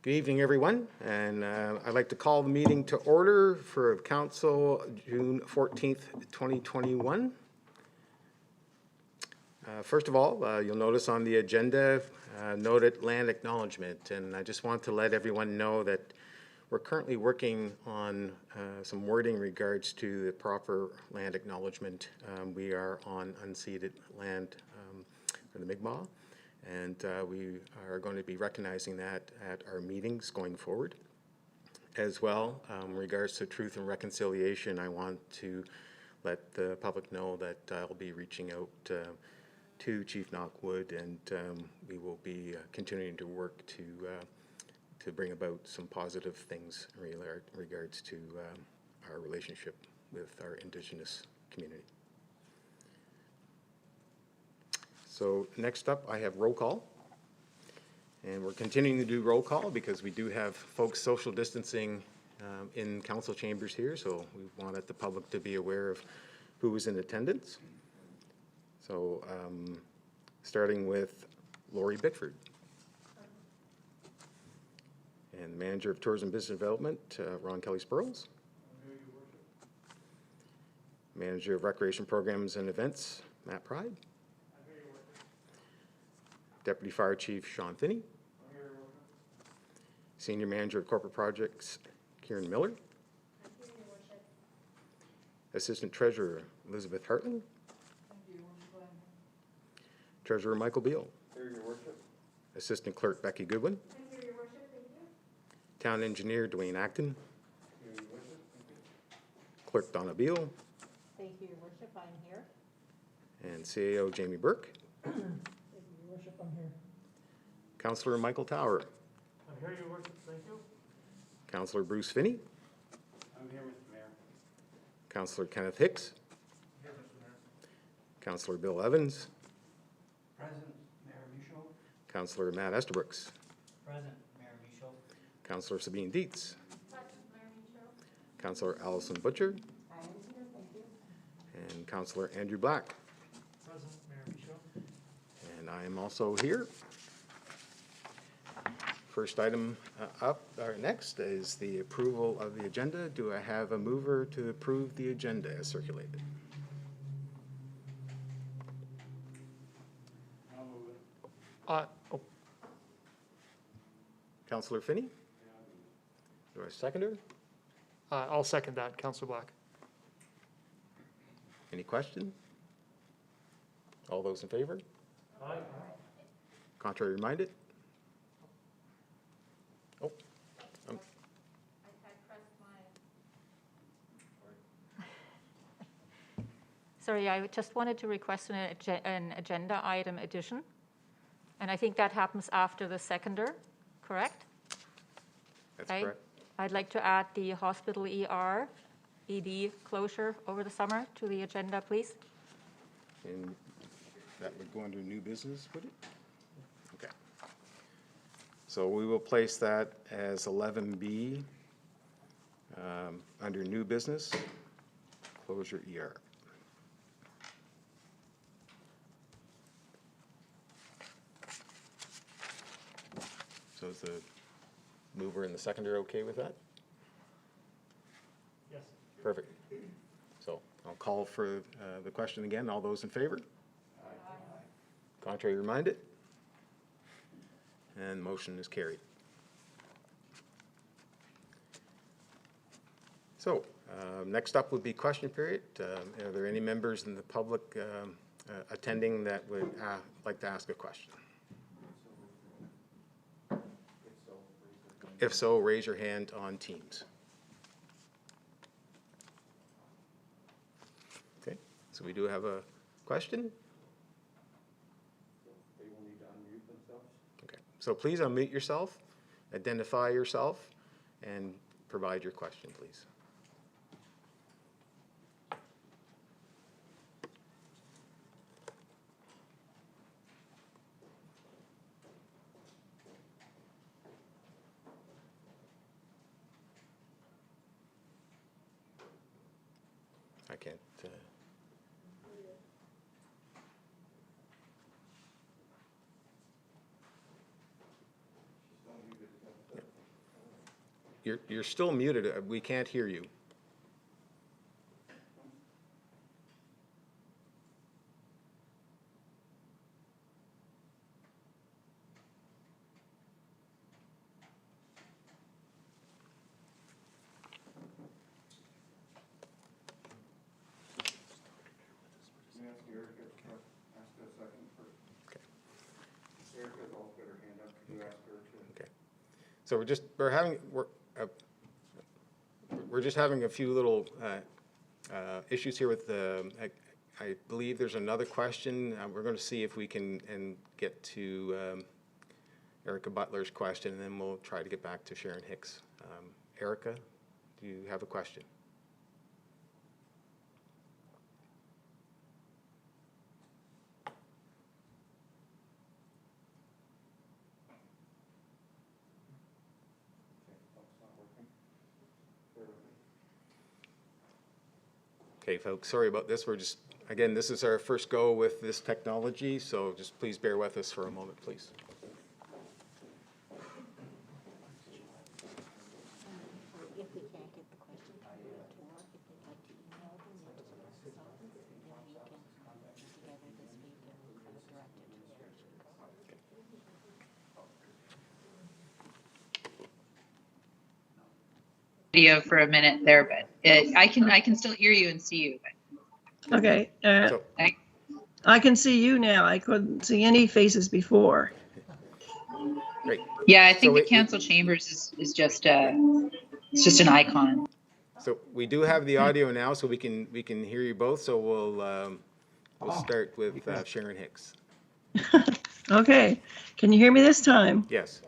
Good evening, everyone, and I'd like to call the meeting to order for Council June 14th, 2021. First of all, you'll notice on the agenda, noted land acknowledgement, and I just want to let everyone know that we're currently working on some wording in regards to the proper land acknowledgement. We are on unceded land for the Mi'kmaq, and we are going to be recognizing that at our meetings going forward. As well, in regards to truth and reconciliation, I want to let the public know that I'll be reaching out to Chief Knockwood, and we will be continuing to work to bring about some positive things in regards to our relationship with our Indigenous community. So next up, I have roll call. And we're continuing to do roll call because we do have folks social distancing in council chambers here, so we wanted the public to be aware of who is in attendance. So starting with Lori Bickford. And the Manager of Tourism Business Development, Ron Kelly-Spurls. Manager of Recreation Programs and Events, Matt Pride. Deputy Fire Chief Sean Finney. Senior Manager of Corporate Projects Kieran Miller. Assistant Treasurer Elizabeth Hartling. Treasurer Michael Beal. Assistant Clerk Becky Goodwin. Town Engineer Dwayne Acton. Clerk Donna Beal. Thank you, Your Worship, I'm here. And CAO Jamie Burke. Thank you, Your Worship, I'm here. Councillor Michael Tower. I'm here, Your Worship, thank you. Councillor Bruce Finney. I'm here, Mr. Mayor. Councillor Kenneth Hicks. Here, Mr. Mayor. Councillor Bill Evans. Present, Mayor Michaud. Councillor Matt Estabrooks. Present, Mayor Michaud. Councillor Sabine Dietz. Present, Mayor Michaud. Councillor Allison Butcher. I am here, thank you. And Councillor Andrew Black. Present, Mayor Michaud. And I am also here. First item next is the approval of the agenda. Do I have a mover to approve the agenda as circulated? I'll move it. Councillor Finney? Do I seconder? I'll second that, Councillor Black. Any question? All those in favor? Aye. Contrary minded? Oh, I pressed my... Sorry, I just wanted to request an agenda item addition. And I think that happens after the seconder, correct? that's Okay. correct. I'd like to add the hospital ED closure over the summer to the agenda, please. And that would go under new business, would it? Okay. So we will place that as 11B under new business, closure ER. So is the mover and the seconder okay with that? Yes. Perfect. So I'll call for the question again. All those in favor? Aye. Contrary minded? And motion is carried. So next up would be question period. Are there any members in the public attending that would like to ask a question? If so, raise your hand on Teams. Okay, so we do have a question. They will need to unmute themselves. Okay, so please unmute yourself, identify yourself, and provide your question, please. I can't. You're still muted. We can't hear you. So we're just having a few little issues here with I believe there's another question. We're going to see if we can get to Erica Butler's question, and then we'll try to get back to Sharon Hicks. Erica, do you have a question? Okay, folks, sorry about this. We're just, again, this is our first go with this technology, so just please bear with us for a moment, please. If we can't get the question to work, if they'd like to email them into the office, then we can put together this week and direct it to the video for a minute there, but I can still hear you and see you. Okay, So, I can see you now. I couldn't see any faces before. great. Yeah, I think So the council chambers is just it's just an icon. So we do have the audio now, so we can hear you both. So we'll start with Sharon Hicks. Okay, can you hear me this time? Yes.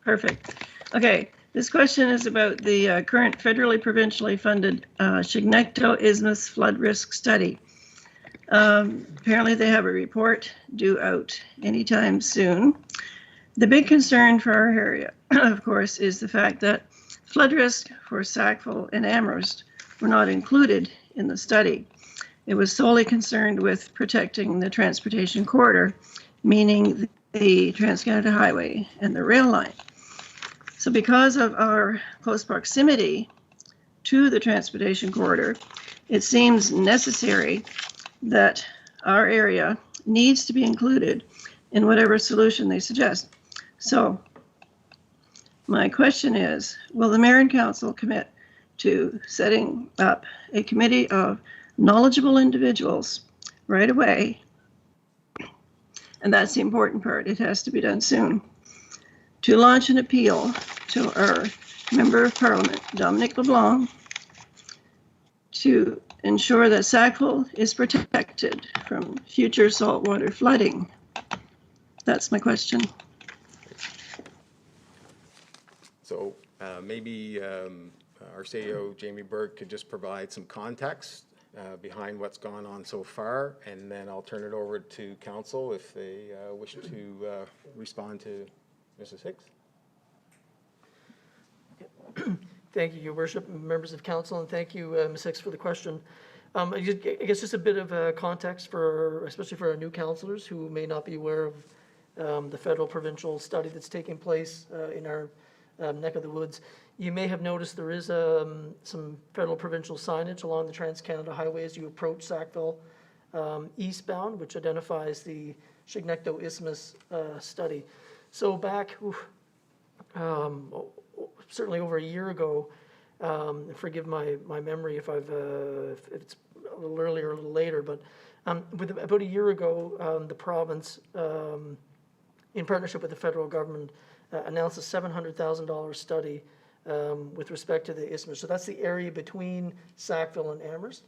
Perfect. Okay, this question is about the current federally provincially funded Chignecto Isthmus Flood Risk Study. Apparently they have a report due out anytime soon. The big concern for our area, of course, is the fact that flood risk for Sackville and Amherst were not included in the study. It was solely concerned with protecting the transportation corridor, meaning the Trans-Canada Highway and the rail line. So because of our close proximity to the transportation corridor, it seems necessary that our area needs to be included in whatever solution they suggest. So my question is, will the Mayor and Council commit to setting up a committee of knowledgeable individuals right away? And that's the important part. It has to be done soon. To launch an appeal to our Member of Parliament, Dominic LeBlanc, to ensure that Sackville is protected from future saltwater flooding. That's my question. So maybe our CEO, Jamie Burke, could just provide some context behind what's gone on so far, and then I'll turn it over to council if they wish to respond to Mrs. Hicks. Thank you, Your Worship, members of council, and thank you, Ms. Hicks, for the question. I guess just a bit of context for, especially for our new councillors who may not be aware of the federal provincial study that's taking place in our neck of the woods. You may have noticed there is some federal provincial signage along the Trans-Canada Highway as you approach Sackville eastbound, which identifies the Chignecto Isthmus study. So back, certainly over a year ago, forgive my memory if if it's a little earlier or a little later, but about a year ago, the province, in partnership with the federal government, announced a $700,000 study with respect to the isthmus. So that's the area between Sackville and Amherst,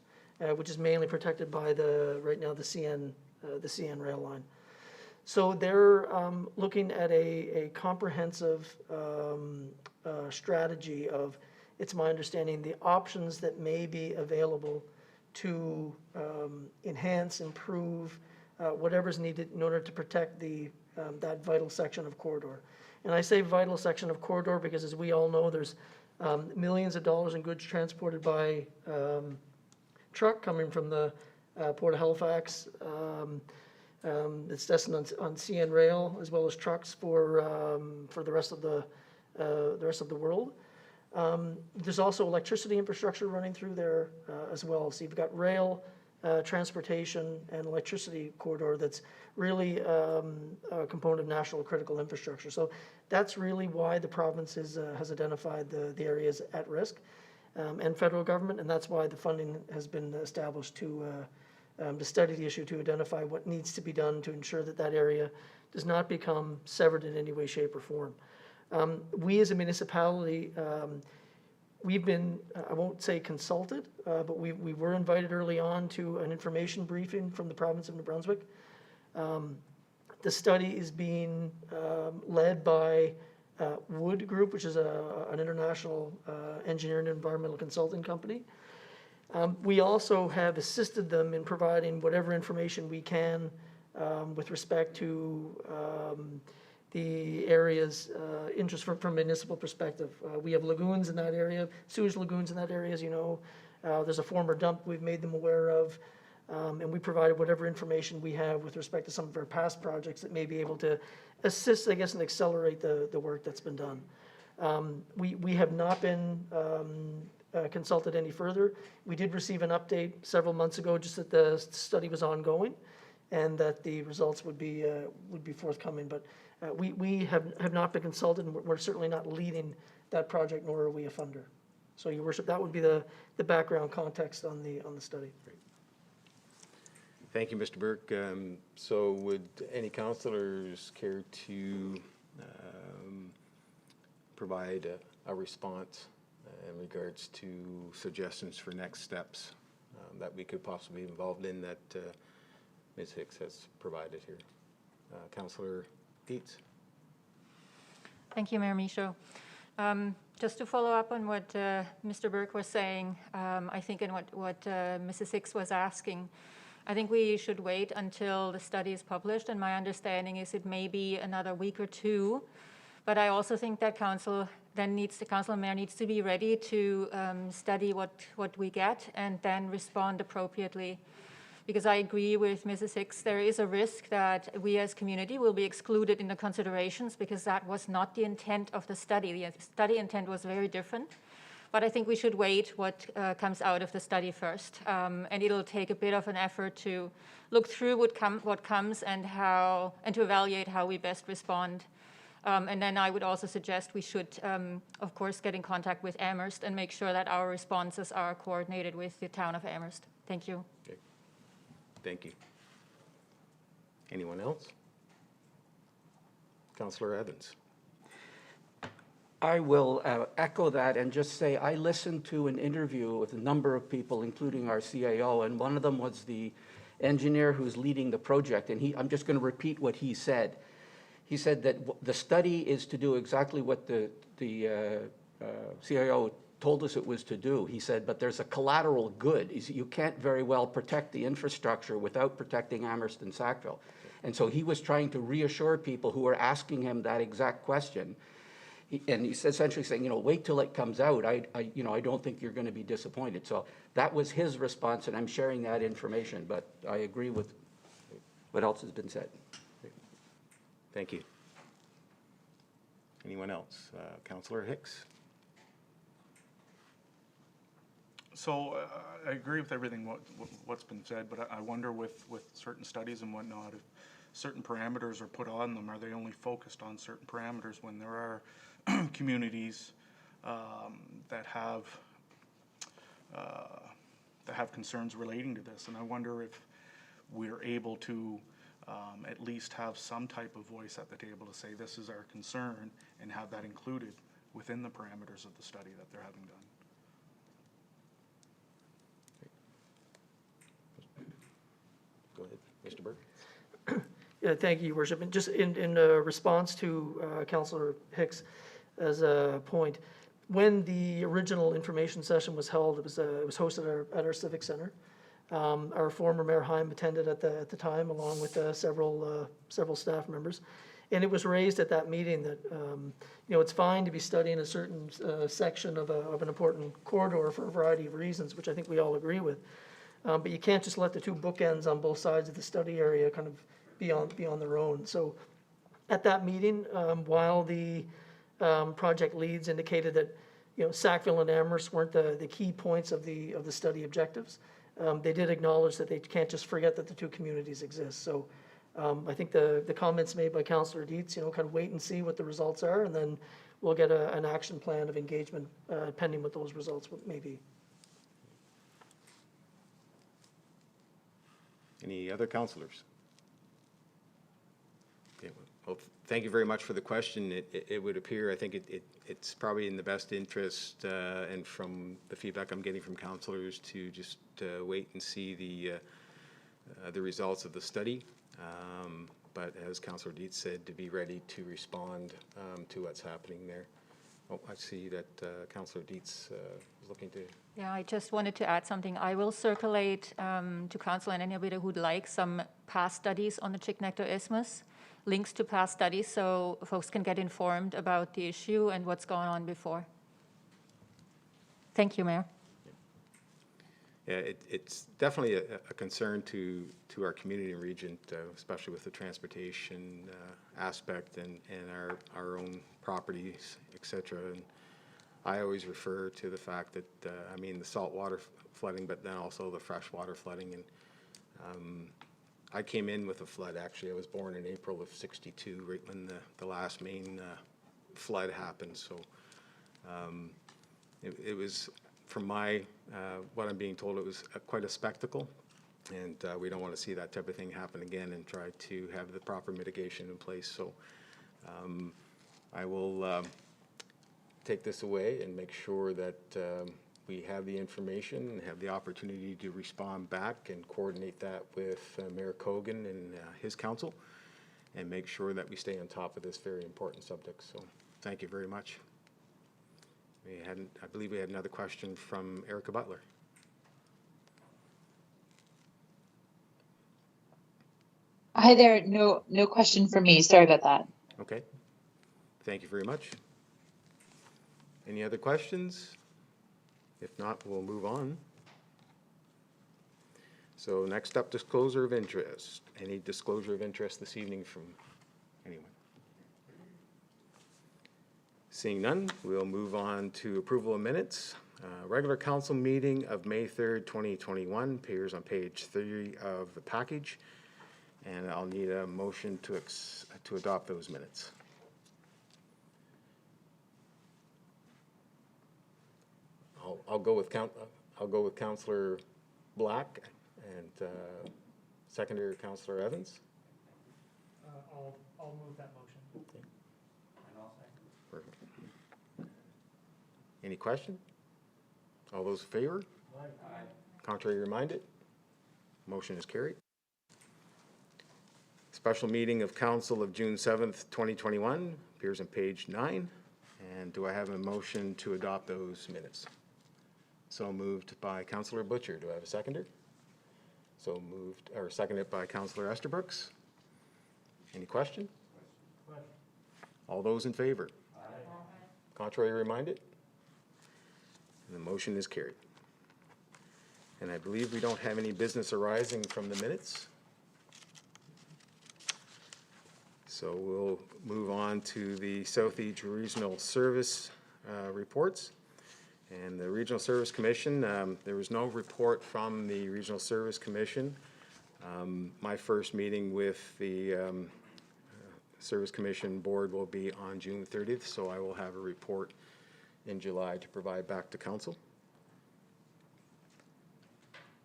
which is mainly protected by right now the CN rail line. So they're looking at a comprehensive strategy of, it's my understanding, the options that may be available to enhance, improve, whatever's needed in order to protect that vital section of corridor. And I say vital section of corridor because, as we all know, there's millions of dollars in goods transported by truck coming from the Port of Halifax. It's destined on CN rail, as well as trucks for the rest of the world. There's also electricity infrastructure running through there as well. So you've got rail, transportation, and electricity corridor that's really a component of national critical infrastructure. So that's really why the province has identified the areas at risk, and federal government, and that's why the funding has been established to study the issue, to identify what needs to be done to ensure that that area does not become severed in any way, shape, or form. We as a municipality, we've been, I won't say consulted, but we were invited early on to an information briefing from the province of New Brunswick. The study is being led by Wood Group, which is an international engineering and environmental consulting company. We also have assisted them in providing whatever information we can with respect to the area's interest from a municipal perspective. We have lagoons in that area, sewage lagoons in that area, as you know. There's a former dump we've made them aware of, and we provided whatever information we have with respect to some of our past projects that may be able to assist, I guess, and accelerate the work that's been done. We have not been consulted any further. We did receive an update several months ago, just that the study was ongoing and that the results would be forthcoming. But we have not been consulted, and we're certainly not leading that project, nor are we a funder. So, Your Worship, that would be the background context on the study. Thank you, Mr. Burke. So would any councillors care to provide a response in regards to suggestions for next steps that we could possibly be involved in that Ms. Hicks has provided here? Councillor Dietz. Thank you, Mayor Michaud. Just to follow up on what Mr. Burke was saying, I think in what Mrs. Hicks was asking, I think we should wait until the study is published, and my understanding is it may be another week or two. But I also think that council and mayor needs to be ready to study what we get and then respond appropriately. Because I agree with Mrs. Hicks, there is a risk that we as community will be excluded in the considerations, because that was not the intent of the study. The study intent was very different. But I think we should wait what comes out of the study first. And it'll take a bit of an effort to look through what comes and to evaluate how we best respond. And then I would also suggest we should, of course, get in contact with Amherst and make sure that our responses are coordinated with the town of Amherst. Thank you. Okay. Thank you. Anyone else? Councillor Evans. I will echo that and just say I listened to an interview with a number of people, including our CAO, and one of them was the engineer who's leading the project, and I'm just going to repeat what he said. He said that the study is to do exactly what the CAO told us it was to do. He said, but there's a collateral good. You can't very well protect the infrastructure without protecting Amherst and Sackville. And so he was trying to reassure people who were asking him that exact question. And he's essentially saying, wait till it comes out. I don't think you're going to be disappointed. So that was his response, and I'm sharing that information. But I agree with what else has been said. Thank you. Anyone else? Councillor Hicks. So I agree with everything what's been said, but I wonder with certain studies and whatnot, if certain parameters are put on them, are they only focused on certain parameters when there are communities that have concerns relating to this? And I wonder if we're able to at least have some type of voice at the table to say this is our concern and have that included within the parameters of the study that they're having done. Go ahead, Mr. Burke. Yeah, thank you, Your Worship. And just in response to Councillor Hicks, as a point, when the original information session was held, it was hosted at our Civic Center. Our former Mayor Heim attended at the time, along with several staff members. And it was raised at that meeting that, it's fine to be studying a certain section of an important corridor for a variety of reasons, which I think we all agree with. But you can't just let the two bookends on both sides of the study area kind of be on their own. So at that meeting, while the project leads indicated that Sackville and Amherst weren't the key points of the study objectives. They did acknowledge that they can't just forget that the two communities exist. So I think the comments made by Councillor Dietz, kind of wait and see what the results are, and then we'll get an action plan of engagement pending what those results may be. Any other councillors? Okay, well, thank you very much for the question. It would appear, I think it's probably in the best interest, and from the feedback I'm getting from councillors, to just wait and see the results of the study. But as Councillor Dietz said, to be ready to respond to what's happening there. Oh, I see that Councillor Dietz is looking to. Yeah, I just wanted to add something. I will circulate to council and anybody who'd like some past studies on the Chignecto Isthmus, links to past studies, so folks can get informed about the issue and what's gone on before. Thank you, Mayor. Yeah, it's definitely a concern to our community and region, especially with the transportation aspect and our own properties, et cetera. And I always refer to the fact that, the saltwater flooding, but then also the freshwater flooding. And I came in with a flood, actually. I was born in April of '62, right when the last main flood happened. So it was, from my, what I'm being told, it was quite a spectacle. And we don't want to see that type of thing happen again, and try to have the proper mitigation in place. So I will take this away and make sure that we have the information and have the opportunity to respond back and coordinate that with Mayor Cogan and his council, and make sure that we stay on top of this very important subject. So thank you very much. I believe we had another question from Erica Butler. Hi there. No question for me. Sorry about that. Okay. Thank you very much. Any other questions? If not, we'll move on. So next up, disclosure of interest. Any disclosure of interest this evening from anyone? Seeing none, we'll move on to approval of minutes. Regular council meeting of May 3rd, 2021 appears on page 3 of the package, and I'll need a motion to adopt those minutes. I'll go with Councillor Black, and secondary Councillor Evans. I'll move that motion. Okay. Perfect. Any question? All those in favor? Aye. Contrary minded? Motion is carried. Special meeting of council of June 7th, 2021 appears on page 9. And do I have a motion to adopt those minutes? So moved by Councillor Butcher. Do I have a seconder? So moved, or seconded by Councillor Estabrooks. Any question? All those in favor? Aye. Contrary minded? And the motion is carried. And I believe we don't have any business arising from the minutes. So we'll move on to the Southeast Regional Service reports. And the Regional Service Commission, there was no report from the Regional Service Commission. My first meeting with the Service Commission Board will be on June 30th, so I will have a report in July to provide back to Council.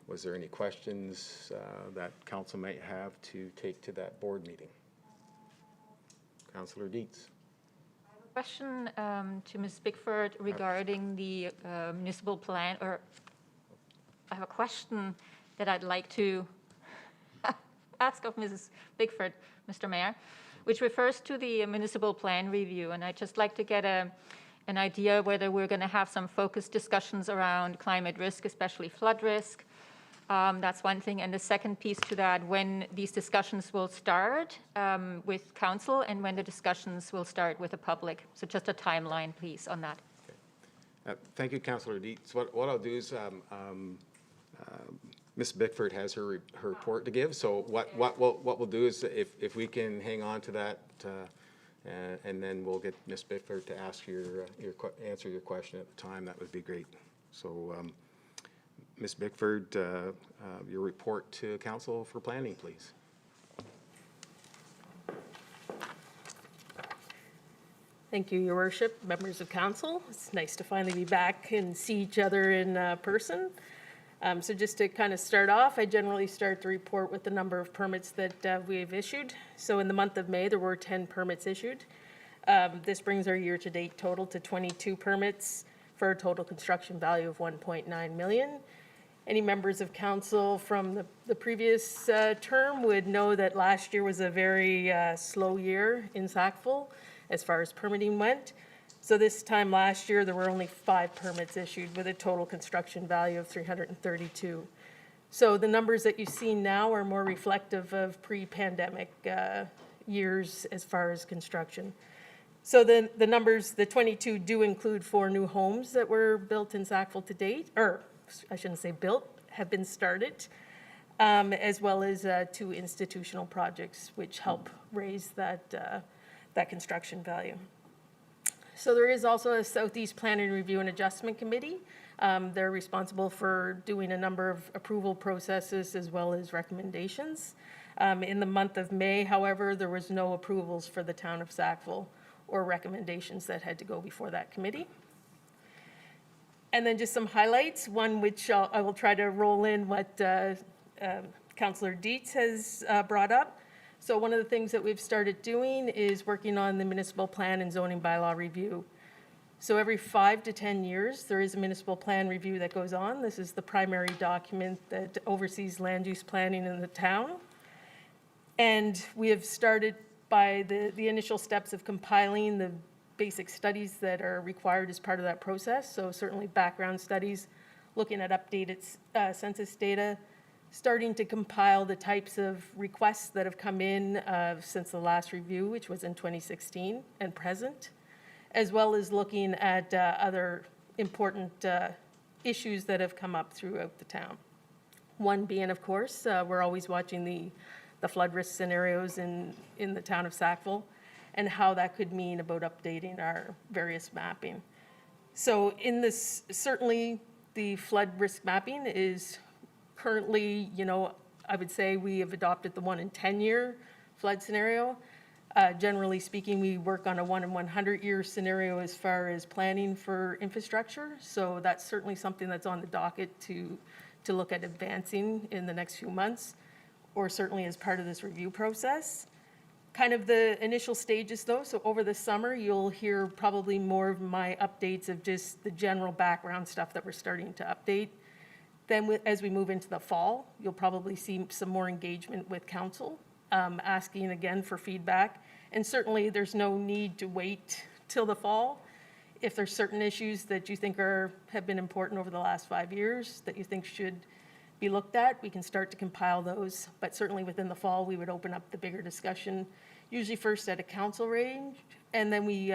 Was there any questions that Council might have to take to that board meeting? Councillor Dietz. Question to Ms. Bickford regarding the municipal plan, or I have a question that I'd like to ask of Mrs. Bickford, Mr. Mayor, which refers to the municipal plan review. And I'd just like to get an idea whether we're going to have some focused discussions around climate risk, especially flood risk. That's one thing. And the second piece to that, when these discussions will start with council and when the discussions will start with the public. So just a timeline, please, on that. Okay. Thank you, Councillor Dietz. What I'll do is Ms. Bickford has her report to give. So what we'll do is if we can hang on to that And then we'll get Ms. Bickford to ask answer your question at the time. That would be great. So, Ms. Bickford, your report to Council for Planning, please. Thank you, Your Worship, members of council. It's nice to finally be back and see each other in person. So just to kind of start off, I generally start the report with the number of permits that we have issued. So in the month of May, there were 10 permits issued. This brings our year-to-date total to 22 permits for a total construction value of $1.9 million. Any members of council from the previous term would know that last year was a very slow year in Sackville as far as permitting went. So this time last year, there were only 5 permits issued with a total construction value of 332. So the numbers that you see now are more reflective of pre-pandemic years as far as construction. So the numbers, the 22 do include 4 new homes that were built in Sackville to date, or I shouldn't say built, have been started, as well as 2 institutional projects which help raise that construction value. So there is also a Southeast Planning Review and Adjustment Committee. They're responsible for doing a number of approval processes as well as recommendations. In the month of May, however, there was no approvals for the town of Sackville or recommendations that had to go before that committee. And then just some highlights, one which I will try to roll in what Councillor Dietz has brought up. So one of the things that we've started doing is working on the municipal plan and zoning bylaw review. So every 5 to 10 years, there is a municipal plan review that goes on. This is the primary document that oversees land use planning in the town. And we have started by the initial steps of compiling the basic studies that are required as part of that process. So certainly background studies, looking at updated census data, starting to compile the types of requests that have come in since the last review, which was in 2016 and present, as well as looking at other important issues that have come up throughout the town. One being, of course, we're always watching the flood risk scenarios in the town of Sackville and how that could mean about updating our various mapping. So in this, certainly the flood risk mapping is currently, I would say we have adopted the 1 in 10 year flood scenario. Generally speaking, we work on a 1 in 100 year scenario as far as planning for infrastructure. So that's certainly something that's on the docket to look at advancing in the next few months, or certainly as part of this review process. Kind of the initial stages though, so over the summer, you'll hear probably more of my updates of just the general background stuff that we're starting to update. Then as we move into the fall, you'll probably see some more engagement with council, asking again for feedback. And certainly there's no need to wait till the fall. If there's certain issues that you think have been important over the last 5 years that you think should be looked at, we can start to compile those. But certainly within the fall, we would open up the bigger discussion, usually first at a council range, and then we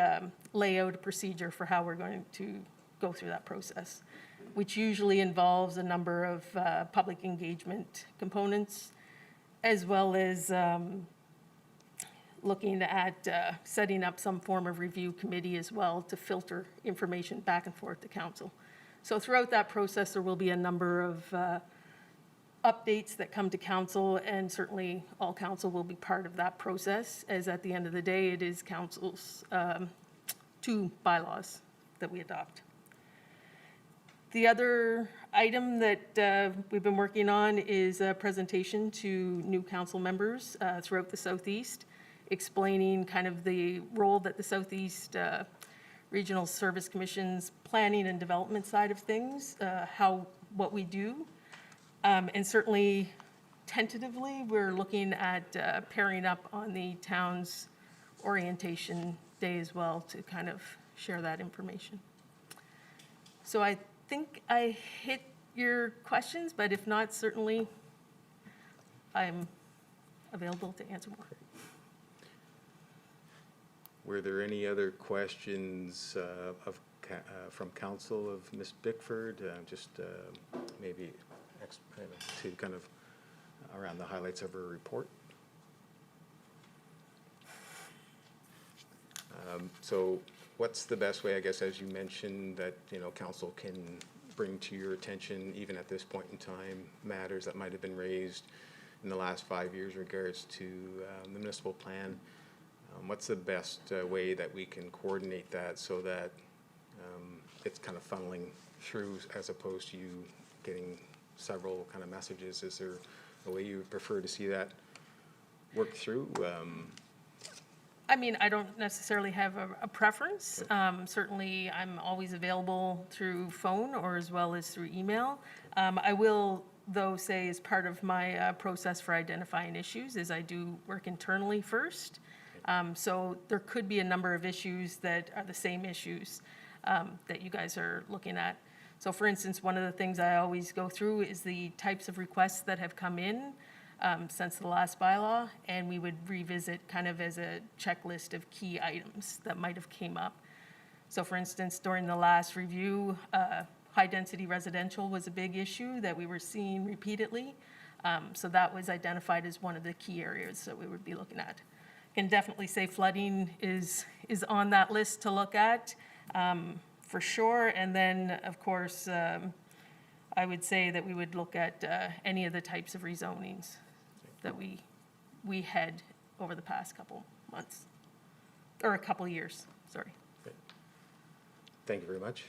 lay out a procedure for how we're going to go through that process, which usually involves a number of public engagement components, as well as looking at setting up some form of review committee as well to filter information back and forth to council. So throughout that process, there will be a number of updates that come to council, and certainly all council will be part of that process, as at the end of the day, it is council's 2 bylaws that we adopt. The other item that we've been working on is a presentation to new council members throughout the Southeast, explaining kind of the role that the Southeast Regional Service Commission's planning and development side of things, what we do. And certainly, tentatively, we're looking at pairing up on the town's orientation day as well to kind of share that information. So I think I hit your questions, but if not, certainly I'm available to answer more. Were there any other questions from council of Ms. Bickford? Maybe to kind of around the highlights of her report. So what's the best way, I guess, as you mentioned, that, you know, council can bring to your attention, even at this point in time, matters that might have been raised in the last 5 years in regards to the municipal plan? What's the best way that we can coordinate that so that it's kind of funneling through as opposed to you getting several kind of messages? Is there a way you would prefer to see that work through? I mean, I don't necessarily have a preference. Certainly, I'm always available through phone or as well as through email. I will, though, say as part of my process for identifying issues is I do work internally first. So there could be a number of issues that are the same issues that you guys are looking at. So for instance, one of the things I always go through is the types of requests that have come in since the last bylaw, and we would revisit kind of as a checklist of key items that might have came up. So for instance, during the last review, high-density residential was a big issue that we were seeing repeatedly. So that was identified as one of the key areas that we would be looking at. Can definitely say flooding is on that list to look at, for sure. And then, of course, I would say that we would look at any of the types of rezonings that we had over the past couple months, or a couple years, sorry. Great. Thank you very much.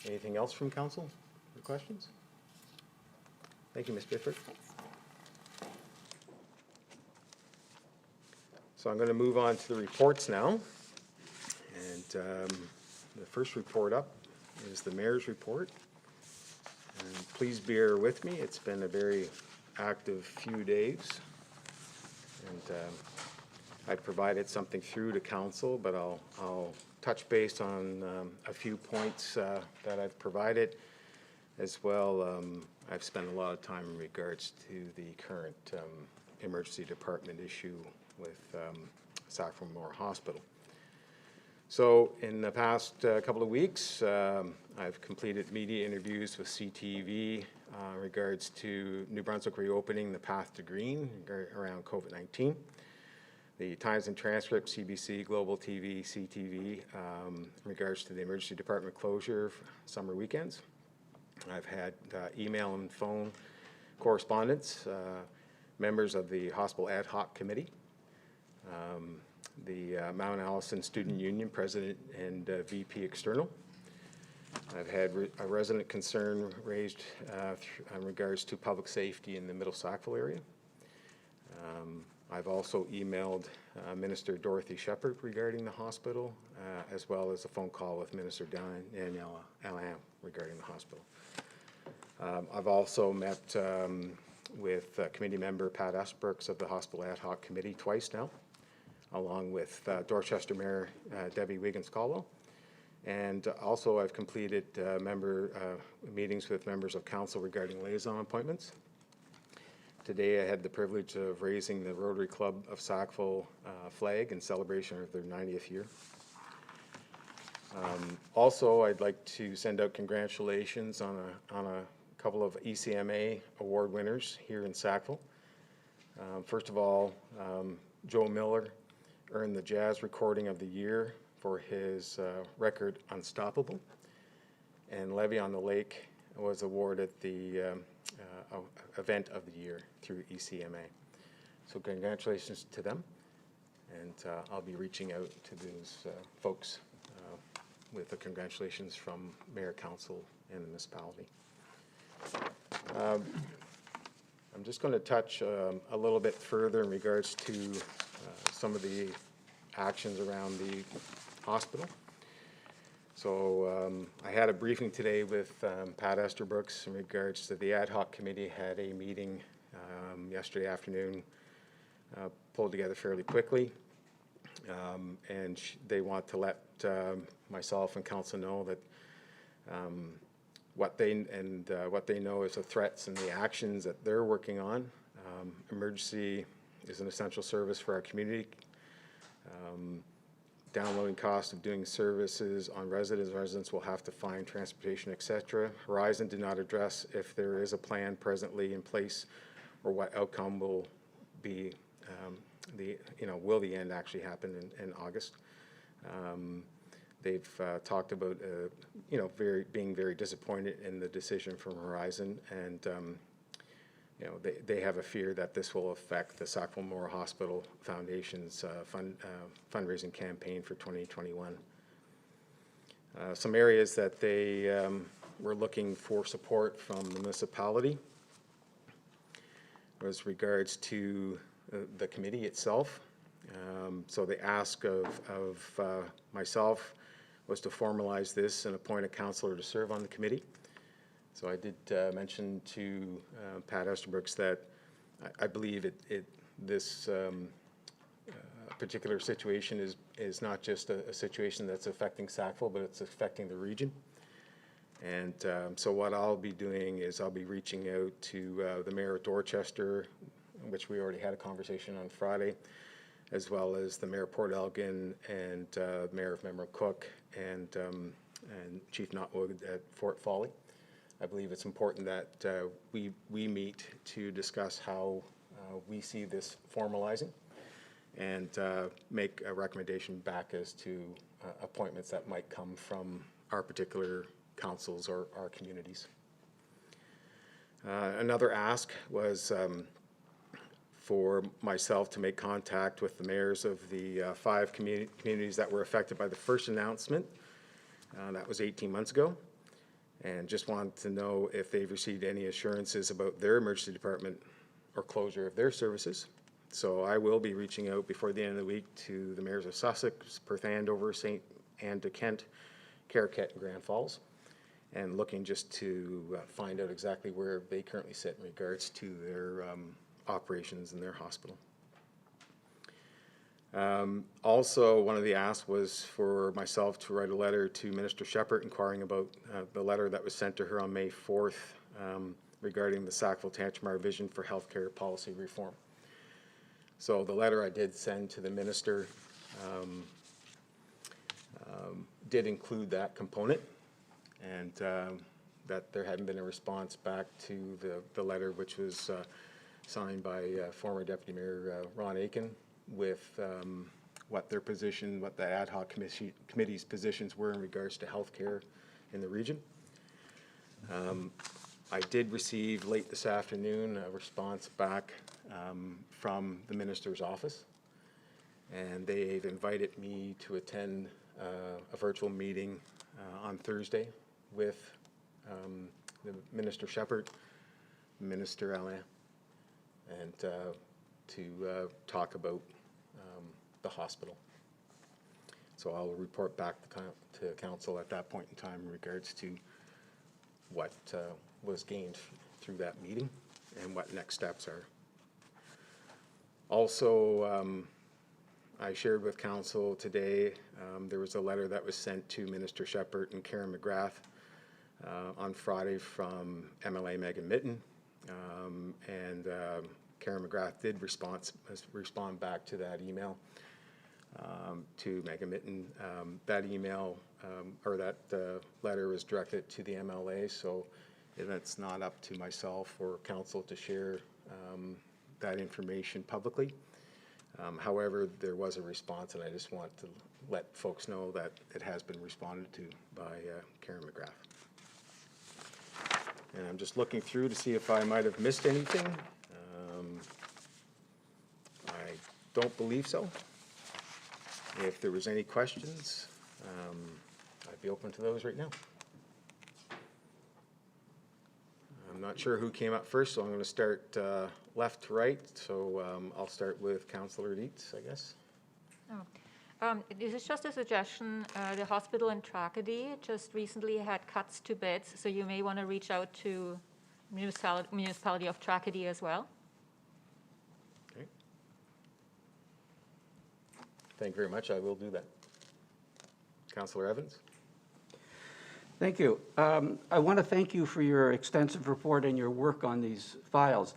Anything else from council or questions? Thank you, Ms. Bifford. So I'm going to move on to the reports now. And the first report up is the mayor's report. And please bear with me. It's been a very active few days. And I provided something through to council, but I'll touch base on a few points that I've provided as well. I've spent a lot of time in regards to the current emergency department issue with Sackville Memorial Hospital. So in the past couple of weeks, I've completed media interviews with CTV in regards to New Brunswick reopening the path to green around COVID-19. The Times and Transcript, CBC, Global TV, CTV, in regards to the emergency department closure for summer weekends. I've had email and phone correspondence, members of the Hospital Ad Hoc Committee, the Mount Allison Student Union President and VP External. I've had a resident concern raised in regards to public safety in the Middle Sackville area. I've also emailed Minister Dorothy Shepherd regarding the hospital, as well as a phone call with Minister Danielle Alain regarding the hospital. I've also met with committee member Pat Esbrooks of the Hospital Ad Hoc Committee twice now, along with Dorchester Mayor Debbie Wiggins-Caldwell. And also I've completed meetings with members of council regarding liaison appointments. Today I had the privilege of raising the Rotary Club of Sackville flag in celebration of their 90th year. Also, I'd like to send out congratulations on a couple of ECMA award winners here in Sackville. First of all, Joe Miller earned the Jazz Recording of the Year for his record Unstoppable, and Levy on the Lake was awarded the Event of the Year through ECMA. So congratulations to them, and I'll be reaching out to those folks with the congratulations from Mayor, Council, and the municipality. I'm just going to touch a little bit further in regards to some of the actions around the hospital. So I had a briefing today with Pat Esbrooks in regards to the ad hoc committee. Had a meeting yesterday afternoon, pulled together fairly quickly, and they want to let myself and council know that what they know is the threats and the actions that they're working on. Emergency is an essential service for our community. Downloading cost of doing services on residents will have to find transportation, etc. Horizon do not address if there is a plan presently in place or what outcome will be, will the end actually happen in August. They've talked about, being very disappointed in the decision from Horizon, and they have a fear that this will affect the Sackville Memorial Hospital Foundation's fundraising campaign for 2021. Some areas that they were looking for support from the municipality was regards to the committee itself. So the ask of myself was to formalize this and appoint a councillor to serve on the committee. So I did mention to Pat Esterbrooks that I believe this particular situation is not just a situation that's affecting Sackville, but it's affecting the region. And so what I'll be doing is I'll be reaching out to the mayor of Dorchester, which we already had a conversation on Friday, as well as the mayor of Port Elgin and mayor of Memro Cook and Chief Notwood at Fort Folly. I believe it's important that we meet to discuss how we see this formalizing and make a recommendation back as to appointments that might come from our particular councils or our communities. Another ask was for myself to make contact with the mayors of the 5 communities that were affected by the first announcement. That was 18 months ago. And just wanted to know if they've received any assurances about their emergency department or closure of their services. So I will be reaching out before the end of the week to the mayors of Sussex, Perth Andover, St. Anne de Kent, Caracat, and Grand Falls, and looking just to find out exactly where they currently sit in regards to their operations in their hospital. Also, one of the asks was for myself to write a letter to Minister Shepherd inquiring about the letter that was sent to her on May 4th regarding the Sackville-Tantramar vision for healthcare policy reform. So the letter I did send to the minister did include that component, and that there hadn't been a response back to the letter, which was signed by former Deputy Mayor Ron Aiken, with what their position, what the ad hoc committee's positions were in regards to healthcare in the region. I did receive late this afternoon a response back from the minister's office, and they've invited me to attend a virtual meeting on Thursday with the Minister Shepherd, Minister Alain, and to talk about the hospital. So I'll report back to council at that point in time in regards to what was gained through that meeting and what next steps are. Also, I shared with council today, there was a letter that was sent to Minister Shepherd and Karen McGrath on Friday from MLA Megan Mitten, and Karen McGrath did respond back to that email to Megan Mitten. That email or that letter was directed to the MLA, so it's not up to myself or council to share that information publicly. However, there was a response, and I just want to let folks know that it has been responded to by Karen McGrath. And I'm just looking through to see if I might have missed anything. I don't believe so. If there was any questions, I'd be open to those right now. I'm not sure who came up first, so I'm going to start left to right. So I'll start with Councillor Dietz, I guess. This is just a suggestion. The hospital in Tracadie just recently had cuts to beds, so you may want to reach out to municipality of Tracadie as well. Okay. Thank you very much. I will do that. Councillor Evans. Thank you. I want to thank you for your extensive report and your work on these files.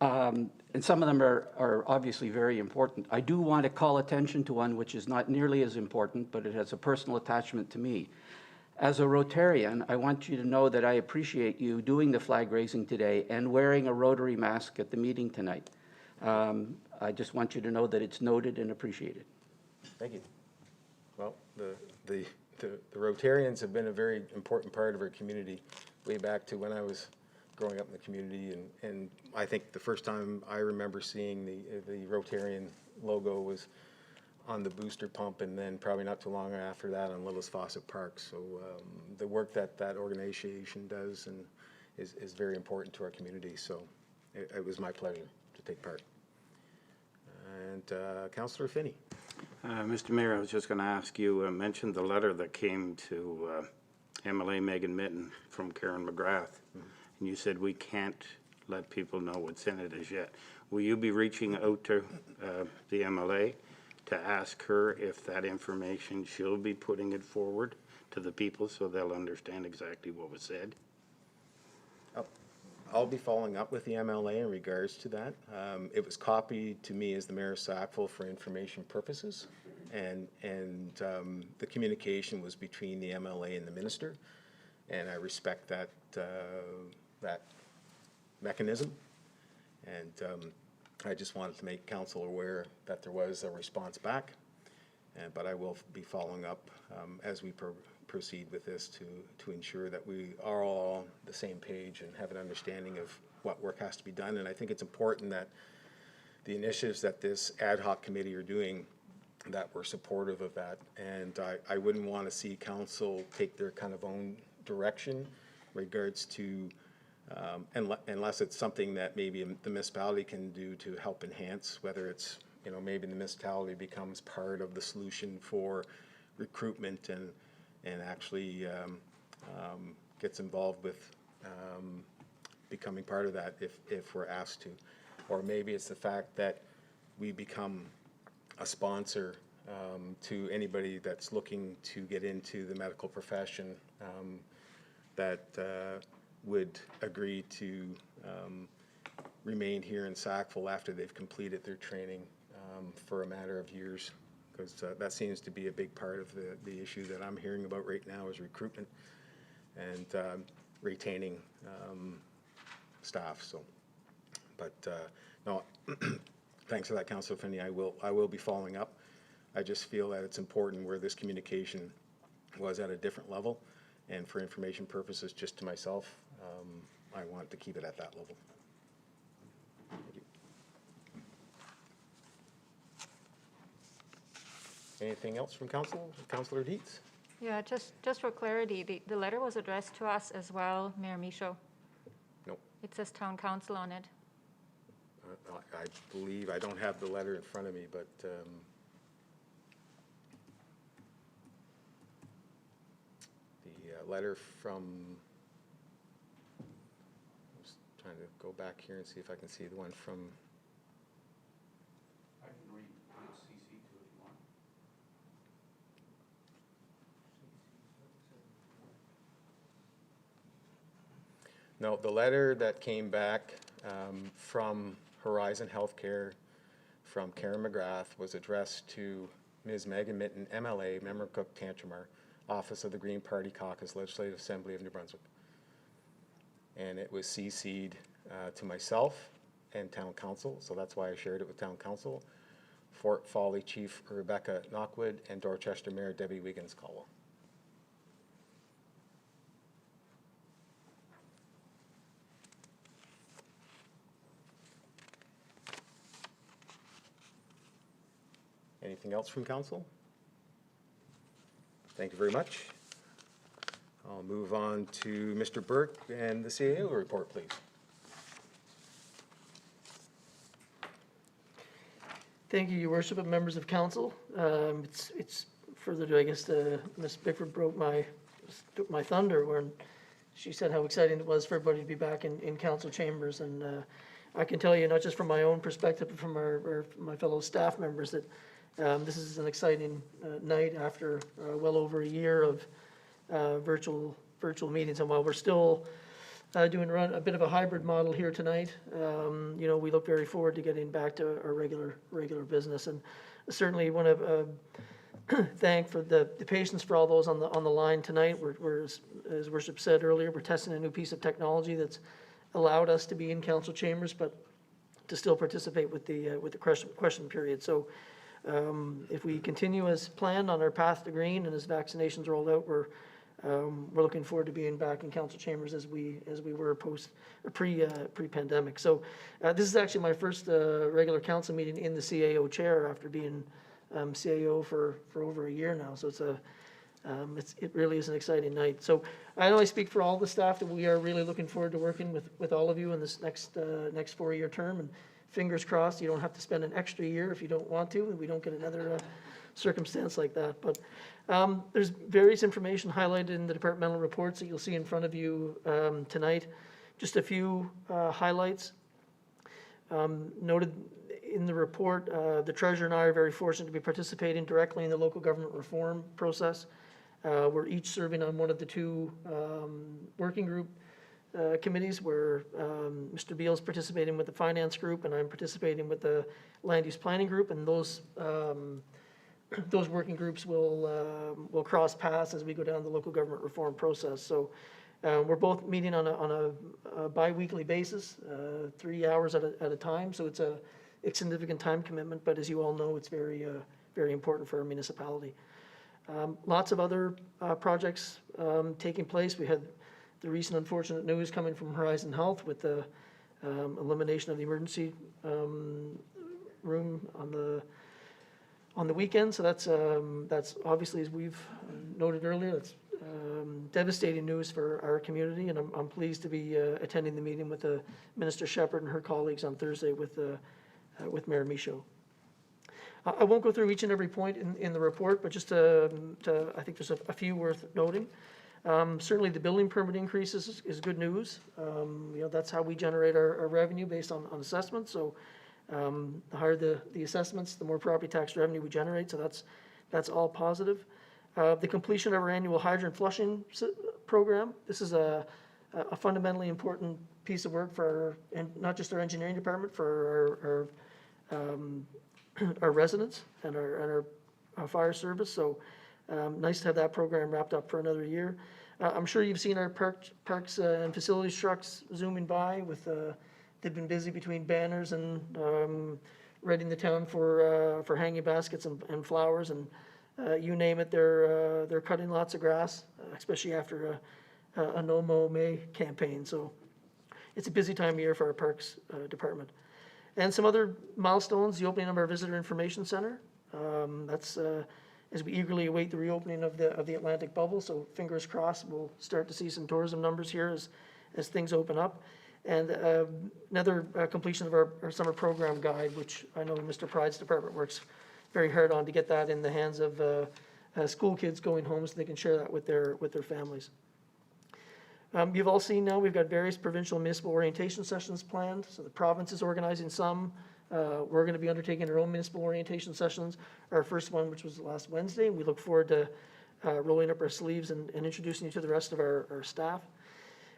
And some of them are obviously very important. I do want to call attention to one which is not nearly as important, but it has a personal attachment to me. As a Rotarian, I want you to know that I appreciate you doing the flag raising today and wearing a Rotary mask at the meeting tonight. I just want you to know that it's noted and appreciated. Thank you. Well, the Rotarians have been a very important part of our community way back to when I was growing up in the community, and I think the first time I remember seeing the Rotarian logo was on the booster pump, and then probably not too long after that on Littlest Faucet Park. So the work that organization does and is very important to our community. So it was my pleasure to take part. And Councillor Finney. Mr. Mayor, I was just going to ask you, mentioned the letter that came to MLA Megan Mitten from Karen McGrath, and you said we can't let people know what's in it as yet. Will you be reaching out to the MLA to ask her if that information, she'll be putting it forward to the people so they'll understand exactly what was said? I'll be following up with the MLA in regards to that. It was copied to me as the Mayor of Sackville for information purposes, and the communication was between the MLA and the Minister, and I respect that that mechanism, and I just wanted to make Council aware that there was a response back, but I will be following up as we proceed with this to ensure that we are all on the same page and have an understanding of what work has to be done. And I think it's important that the initiatives that this ad hoc committee are doing, that we're supportive of that. And I wouldn't want to see council take their kind of own direction in regards to, unless it's something that maybe the municipality can do to help enhance, whether it's, you know, maybe the municipality becomes part of the solution for recruitment and actually gets involved with becoming part of that if we're asked to. Or maybe it's the fact that we become a sponsor to anybody that's looking to get into the medical profession that would agree to remain here in Sackville after they've completed their training for a matter of years. Because that seems to be a big part of the issue that I'm hearing about right now is recruitment and retaining staff. So, but no, thanks for that, Councillor Finney. I will be following up. I just feel that it's important where this communication was at a different level, and for information purposes, just to myself, I want to keep it at that level. Thank you. Anything else from Council? Councillor Dietz? Yeah, just for clarity, the letter was addressed to us as well, Mayor Michaud. No. It says Town Council on it. I believe, I don't have the letter in front of me, but the letter from, I'm just trying to go back here and see if I can see the one from, I can read CC to if you want. no, the letter that came back from Horizon Healthcare from Karen McGrath was addressed to Ms. Megan Mitten, MLA, Member Cook Tantramar, Office of the Green Party Caucus, Legislative Assembly of New Brunswick. And it was CC'd to myself and Town Council, so that's why I shared it with Town Council, Fort Folly Chief Rebecca Knockwood, and Dorchester Mayor Debbie Wiggins-Caldwell. Anything else from Council? Thank you very much. I'll move on to Mr. Burke and the CAO report, please. Thank you, Your Worship, and members of council. It's further to, I guess, Ms. Bickford broke my thunder when she said how exciting it was for everybody to be back in council chambers. And I can tell you, not just from my own perspective, but from my fellow staff members, that this is an exciting night after well over a year of virtual meetings. And while we're still doing a bit of a hybrid model here tonight, we look very forward to getting back to our regular business. And certainly want to thank for the patience for all those on the line tonight. We're, as Worship said earlier, we're testing a new piece of technology that's allowed us to be in council chambers, but to still participate with the question period. So If we continue as planned on our path to green and as vaccinations rolled out, we're looking forward to being back in council chambers as we were pre-pandemic. So this is actually my first regular council meeting in the CAO chair after being CAO for over a year now. So it really is an exciting night. So I know I speak for all the staff that we are really looking forward to working with all of you in this next 4-year term. And fingers crossed, you don't have to spend an extra year if you don't want to, and we don't get another circumstance like that. But there's various information highlighted in the departmental reports that you'll see in front of you tonight. Just a few highlights. Noted in the report, the treasurer and I are very fortunate to be participating directly in the local government reform process. We're each serving on one of the two working group committees where Mr. Beal's participating with the finance group and I'm participating with the land use planning group, and those working groups will cross paths as we go down the local government reform process. So we're both meeting on a bi-weekly basis, 3 hours at a time. So it's a significant time commitment, but as you all know, it's very important for our municipality. Lots of other projects taking place. We had the recent unfortunate news coming from Horizon Health with the elimination of the emergency room on the weekend. So that's obviously, as we've noted earlier, that's devastating news for our community, and I'm pleased to be attending the meeting with Minister Shepherd and her colleagues on Thursday with Mayor Michaud. I won't go through each and every point in the report, but just I think there's a few worth noting. Certainly the building permit increases is good news. That's how we generate our revenue based on assessments. So the higher the assessments, the more property tax revenue we generate. So that's all positive. The completion of our annual hydrant flushing program. This is a fundamentally important piece of work for and not just our engineering department, for our residents and our fire service. So nice to have that program wrapped up for another year. I'm sure you've seen our parks and facilities trucks zooming by with, they've been busy between banners and readying the town for hanging baskets and flowers, and you name it, they're cutting lots of grass, especially after a No Mow May campaign. So it's a busy time of year for our parks department. And some other milestones: the opening of our visitor information center. That's as we eagerly await the reopening of the Atlantic bubble. So fingers crossed, we'll start to see some tourism numbers here as things open up. And another completion of our summer program guide, which I know Mr. Pride's department works very hard on to get that in the hands of school kids going home so they can share that with their families. You've all seen now we've got various provincial municipal orientation sessions planned. So the province is organizing some. We're going to be undertaking our own municipal orientation sessions. Our first one, which was last Wednesday, we look forward to rolling up our sleeves and introducing you to the rest of our staff.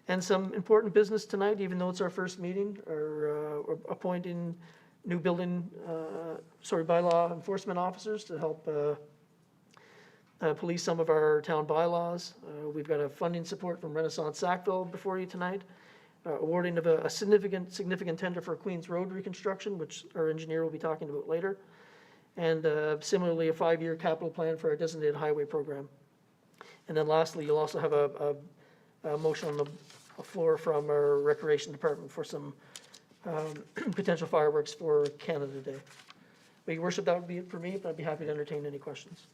And some important business tonight, even though it's our first meeting, are appointing new bylaw enforcement officers to help police some of our town bylaws. We've got a funding support from Renaissance Sackville before you tonight. Awarding of a significant tender for Queens Road reconstruction, which our engineer will be talking about later. And similarly, a 5-year capital plan for our designated highway program. And then lastly, you'll also have a motion on the floor from our recreation department for some potential fireworks for Canada Day. But Your Worship, that would be it for me, but I'd be happy to entertain any questions.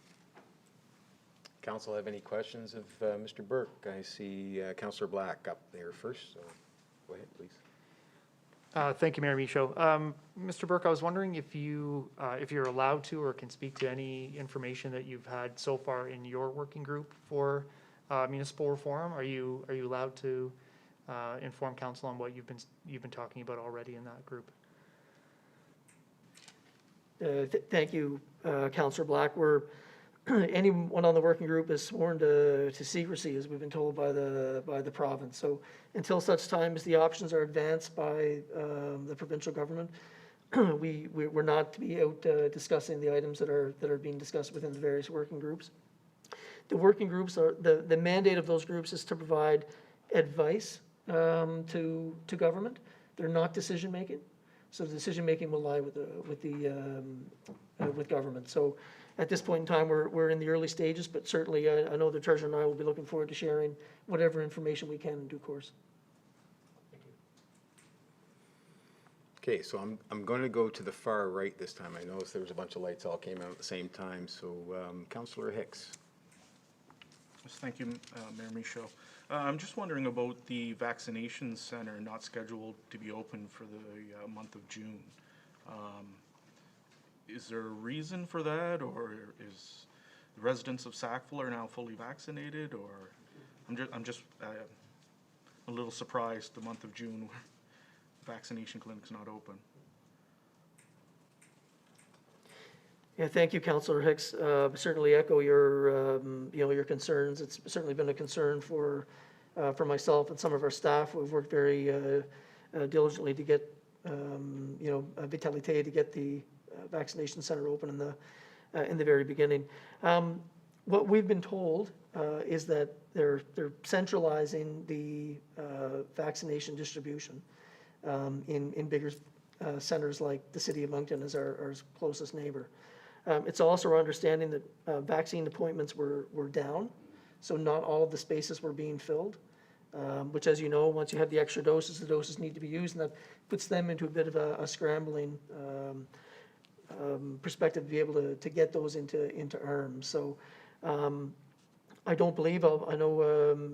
Council have any questions of Mr. Burke? I see Councillor Black up there first, so go ahead, please. Thank you, Mayor Michaud. Mr. Burke, I was wondering if you're allowed to or can speak to any information that you've had so far in your working group for municipal reform. Are you allowed to inform council on what you've been talking about already in that group? Thank you, Councillor Black. Anyone on the working group is sworn to secrecy, as we've been told by the province. So until such time as the options are advanced by the provincial government, we're not to be out discussing the items that are being discussed within the various working groups. The working groups the mandate of those groups is to provide advice to government. They're not decision making. So the decision-making will lie with government. So at this point in time, we're in the early stages, but certainly I know the treasurer and I will be looking forward to sharing whatever information we can in due course. Okay, so I'm going to go to the far right this time. I noticed there was a bunch of lights all came out at the same time, so Councillor Hicks. Yes, thank you, Mayor Michaud. I'm just wondering about the vaccination center not scheduled to be open for the month of June. Is there a reason for that, or is the residents of Sackville are now fully vaccinated, or I'm just a little surprised the month of June vaccination clinic's not open. Yeah, thank you, Councillor Hicks. Certainly echo your, your concerns. It's certainly been a concern for myself and some of our staff. We've worked very diligently to get, Vitalité to get the vaccination center open in the very beginning. What we've been told is that they're centralizing the vaccination distribution in bigger centers like the city of Moncton as our closest neighbor. It's also our understanding that vaccine appointments were down, so not all of the spaces were being filled, which, as you know, once you have the extra doses, the doses need to be used, and that puts them into a bit of a scrambling perspective to be able to get those into arms. So I don't believe, I know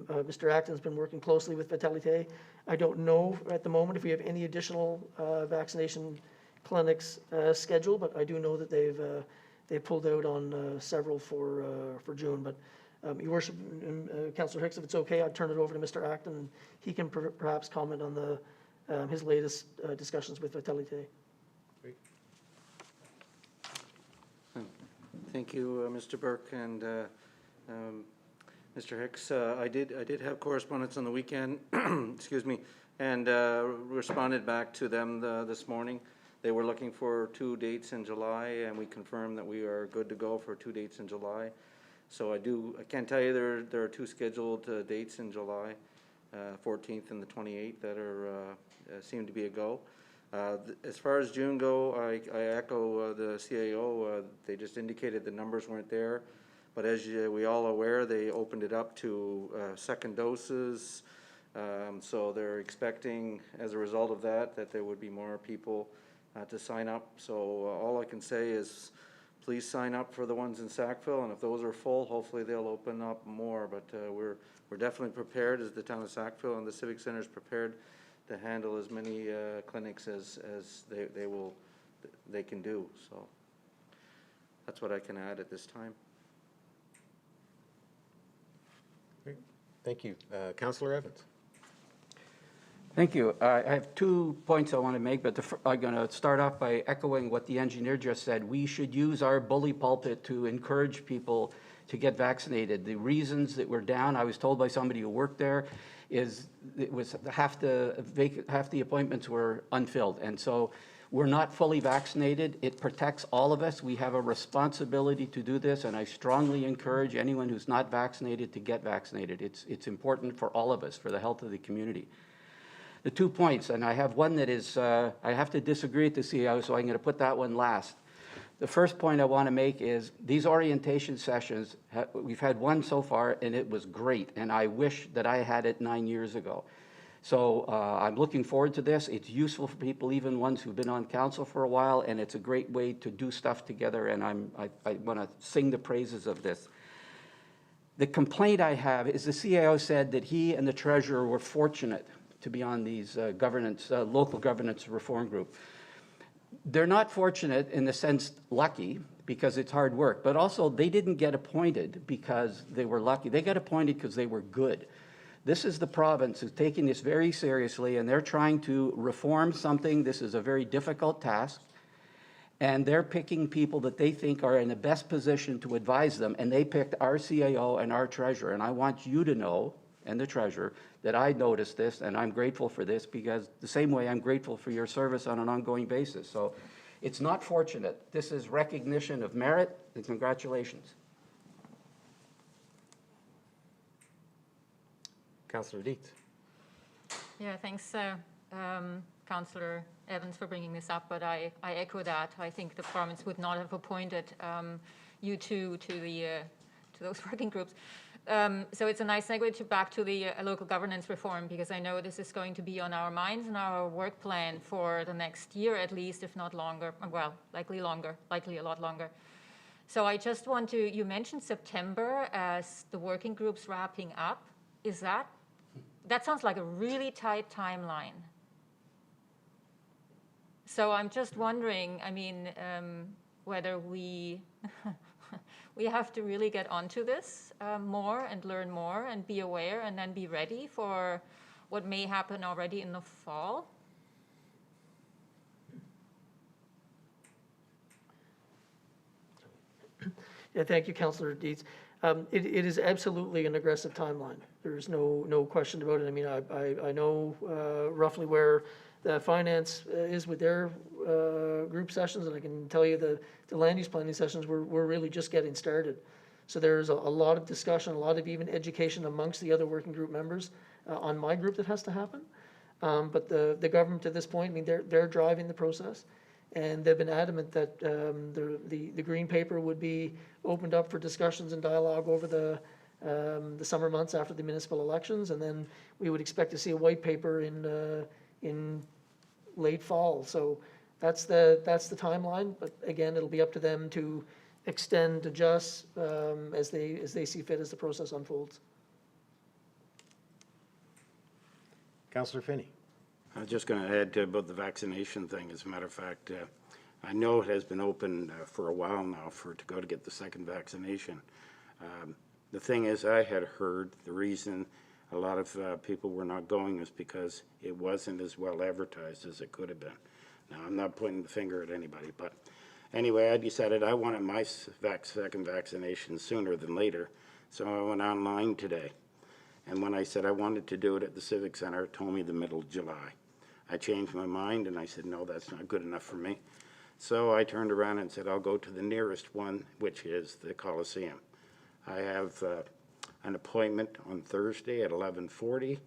Mr. Acton's been working closely with Vitalité. I don't know at the moment if we have any additional vaccination clinics scheduled, but I do know that they've pulled out on several for June. But Your Worship, Councillor Hicks, if it's okay, I'd turn it over to Mr. Acton, and he can perhaps comment on his latest discussions with Vitalité. Thank you, Mr. Burke and Mr. Hicks. I did have correspondence on the weekend, excuse me, and responded back to them this morning. They were looking for 2 dates in July, and we confirmed that we are good to go for 2 dates in July. So I can tell you there are 2 scheduled dates in July, 14th and the 28th, that are seem to be a go. As far as June go, I echo the CAO. They just indicated the numbers weren't there. But as we all aware, they opened it up to second doses. So they're expecting, as a result of that there would be more people to sign up. So all I can say is please sign up for the ones in Sackville. And if those are full, hopefully they'll open up more. But we're definitely prepared, as the town of Sackville and the Civic Center is prepared to handle as many clinics as they can do. So that's what I can add at this time. Thank you. Councillor Evans. Thank you. I have 2 points I want to make, but I'm going to start off by echoing what the engineer just said. We should use our bully pulpit to encourage people to get vaccinated. The reasons that we're down, I was told by somebody who worked there, is it was half the appointments were unfilled. And so we're not fully vaccinated. It protects all of us. We have a responsibility to do this, and I strongly encourage anyone who's not vaccinated to get vaccinated. It's important for all of us, for the health of the community. The 2 points, and I have one that is, I have to disagree with the CEO, so I'm going to put that one last. The first point I want to make is these orientation sessions, we've had one so far, and it was great, and I wish that I had it 9 years ago. So I'm looking forward to this. It's useful for people, even ones who've been on council for a while, and it's a great way to do stuff together, and I want to sing the praises of this. The complaint I have is the CAO said that he and the treasurer were fortunate to be on these local governance reform group. They're not fortunate in the sense lucky, because it's hard work, but also they didn't get appointed because they were lucky. They got appointed because they were good. This is the province who's taking this very seriously, and they're trying to reform something. This is a very difficult task, and they're picking people that they think are in the best position to advise them, and they picked our CAO and our treasurer. And I want you to know, and the treasurer, that I noticed this, and I'm grateful for this, because the same way I'm grateful for your service on an ongoing basis. So it's not fortunate. This is recognition of merit, and congratulations. Councillor Dietz. Yeah, thanks, Councillor Evans, for bringing this up, but I echo that. I think the province would not have appointed you two to those working groups. So it's a nice segue back to the local governance reform, because I know this is going to be on our minds and our work plan for the next year at least, if not longer. Well, likely longer, likely a lot longer. So I just want to, you mentioned September as the working group's wrapping up. Is that sounds like a really tight timeline. So I'm just wondering, I mean, whether we we have to really get onto this more and learn more and be aware and then be ready for what may happen already in the fall. Yeah, thank you, Councillor Dietz. It is absolutely an aggressive timeline. There's no question about it. I mean, I know roughly where the finance is with their group sessions, and I can tell you the land use planning sessions, we're really just getting started. So there's a lot of discussion, a lot of even education amongst the other working group members on my group that has to happen. But the government at this point, I mean, they're driving the process. And they've been adamant that the green paper would be opened up for discussions and dialogue over the summer months after the municipal elections, and then we would expect to see a white paper in late fall. So that's the timeline. But again, it'll be up to them to extend, adjust as they see fit as the process unfolds. Councillor Finney. I was just going to add about the vaccination thing. As a matter of fact, I know it has been open for a while now to go to get the second vaccination. The thing is, I had heard the reason a lot of people were not going is because it wasn't as well advertised as it could have been. Now, I'm not pointing the finger at anybody, but anyway, I decided I wanted my second vaccination sooner than later, so I went online today. And when I said I wanted to do it at the Civic Center, it told me the middle of July. I changed my mind and I said, no, that's not good enough for me. So I turned around and said, I'll go to the nearest one, which is the Coliseum. I have an appointment on Thursday at 11:40.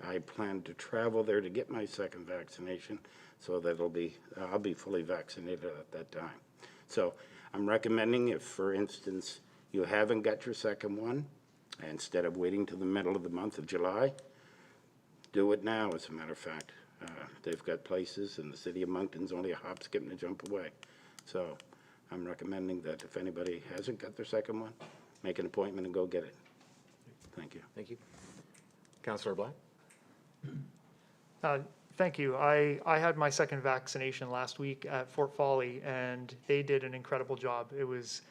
I plan to travel there to get my second vaccination so that I'll be fully vaccinated at that time. So I'm recommending if, for instance, you haven't got your second one, instead of waiting till the middle of the month of July, do it now, as a matter of fact. They've got places, and the city of Moncton's only a hop, skip, and a jump away. So I'm recommending that if anybody hasn't got their second one, make an appointment and go get it. Thank you. Thank you. Councillor Black. Thank you. I had my second vaccination last week at Fort Folly, and they did an incredible job. It was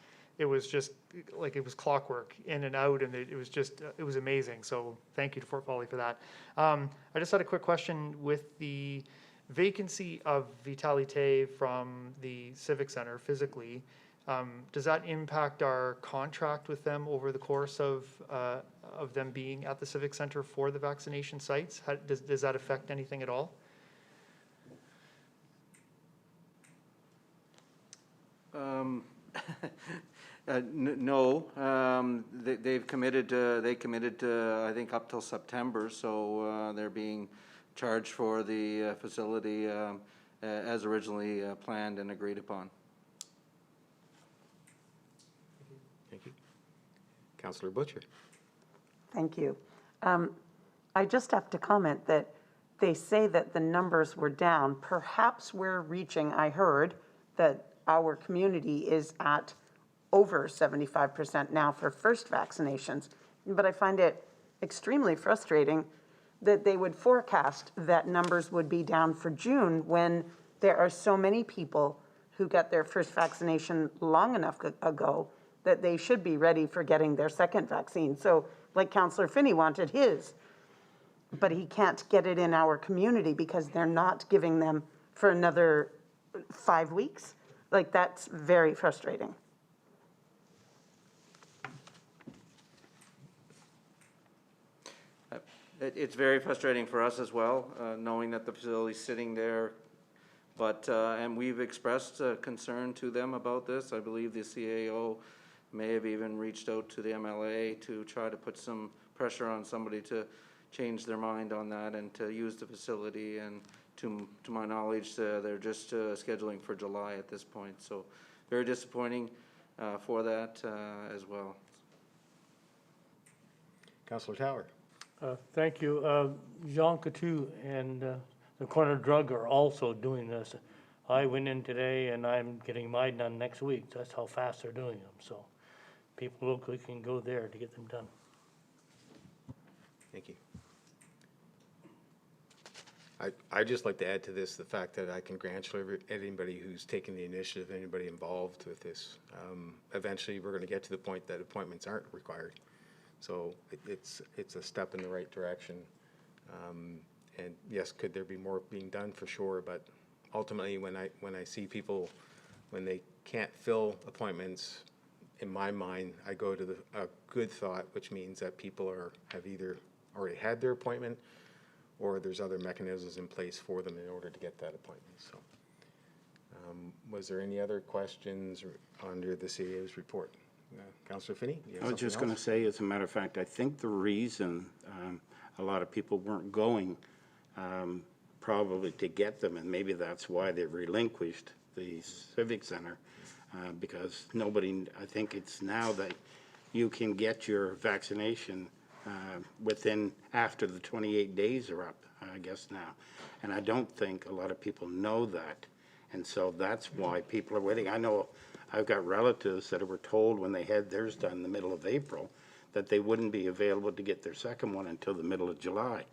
just like it was clockwork, in and out, and it was amazing. So thank you to Fort Folly for that. I just had a quick question with the vacancy of Vitalité from the Civic Center physically. Does that impact our contract with them over the course of them being at the Civic Center for the vaccination sites? Does that affect anything at all? No, they committed, I think, up till September, so they're being charged for the facility as originally planned and agreed upon. Thank you. Councillor Butcher. Thank you. I just have to comment that they say that the numbers were down. Perhaps we're reaching, I heard, that our community is at over 75% now for first vaccinations. But I find it extremely frustrating that they would forecast that numbers would be down for June when there are so many people who got their first vaccination long enough ago that they should be ready for getting their second vaccine. So like Councillor Finney wanted his, but he can't get it in our community because they're not giving them for another 5 weeks. Like, that's very frustrating. It's very frustrating for us as well, knowing that the facility's sitting there. But, and we've expressed concern to them about this. I believe the CAO may have even reached out to the MLA to try to put some pressure on somebody to changed their mind on that and to use the facility. And to my knowledge, they're just scheduling for July at this point. So very disappointing for that as well. Councillor Tower. Thank you. Jean Coutu and the Corner Drug are also doing this. I went in today and I'm getting mine done next week. That's how fast they're doing them. So people locally can go there to get them done. Thank you. I'd just like to add to this the fact that I congratulate anybody who's taken the initiative, anybody involved with this. Eventually, we're going to get to the point that appointments aren't required. So it's a step in the right direction. And yes, could there be more being done? For sure, but ultimately, when I see people, when they can't fill appointments, in my mind, I go to a good thought, which means that people have either already had their appointment, or there's other mechanisms in place for them in order to get that appointment. So, was there any other questions under the CAO's report? Councillor Finney? I was just going to say, as a matter of fact, I think the reason a lot of people weren't going probably to get them, and maybe that's why they relinquished the Civic Center, because nobody, I think it's now that you can get your vaccination after the 28 days are up, I guess now. And I don't think a lot of people know that. And so that's why people are waiting. I know I've got relatives that were told when they had theirs done in the middle of April that they wouldn't be available to get their second one until the middle of July.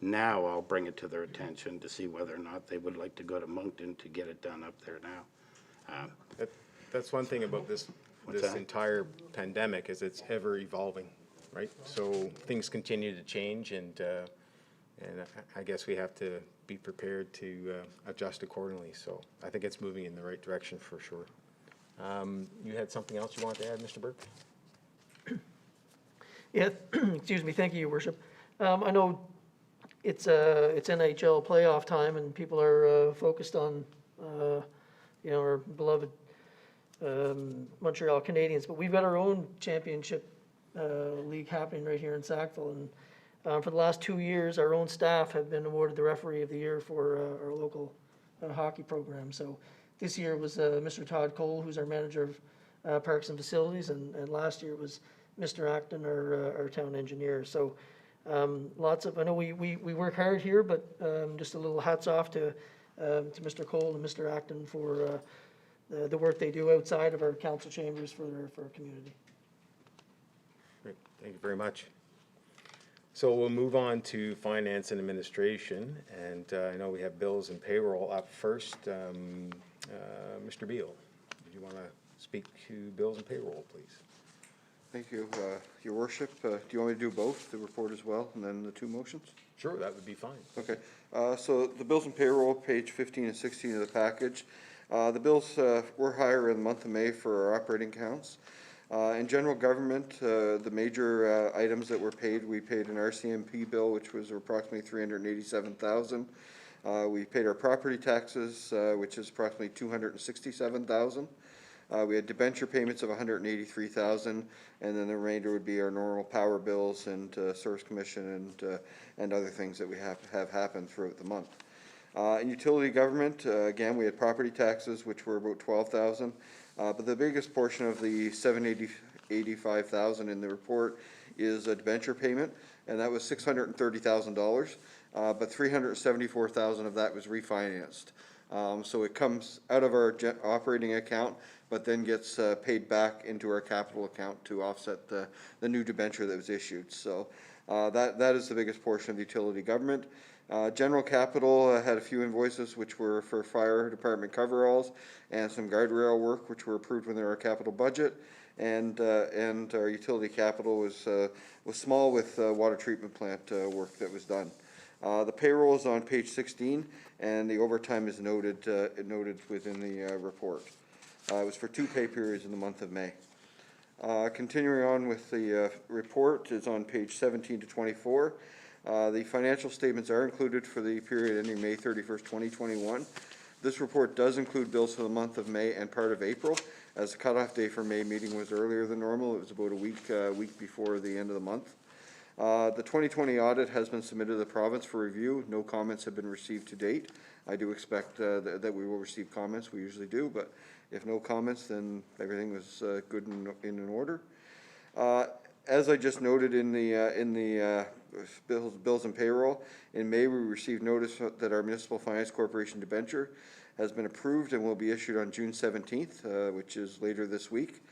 Now I'll bring it to their attention to see whether or not they would like to go to Moncton to get it done up there now. That's one thing about this entire pandemic is it's ever evolving, right? So things continue to change, and I guess we have to be prepared to adjust accordingly. So I think it's moving in the right direction for sure. You had something else you wanted to add, Mr. Burke? Yeah, excuse me. Thank you, Your Worship. I know it's NHL playoff time, and people are focused on our beloved Montreal Canadiens, but we've got our own championship league happening right here in Sackville, and for the last 2 years, our own staff have been awarded the Referee of the Year for our local hockey program. So this year was Mr. Todd Cole, who's our manager of Parks and Facilities, and last year was Mr. Acton, our town engineer. So lots of, I know we work hard here, but just a little hats off to Mr. Cole and Mr. Acton for the work they do outside of our council chambers for our community. Great, thank you very much. So we'll move on to finance and administration, and I know we have bills and payroll up first. Mr. Beal, do you want to speak to bills and payroll, please? Thank you, Your Worship. Do you want me to do both, the report as well, and then the two motions? Sure, that would be fine. Okay, so the bills and payroll, page 15 and 16 of the package. The bills were higher in the month of May for our operating accounts. In general government, the major items that were paid, we paid an RCMP bill, which was approximately $387,000. We paid our property taxes, which is approximately $267,000. We had debenture payments of $183,000, and then the remainder would be our normal power bills and service commission and other things that we have happened throughout the month. In utility government, again, we had property taxes, which were about $12,000, but the biggest portion of the $785,000 in the report is a debenture payment, and that was $630,000, but $374,000 of that was refinanced. So it comes out of our operating account, but then gets paid back into our capital account to offset the new debenture that was issued. So that is the biggest portion of the utility government. General capital had a few invoices which were for fire department coveralls and some guardrail work which were approved within our capital budget, and our utility capital was small with water treatment plant work that was done. The payroll is on page 16, and the overtime is noted within the report. It was for 2 pay periods in the month of May. Continuing on with the report is on page 17 to 24. The financial statements are included for the period ending May 31st, 2021. This report does include bills for the month of May and part of April, as the cutoff day for May meeting was earlier than normal. It was about a week before the end of the month. The 2020 audit has been submitted to the province for review. No comments have been received to date. I do expect that we will receive comments. We usually do, but if no comments, then everything was good and in order. As I just noted in the bills and payroll, in May we received notice that our Municipal Finance Corporation debenture has been approved and will be issued on June 17th, which is later this week.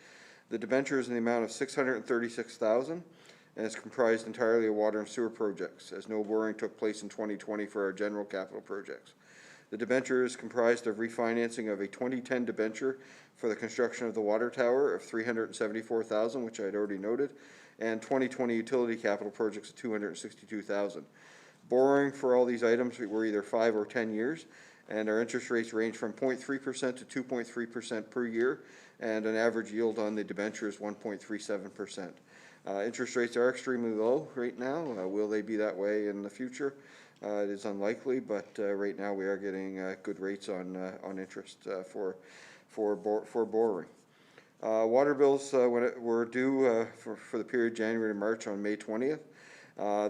The debenture is in the amount of $636,000 and is comprised entirely of water and sewer projects, as no borrowing took place in 2020 for our general capital projects. The debenture is comprised of refinancing of a 2010 debenture for the construction of the water tower of $374,000, which I had already noted, and 2020 utility capital projects of $262,000. Borrowing for all these items were either 5 or 10 years, and our interest rates range from 0.3% to 2.3% per year, and an average yield on the debenture is 1.37%. Interest rates are extremely low right now. Will they be that way in the future? It is unlikely, but right now we are getting good rates on interest for borrowing. Water bills were due for the period January to March on May 20th.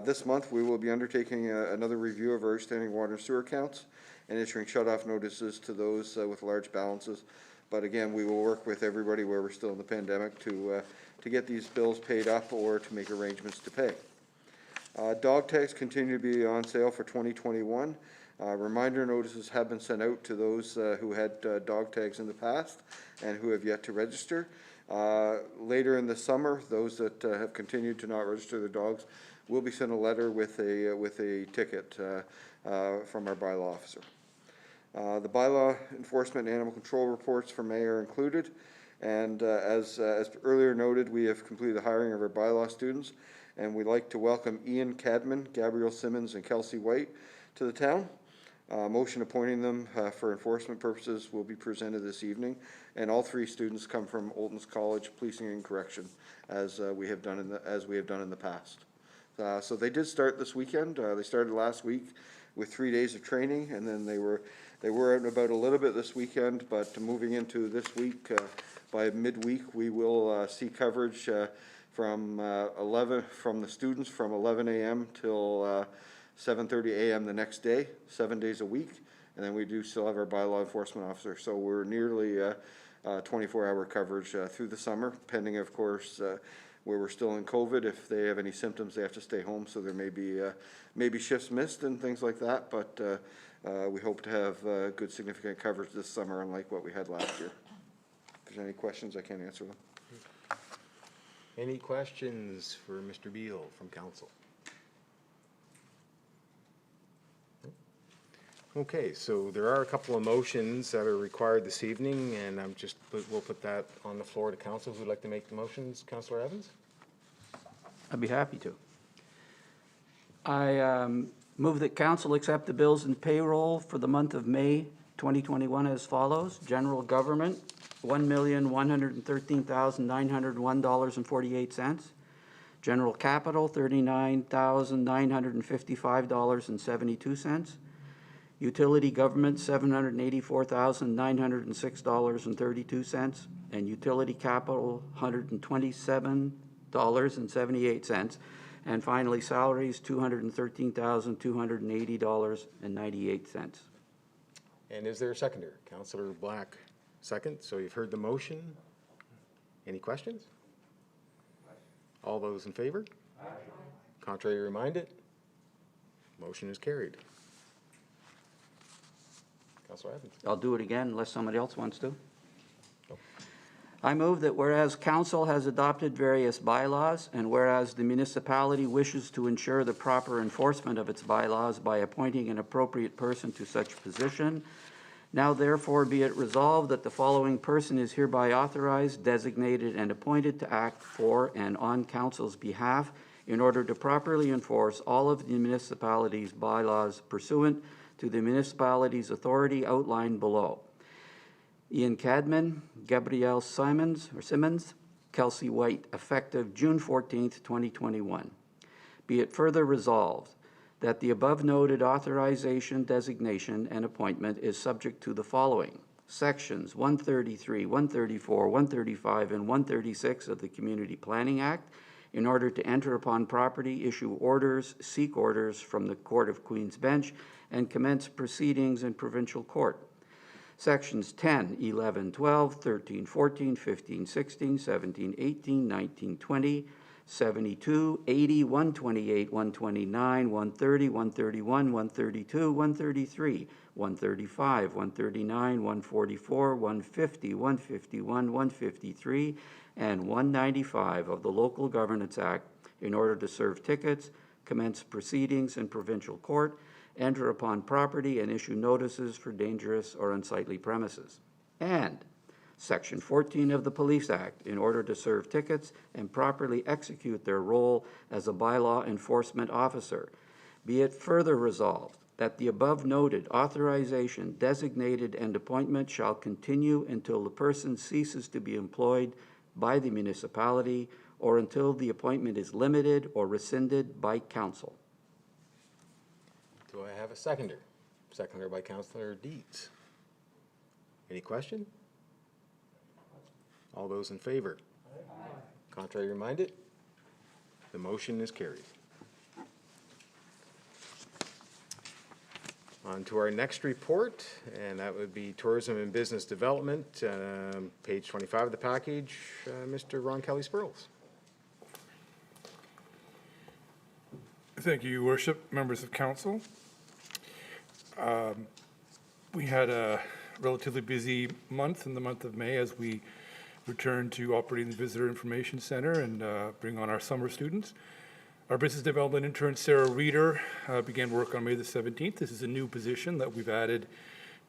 This month we will be undertaking another review of our outstanding water and sewer accounts and issuing shut-off notices to those with large balances. But again, we will work with everybody where we're still in the pandemic to get these bills paid up or to make arrangements to pay. Dog tags continue to be on sale for 2021. Reminder notices have been sent out to those who had dog tags in the past and who have yet to register. Later in the summer, those that have continued to not register their dogs will be sent a letter with a ticket from our bylaw officer. The bylaw enforcement and animal control reports for May are included, and as earlier noted, we have completed the hiring of our bylaw students, and we'd like to welcome Ian Cadman, Gabrielle Simmons, and Kelsey White to the town. Motion appointing them for enforcement purposes will be presented this evening, and all 3 students come from Oltons College Policing and Correction, as we have done in the past. So they did start this weekend. They started last week with 3 days of training, and then they were out and about a little bit this weekend. But moving into this week, by midweek, we will see coverage from the students from 11 a.m. till 7:30 a.m. the next day, 7 days a week, and then we do still have our bylaw enforcement officer. So we're nearly 24-hour coverage through the summer, pending, of course, where we're still in COVID. If they have any symptoms, they have to stay home. So there may be shifts missed and things like that. But we hope to have good, significant coverage this summer, unlike what we had last year. If there's any questions, I can answer them. Any questions for Mr. Beal from council? Okay, so there are a couple of motions that are required this evening, and we'll put that on the floor to council. Who'd like to make the motions? Councillor Evans? I'd be happy to. I move that council accept the bills and payroll for the month of May 2021 as follows. General government, $1,113,901.48. General capital, $39,955.72. Utility government, $784,906.32, and utility capital, $127.78. And finally, salaries, $213,280.98. And is there a seconder? Councillor Black, second. So you've heard the motion. Any questions? All those in favor? Aye. Contrary reminded? Motion is carried. Councillor Evans. I'll do it again unless somebody else wants to. I move that whereas council has adopted various bylaws and whereas the municipality wishes to ensure the proper enforcement of its bylaws by appointing an appropriate person to such position, now therefore be it resolved that the following person is hereby authorized, designated, and appointed to act for and on council's behalf in order to properly enforce all of the municipality's bylaws pursuant to the municipality's authority outlined below. Ian Cadman, Gabrielle Simmons, Kelsey White, effective June 14th, 2021. Be it further resolved that the above noted authorization, designation, and appointment is subject to the following. Sections 133, 134, 135, and 136 of the Community Planning Act, in order to enter upon property, issue orders, seek orders from the Court of Queen's Bench, and commence proceedings in provincial court. Sections 10, 11, 12, 13, 14, 15, 16, 17, 18, 19, 20, 72, 80, 128, 129, 130, 131, 132, 133, 135, 139, 144, 150, 151, 153, and 195 of the Local Governance Act in order to serve tickets, commence proceedings in provincial court, enter upon property, and issue notices for dangerous or unsightly premises. And Section 14 of the Police Act in order to serve tickets and properly execute their role as a bylaw enforcement officer. Be it further resolved that the above noted authorization, designated, and appointment shall continue until the person ceases to be employed by the municipality or until the appointment is limited or rescinded by council. Do I have a seconder? Seconder by Councillor Dietz. Any question? All those in favor? Aye. Contrary minded? The motion is carried. On to our next report, and that would be Tourism and Business Development, page 25 of the package. Mr. Ron Kelly Spurls. Thank you, Your Worship, members of council. We had a relatively busy month in the month of May as we returned to operating the Visitor Information Center and bring on our summer students. Our business development intern, Sarah Reeder, began work on May the 17th. This is a new position that we've added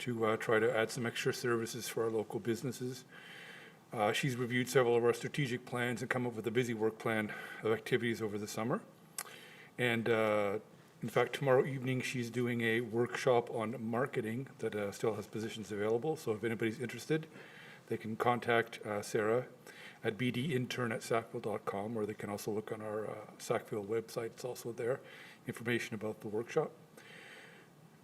to try to add some extra services for our local businesses. She's reviewed several of our strategic plans and come up with a busy work plan of activities over the summer. And in fact, tomorrow evening, she's doing a workshop on marketing that still has positions available. So if anybody's interested, they can contact Sarah at bdintern@sackville.com, or they can also look on our Sackville website. It's also there, information about the workshop.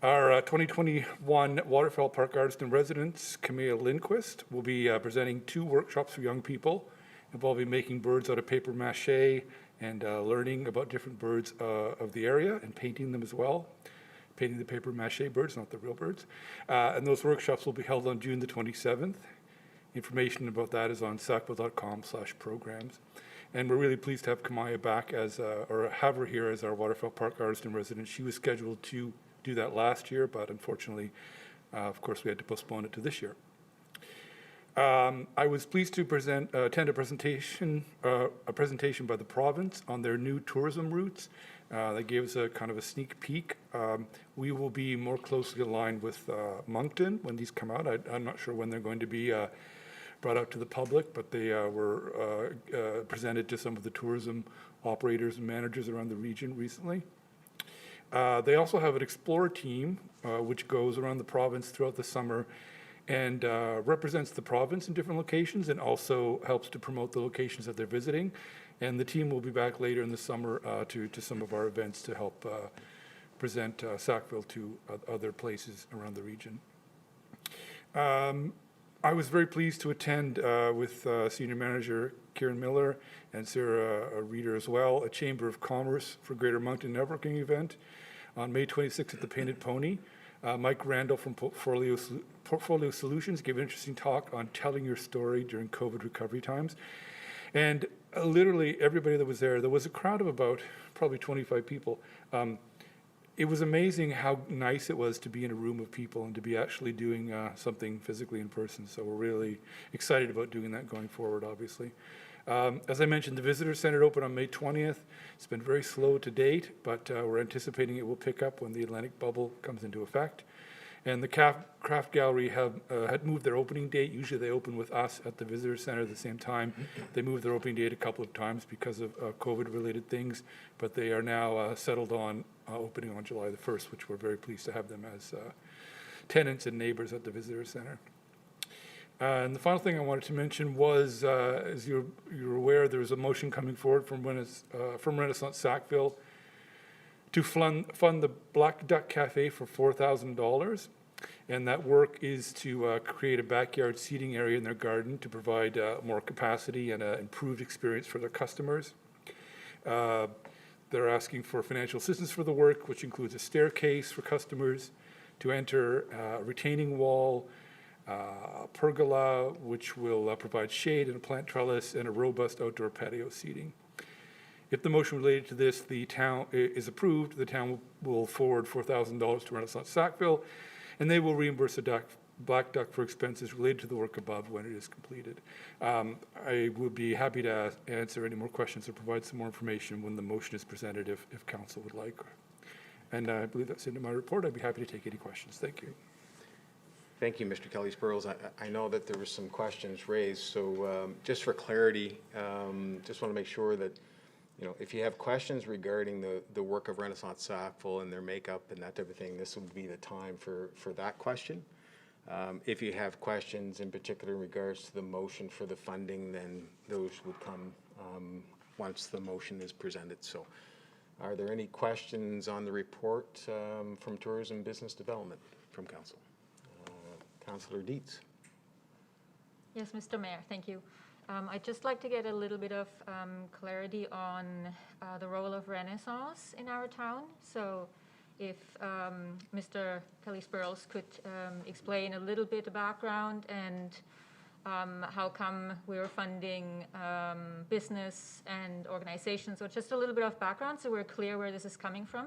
Our 2021 Waterfall Park Artist in Residence, Camilla Lindquist, will be presenting 2 workshops for young people involving making birds out of paper mache and learning about different birds of the area and painting them as well. Painting the paper mache birds, not the real birds. And those workshops will be held on June the 27th. Information about that is on sackville.com/programs. And we're really pleased to have Kamaya back or have her here as our Waterfall Park Artist in Residence. She was scheduled to do that last year, but unfortunately, of course, we had to postpone it to this year. I was pleased to attend a presentation by the province on their new tourism routes. That gave us a kind of a sneak peek. We will be more closely aligned with Moncton when these come out. I'm not sure when they're going to be brought out to the public, but they were presented to some of the tourism operators and managers around the region recently. They also have an Explorer team, which goes around the province throughout the summer and represents the province in different locations and also helps to promote the locations that they're visiting. And the team will be back later in the summer to some of our events to help present Sackville to other places around the region. I was very pleased to attend with Senior Manager Kieran Miller and Sarah Reeder as well, a Chamber of Commerce for Greater Moncton networking event on May 26th at the Painted Pony. Mike Randall from Portfolio Solutions gave an interesting talk on telling your story during COVID recovery times. And literally everybody that was there was a crowd of about probably 25 people. It was amazing how nice it was to be in a room of people and to be actually doing something physically in person. So we're really excited about doing that going forward, obviously. As I mentioned, the Visitor Center opened on May 20th. It's been very slow to date, but we're anticipating it will pick up when the Atlantic bubble comes into effect. And the Craft Gallery had moved their opening date. Usually they open with us at the Visitor Center at the same time. They moved their opening date a couple of times because of COVID-related things, but they are now settled on opening on July the 1st, which we're very pleased to have them as tenants and neighbors at the Visitor Center. And the final thing I wanted to mention was, as you're aware, there was a motion coming forward from Renaissance Sackville to fund the Black Duck Cafe for $4,000. And that work is to create a backyard seating area in their garden to provide more capacity and an improved experience for their customers. They're asking for financial assistance for the work, which includes a staircase for customers to enter, a retaining wall, pergola, which will provide shade and a plant trellis, and a robust outdoor patio seating. If the motion related to this, the town is approved, the town will forward $4,000 to Renaissance Sackville, and they will reimburse the Black Duck for expenses related to the work above when it is completed. I would be happy to answer any more questions or provide some more information when the motion is presented if council would like. And I believe that's into my report. I'd be happy to take any questions. Thank you. Thank you, Mr. Kelly-Spurls. I know that there were some questions raised, so just for clarity, just want to make sure that, you know, if you have questions regarding the work of Renaissance Sackville and their makeup and that type of thing, this would be the time for that question. If you have questions in particular in regards to the motion for the funding, then those would come once the motion is presented. So are there any questions on the report from Tourism Business Development from Council? Councillor Dietz. Yes, Mr. Mayor, thank you. I'd just like to get a little bit of clarity on the role of Renaissance in our town. So if Mr. Kelly-Spurls could explain a little bit of background and how come we're funding business and organizations, so just a little bit of background so we're clear where this is coming from.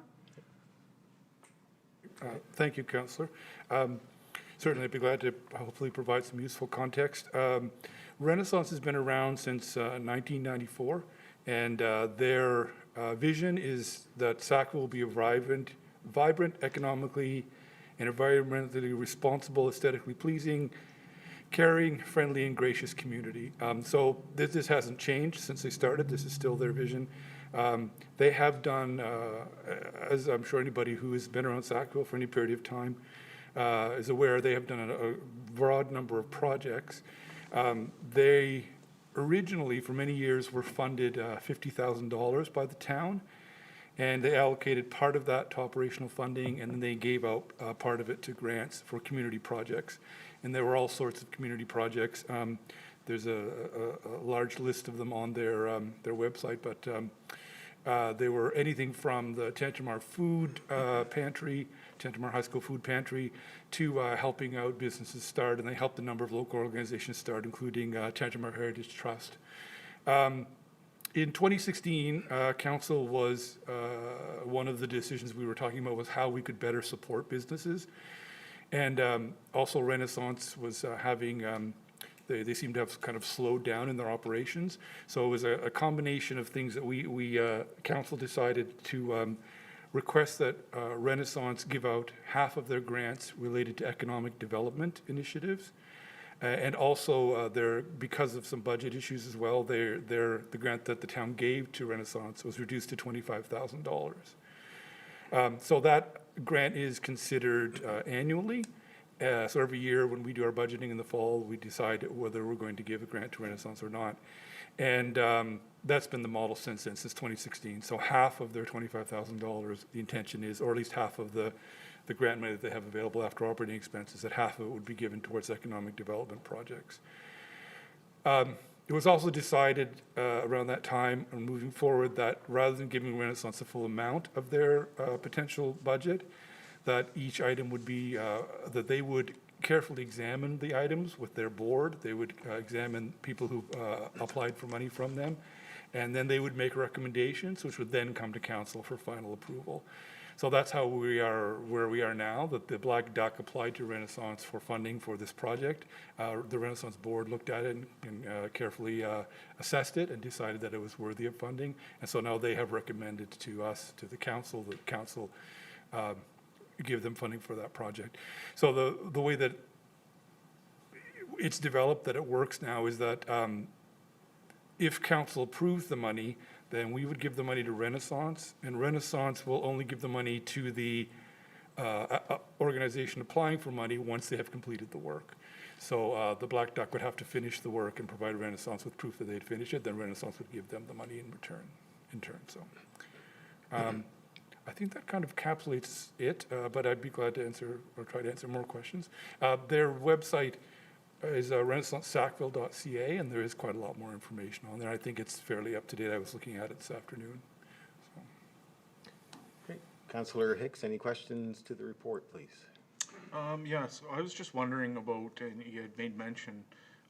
Thank you, Councillor. Certainly, I'd be glad to hopefully provide some useful context. Renaissance has been around since 1994, and their vision is that Sackville will be a vibrant, economically and environmentally responsible, aesthetically pleasing, caring, friendly, and gracious community. So this hasn't changed since they started. This is still their vision. They have done, as I'm sure anybody who has been around Sackville for any period of time is aware, they have done a broad number of projects. They originally, for many years, were funded $50,000 by the town, and they allocated part of that to operational funding, and then they gave out part of it to grants for community projects. And there were all sorts of community projects. There's a large list of them on their website, but they were anything from the Tantramar Food Pantry, Tantramar High School Food Pantry, to helping out businesses start, and they helped a number of local organizations start, including Tantramar Heritage Trust. In 2016, council was, one of the decisions we were talking about was how we could better support businesses. And also Renaissance was having, they seemed to have kind of slowed down in their operations. So it was a combination of things that we council decided to request that Renaissance give out half of their grants related to economic development initiatives. And also, because of some budget issues as well, the grant that the town gave to Renaissance was reduced to $25,000. So that grant is considered annually. So every year when we do our budgeting in the fall, we decide whether we're going to give a grant to Renaissance or not. And that's been the model since 2016. So half of their $25,000, the intention is, or at least half of the grant money that they have available after operating expenses, that half of it would be given towards economic development projects. It was also decided around that time and moving forward that rather than giving Renaissance the full amount of their potential budget, that each item would be, that they would carefully examine the items with their board. They would examine people who applied for money from them, and then they would make recommendations, which would then come to council for final approval. So that's how we are where we are now, that the Black Duck applied to Renaissance for funding for this project. The Renaissance board looked at it and carefully assessed it and decided that it was worthy of funding. And so now they have recommended to us, to the council, give them funding for that project. So the way that it's developed, that it works now, is that if council approves the money, then we would give the money to Renaissance, and Renaissance will only give the money to the organization applying for money once they have completed the work. So the Black Duck would have to finish the work and provide Renaissance with proof that they had finished it, then Renaissance would give them the money in turn. So I think that kind of encapsulates it, but I'd be glad to answer or try to answer more questions. Their website is renaissancesackville.ca, and there is quite a lot more information on there. I think it's fairly up to date. I was looking at it this afternoon. Councillor Hicks, any questions to the report, please? Yes, I was just wondering about, and you had made mention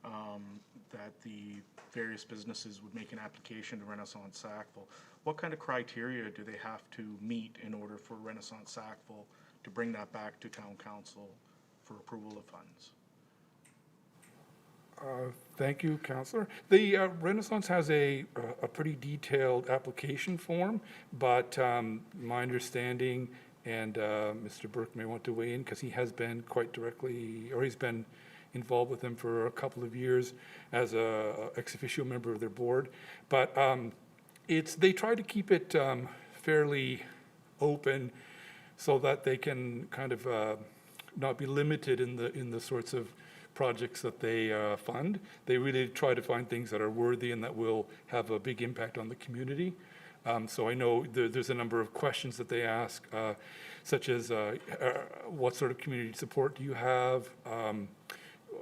that the various businesses would make an application to Renaissance Sackville. What kind of criteria do they have to meet in order for Renaissance Sackville to bring that back to Town Council for approval of funds? Thank you, Councillor. The Renaissance has a pretty detailed application form, but my understanding, and Mr. Burke may want to weigh in because he has been quite directly, or he's been involved with them for a couple of years as a ex officio member of their board. But they try to keep it fairly open so that they can kind of not be limited in the sorts of projects that they fund. They really try to find things that are worthy and that will have a big impact on the community. So I know there's a number of questions that they ask, such as what sort of community support do you have?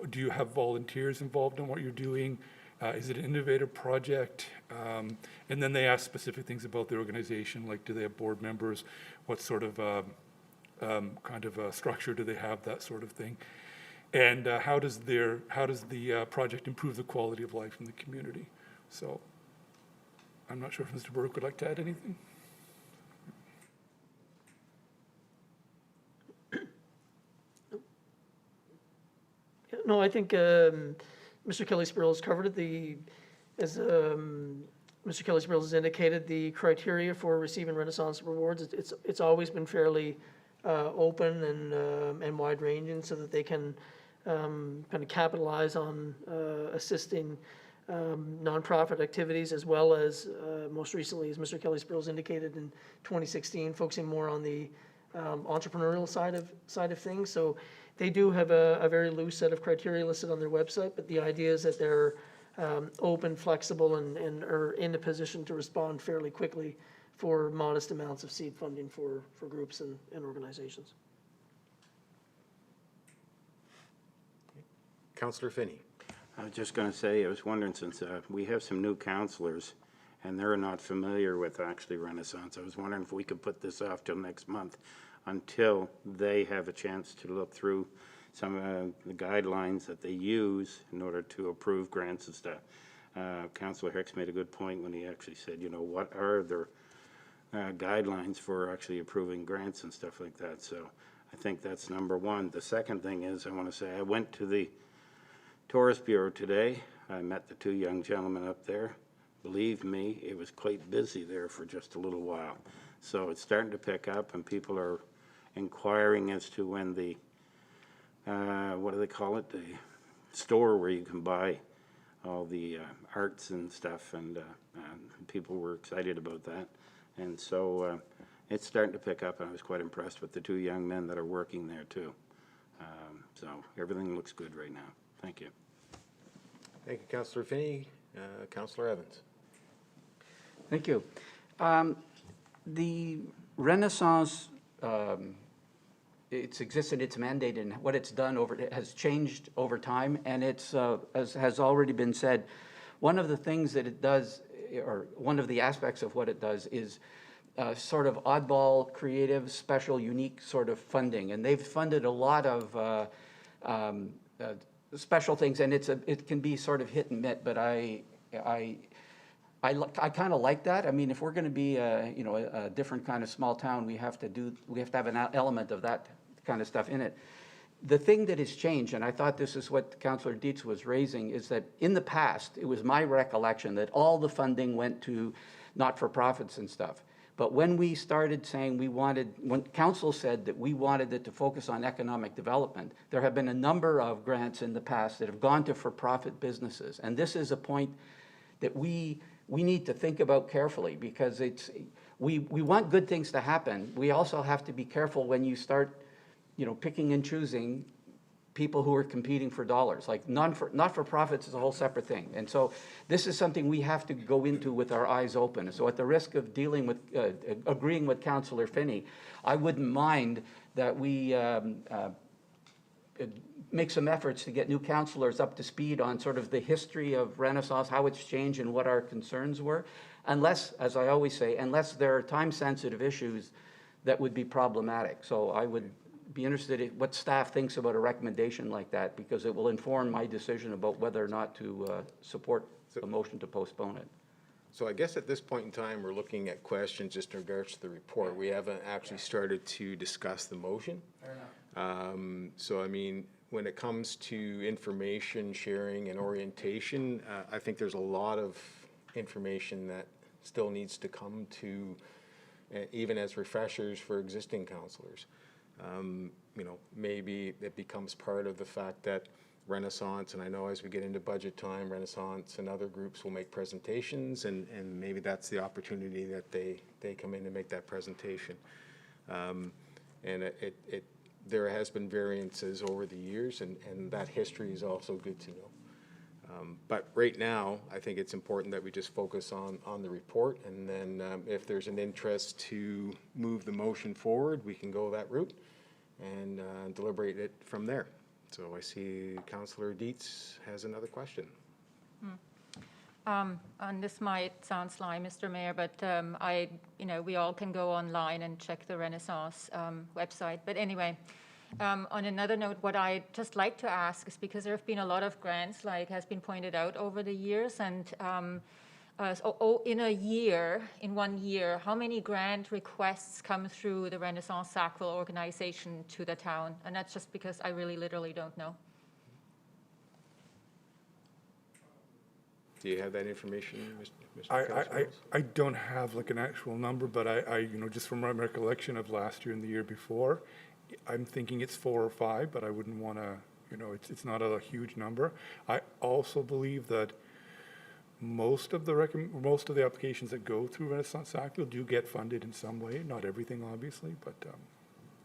Do you have volunteers involved in what you're doing? Is it an innovative project? And then they ask specific things about the organization, like do they have board members? What sort of kind of structure do they have? That sort of thing. And how does the project improve the quality of life in the community? So I'm not sure if Mr. Burke would like to add anything. No, I think Mr. Kelly-Spurl has covered it. As Mr. Kelly-Spurl has indicated, the criteria for receiving Renaissance rewards, it's always been fairly open and wide-ranging so that they can kind of capitalize on assisting nonprofit activities, as well as most recently, as Mr. Kelly-Spurl indicated in 2016, focusing more on the entrepreneurial side of things. So they do have a very loose set of criteria listed on their website, but the idea is that they're open, flexible, and are in a position to respond fairly quickly for modest amounts of seed funding for groups and organizations. Councillor Finney. I was just going to say, I was wondering, since we have some new councillors and they're not familiar with actually Renaissance, I was wondering if we could put this off till next month until they have a chance to look through some of the guidelines that they use in order to approve grants and stuff. Councillor Hicks made a good point when he actually said, you know, what are their guidelines for actually approving grants and stuff like that. So I think that's number one. The second thing is, I want to say, I went to the Tourist Bureau today. I met the two young gentlemen up there. Believe me, it was quite busy there for just a little while. So it's starting to pick up, and people are inquiring as to when the, what do they call it, the store where you can buy all the arts and stuff, and people were excited about that. And so it's starting to pick up, and I was quite impressed with the two young men that are working there too. So everything looks good right now. Thank you. Thank you, Councillor Finney. Councillor Evans. Thank you. The Renaissance, it's existed, it's mandated, and what it's done it has changed over time, and it's, as has already been said, one of the things that it does, or one of the aspects of what it does is sort of oddball, creative, special, unique sort of funding, and they've funded a lot of special things, and it can be sort of hit and miss, but I kind of like that. I mean, if we're going to be a different kind of small town, we have to have an element of that kind of stuff in it. The thing that has changed, and I thought this is what Councillor Dietz was raising, is that in the past, it was my recollection that all the funding went to not-for-profits and stuff. But when we started saying when council said that we wanted it to focus on economic development, there have been a number of grants in the past that have gone to for-profit businesses. And this is a point that we need to think about carefully, because we want good things to happen. We also have to be careful when you start, picking and choosing people who are competing for dollars. Like not-for-profits is a whole separate thing. And so this is something we have to go into with our eyes open. So at the risk of agreeing with Councillor Finney, I wouldn't mind that we make some efforts to get new counselors up to speed on sort of the history of Renaissance, how it's changed and what our concerns were. Unless, as I always say, unless there are time-sensitive issues that would be problematic. So I would be interested in what staff thinks about a recommendation like that, because it will inform my decision about whether or not to support the motion to postpone it. So I guess at this point in time, we're looking at questions just in regards to the report. We haven't actually started to discuss the motion. So I mean, when it comes to information sharing and orientation, I think there's a lot of information that still needs to come to, even as refreshers for existing counselors. You know, maybe it becomes part of the fact that Renaissance, and I know as we get into budget time, Renaissance and other groups will make presentations, and maybe that's the opportunity that they come in and make that presentation. And there has been variances over the years, and that history is also good to know. But right now, I think it's important that we just focus on the report, and then if there's an interest to move the motion forward, we can go that route and deliberate it from there. So I see Councillor Dietz has another question. And this might sound sly, Mr. Mayor, but we all can go online and check the Renaissance website. But anyway, on another note, what I'd just like to ask is, because there have been a lot of grants, like has been pointed out over the years, and in 1 year, how many grant requests come through the Renaissance Sackville organization to the town? And that's just because I really literally don't know. Do you have that information, Mr. I don't have like an actual number, but I just from my recollection of last year and the year before, I'm thinking it's 4 or 5, but I wouldn't want to, it's not a huge number. I also believe that most of the applications that go through Renaissance Sackville do get funded in some way. Not everything, obviously, but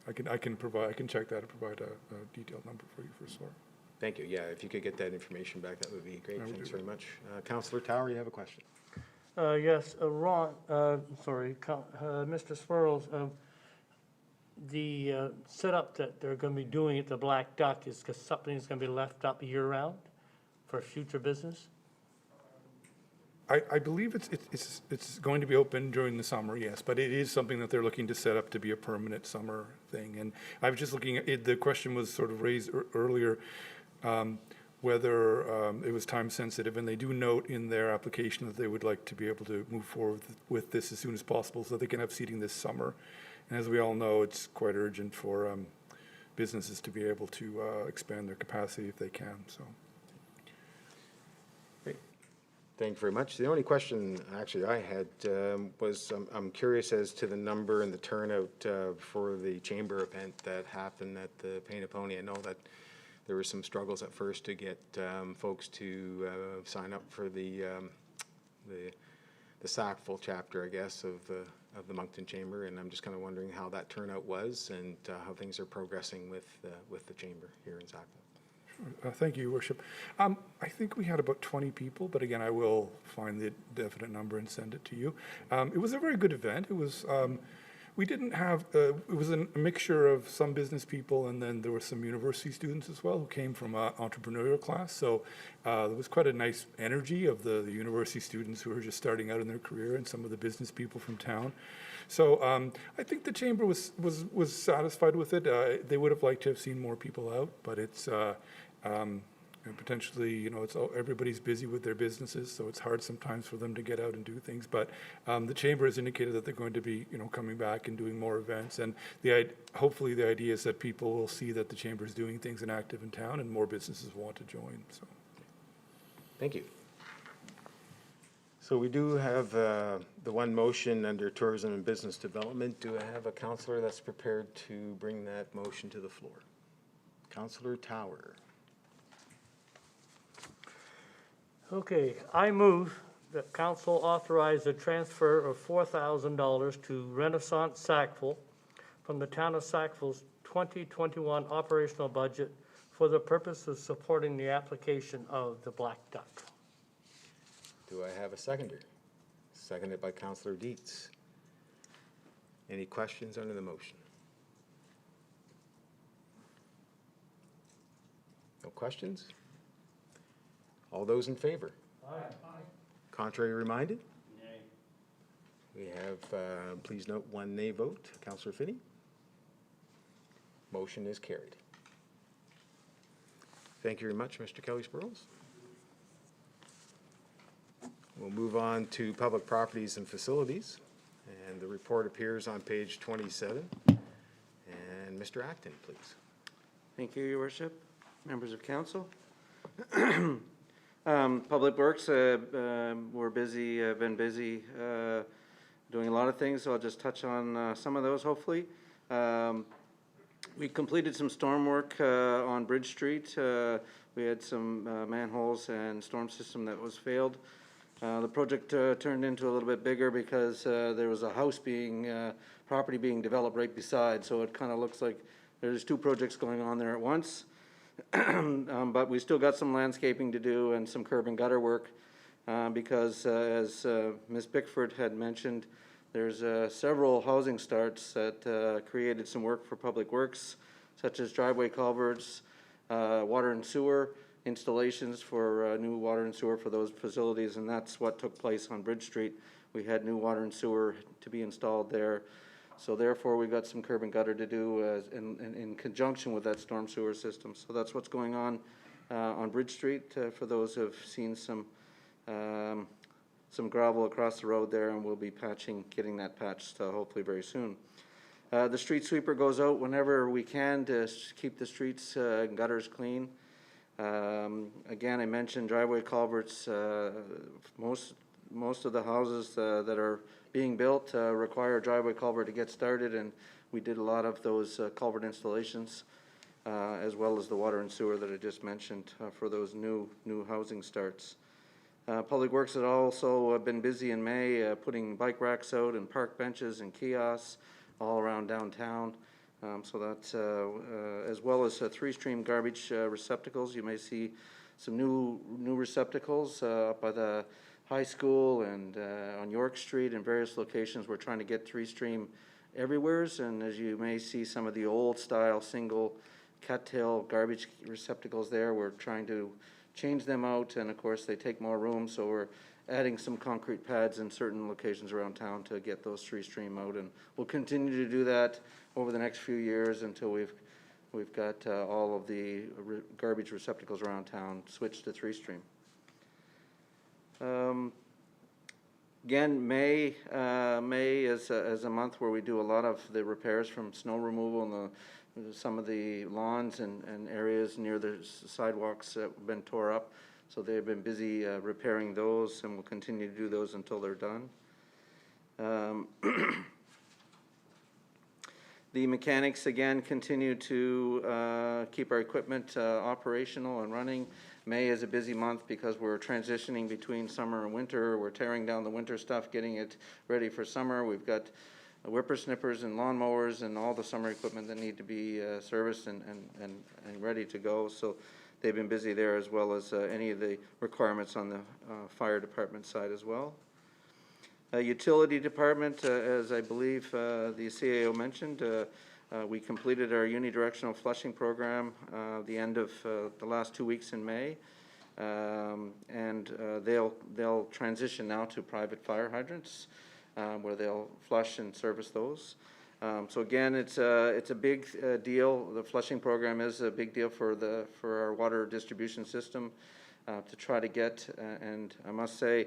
I can check that and provide a detailed number for you for sure. Thank you. Yeah, if you could get that information back, that would be great. Thanks very much. Councillor Tower, you have a question? Yes, Ron, Mr. Swirls, the setup that they're going to be doing at the Black Duck is because something is going to be left up year-round for future business? I believe it's going to be open during the summer, yes, but it is something that they're looking to set up to be a permanent summer thing. And I was just looking at it, the question was sort of raised earlier, whether it was time sensitive, and they do note in their application that they would like to be able to move forward with this as soon as possible so they can have seating this summer. And as we all know, it's quite urgent for businesses to be able to expand their capacity if they can, so. Thank you very much. The only question actually I had was I'm curious as to the number and the turnout for the chamber event that happened at the Paint a Pony. I know that there were some struggles at first to get folks to sign up for the Sackville chapter, I guess, of the Moncton Chamber, and I'm just kind of wondering how that turnout was and how things are progressing with the chamber here in Sackville. Thank you, Your Worship. I think we had about 20 people, but again, I will find the definite number and send it to you. It was a very good event. It was, we didn't have, it was a mixture of some business people, and then there were some university students as well who came from an entrepreneurial class. So there was quite a nice energy of the university students who were just starting out in their career and some of the business people from town. So I think the chamber was satisfied with it. They would have liked to have seen more people out, but it's potentially, it's everybody's busy with their businesses, so it's hard sometimes for them to get out and do things. But the chamber has indicated that they're going to be, coming back and doing more events. And hopefully the idea is that people will see that the chamber is doing things and active in town, and more businesses want to join. So, thank you. So we do have the one motion under tourism and business development. Do I have a councillor that's prepared to bring that motion to the floor? Councillor Tower. Okay, I move that council authorize a transfer of $4,000 to Renaissance Sackville from the town of Sackville's 2021 operational budget for the purpose of supporting the application of the Black Duck. Do I have a seconder? Seconded by Councillor Dietz. Any questions under the motion? No questions? All those in favor? Contrary reminded? Nay. We have, please note, one nay vote. Councillor Finney? Motion is carried. Thank you very much, Mr. Kelly-Spurls. We'll move on to public properties and facilities, and the report appears on page 27. And Mr. Acton, please. Thank you, Your Worship, members of council. Public Works, we're busy, been busy doing a lot of things, so I'll just touch on some of those, hopefully. We completed some storm work on Bridge Street. We had some manholes and storm system that was failed. The project turned into a little bit bigger because there was a house property being developed right beside, so it kind of looks like there's two projects going on there at once. But we still got some landscaping to do and some curb and gutter work because as Ms. Bickford had mentioned, there's several housing starts that created some work for Public Works, such as driveway culverts, water and sewer installations for new water and sewer for those facilities, and that's what took place on Bridge Street. We had new water and sewer to be installed there. So therefore, we've got some curb and gutter to do in conjunction with that storm sewer system. So that's what's going on Bridge Street for those who have seen some gravel across the road there, and we'll be getting that patched hopefully very soon. The street sweeper goes out whenever we can to keep the streets and gutters clean. Again, I mentioned driveway culverts. Most of the houses that are being built require a driveway culvert to get started, and we did a lot of those culvert installations, as well as the water and sewer that I just mentioned for those new housing starts. Public Works has also been busy in May putting bike racks out and park benches and kiosks all around downtown. So that's as well as 3-stream garbage receptacles. You may see some new receptacles up by the high school and on York Street and various locations. We're trying to get 3-stream everywheres, and as you may see some of the old style single cattail garbage receptacles there, we're trying to change them out, and of course they take more room, so we're adding some concrete pads in certain locations around town to get those 3-stream out, and we'll continue to do that over the next few years until we've got all of the garbage receptacles around town switched to 3-stream. Again, May is a month where we do a lot of the repairs from snow removal and some of the lawns and areas near the sidewalks that have been tore up. So they've been busy repairing those, and we'll continue to do those until they're done. The mechanics, again, continue to keep our equipment operational and running. May is a busy month because we're transitioning between summer and winter. We're tearing down the winter stuff, getting it ready for summer. We've got whippersnippers and lawnmowers and all the summer equipment that need to be serviced and ready to go. So they've been busy there, as well as any of the requirements on the fire department side as well. Utility department, as I believe the CAO mentioned, we completed our unidirectional flushing program the end of the last 2 weeks in May, and they'll transition now to private fire hydrants where they'll flush and service those. So again, it's a big deal. The flushing program is a big deal for our water distribution system to try to get, and I must say,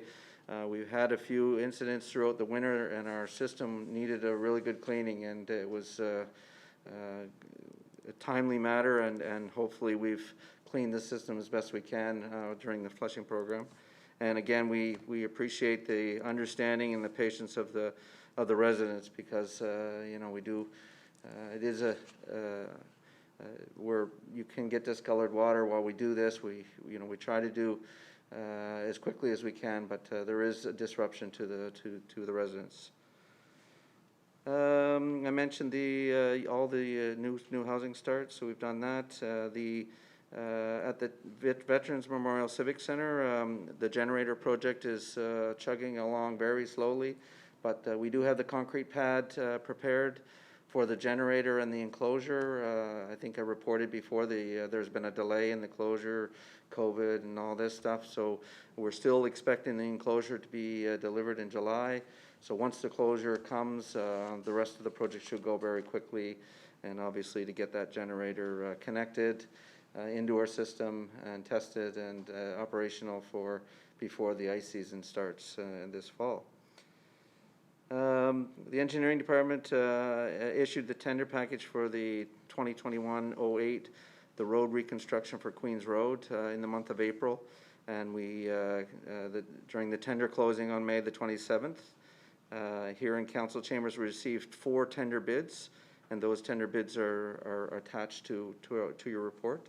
we've had a few incidents throughout the winter, and our system needed a really good cleaning, and it was a timely matter, and hopefully we've cleaned the system as best we can during the flushing program. And again, we appreciate the understanding and the patience of the residents, because you know, we do it is where you can get discolored water while we do this. We try to do as quickly as we can, but there is a disruption to the residents. I mentioned all the new housing starts, so we've done that. At the Veterans Memorial Civic Center, the generator project is chugging along very slowly, but we do have the concrete pad prepared For the generator and the enclosure, I think I reported before there's been a delay in the closure, COVID and all this stuff. So we're still expecting the enclosure to be delivered in July. So once the closure comes, the rest of the project should go very quickly. And obviously to get that generator connected into our system and tested and operational before the ice season starts this fall. The engineering department issued the tender package for the 2021-08, the road reconstruction for Queens Road in the month of April. And during the tender closing on May the 27th, here in council chambers, we received 4 tender bids, and those tender bids are attached to your report.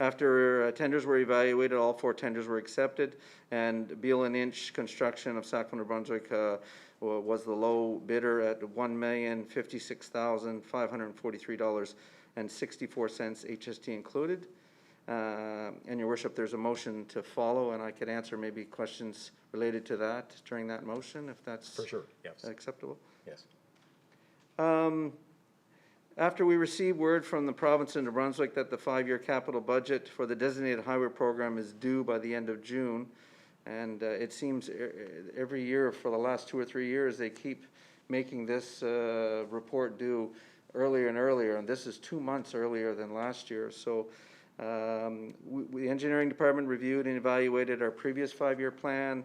After tenders were evaluated, all 4 tenders were accepted, and Beal and Inch Construction of Sackville, New Brunswick was the low bidder at $1,056,543.64, HST included. And your worship, there's a motion to follow, and I could answer maybe questions related to that during that motion, if that's For sure, yes. acceptable. Yes. After we received word from the province of New Brunswick that the 5-year capital budget for the designated highway program is due by the end of June, and it seems every year for the last 2 or 3 years they keep making this report due earlier and earlier, and this is 2 months earlier than last year. So the engineering department reviewed and evaluated our previous 5-year plan.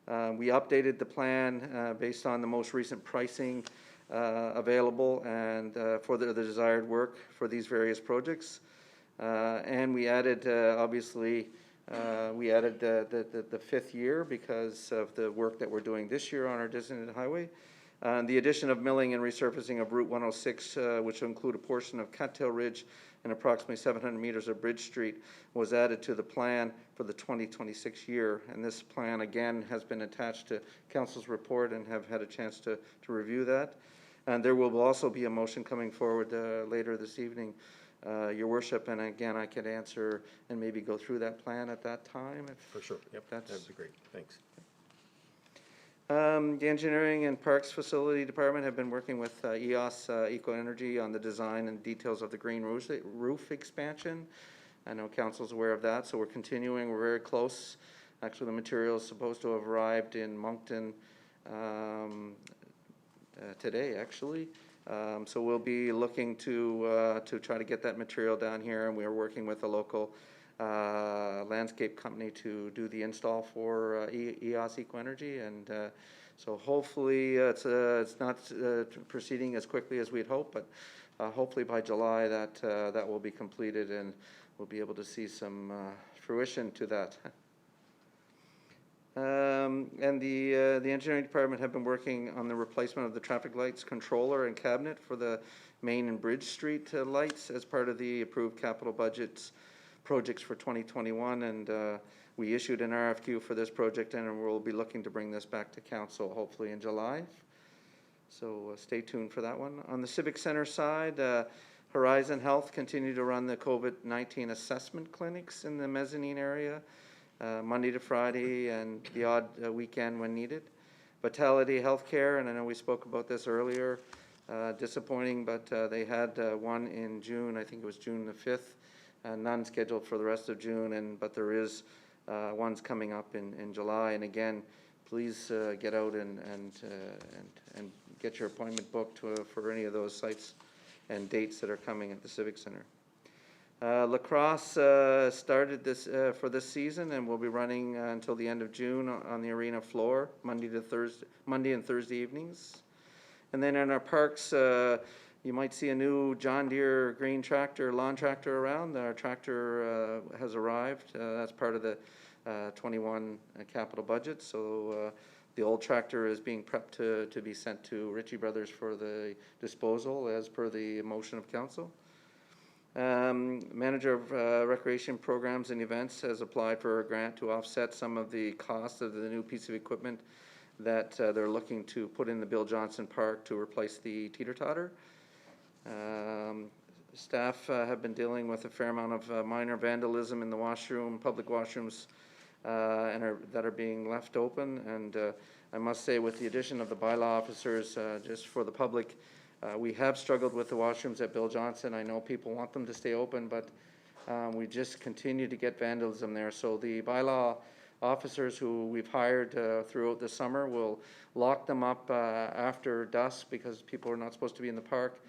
We updated the plan based on the most recent pricing available and for the desired work for these various projects. And we added, obviously, we added the 5th year because of the work that we're doing this year on our designated highway. The addition of milling and resurfacing of Route 106, which will include a portion of Cattail Ridge and approximately 700 meters of Bridge Street, was added to the plan for the 2026 year. And this plan, again, has been attached to Council's report and have had a chance to review that. And there will also be a motion coming forward later this evening, Your Worship, and again, I could answer and maybe go through that plan at that time. For sure, yep, that'd be great, thanks. The Engineering and Parks Facility Department have been working with EOS Eco Energy on the design and details of the green roof expansion. I know Council's aware of that, so we're continuing, we're very close. Actually, the material is supposed to have arrived in Moncton today, actually. So we'll be looking to try to get that material down here, and we are working with a local landscape company to do the install for EOS Eco Energy, and so hopefully it's not proceeding as quickly as we'd hope, but hopefully by July that will be completed and we'll be able to see some fruition to that. And the engineering department have been working on the replacement of the traffic lights controller and cabinet for the Main and Bridge Street lights as part of the approved capital budgets projects for 2021, and we issued an RFQ for this project, and we'll be looking to bring this back to council hopefully in July. So stay tuned for that one. On the Civic Center side, Horizon Health continue to run the COVID-19 assessment clinics in the mezzanine area. Monday to Friday and the odd weekend when needed. Vitality Healthcare, and I know we spoke about this earlier, disappointing, but they had one in June, I think it was June the 5th, none scheduled for the rest of June, but there is ones coming up in July. And again, please get out and get your appointment booked for any of those sites and dates that are coming at the Civic Center. Lacrosse started this for this season and will be running until the end of June on the arena floor, Monday and Thursday evenings. And then in our parks, you might see a new John Deere green tractor, lawn tractor around. Our tractor has arrived. That's part of the 21 capital budget. So the old tractor is being prepped to be sent to Ritchie Brothers for the disposal as per the motion of council. Manager of Recreation Programs and Events has applied for a grant to offset some of the cost of the new piece of equipment that they're looking to put in the Bill Johnson Park to replace the teeter-totter. Staff have been dealing with a fair amount of minor vandalism in the washroom, public washrooms, that are being left open. And I must say, with the addition of the bylaw officers, just for the public, We have struggled with the washrooms at Bill Johnson. I know people want them to stay open, but we just continue to get vandalism there. So the bylaw officers who we've hired throughout the summer will lock them up after dusk because people are not supposed to be in the park.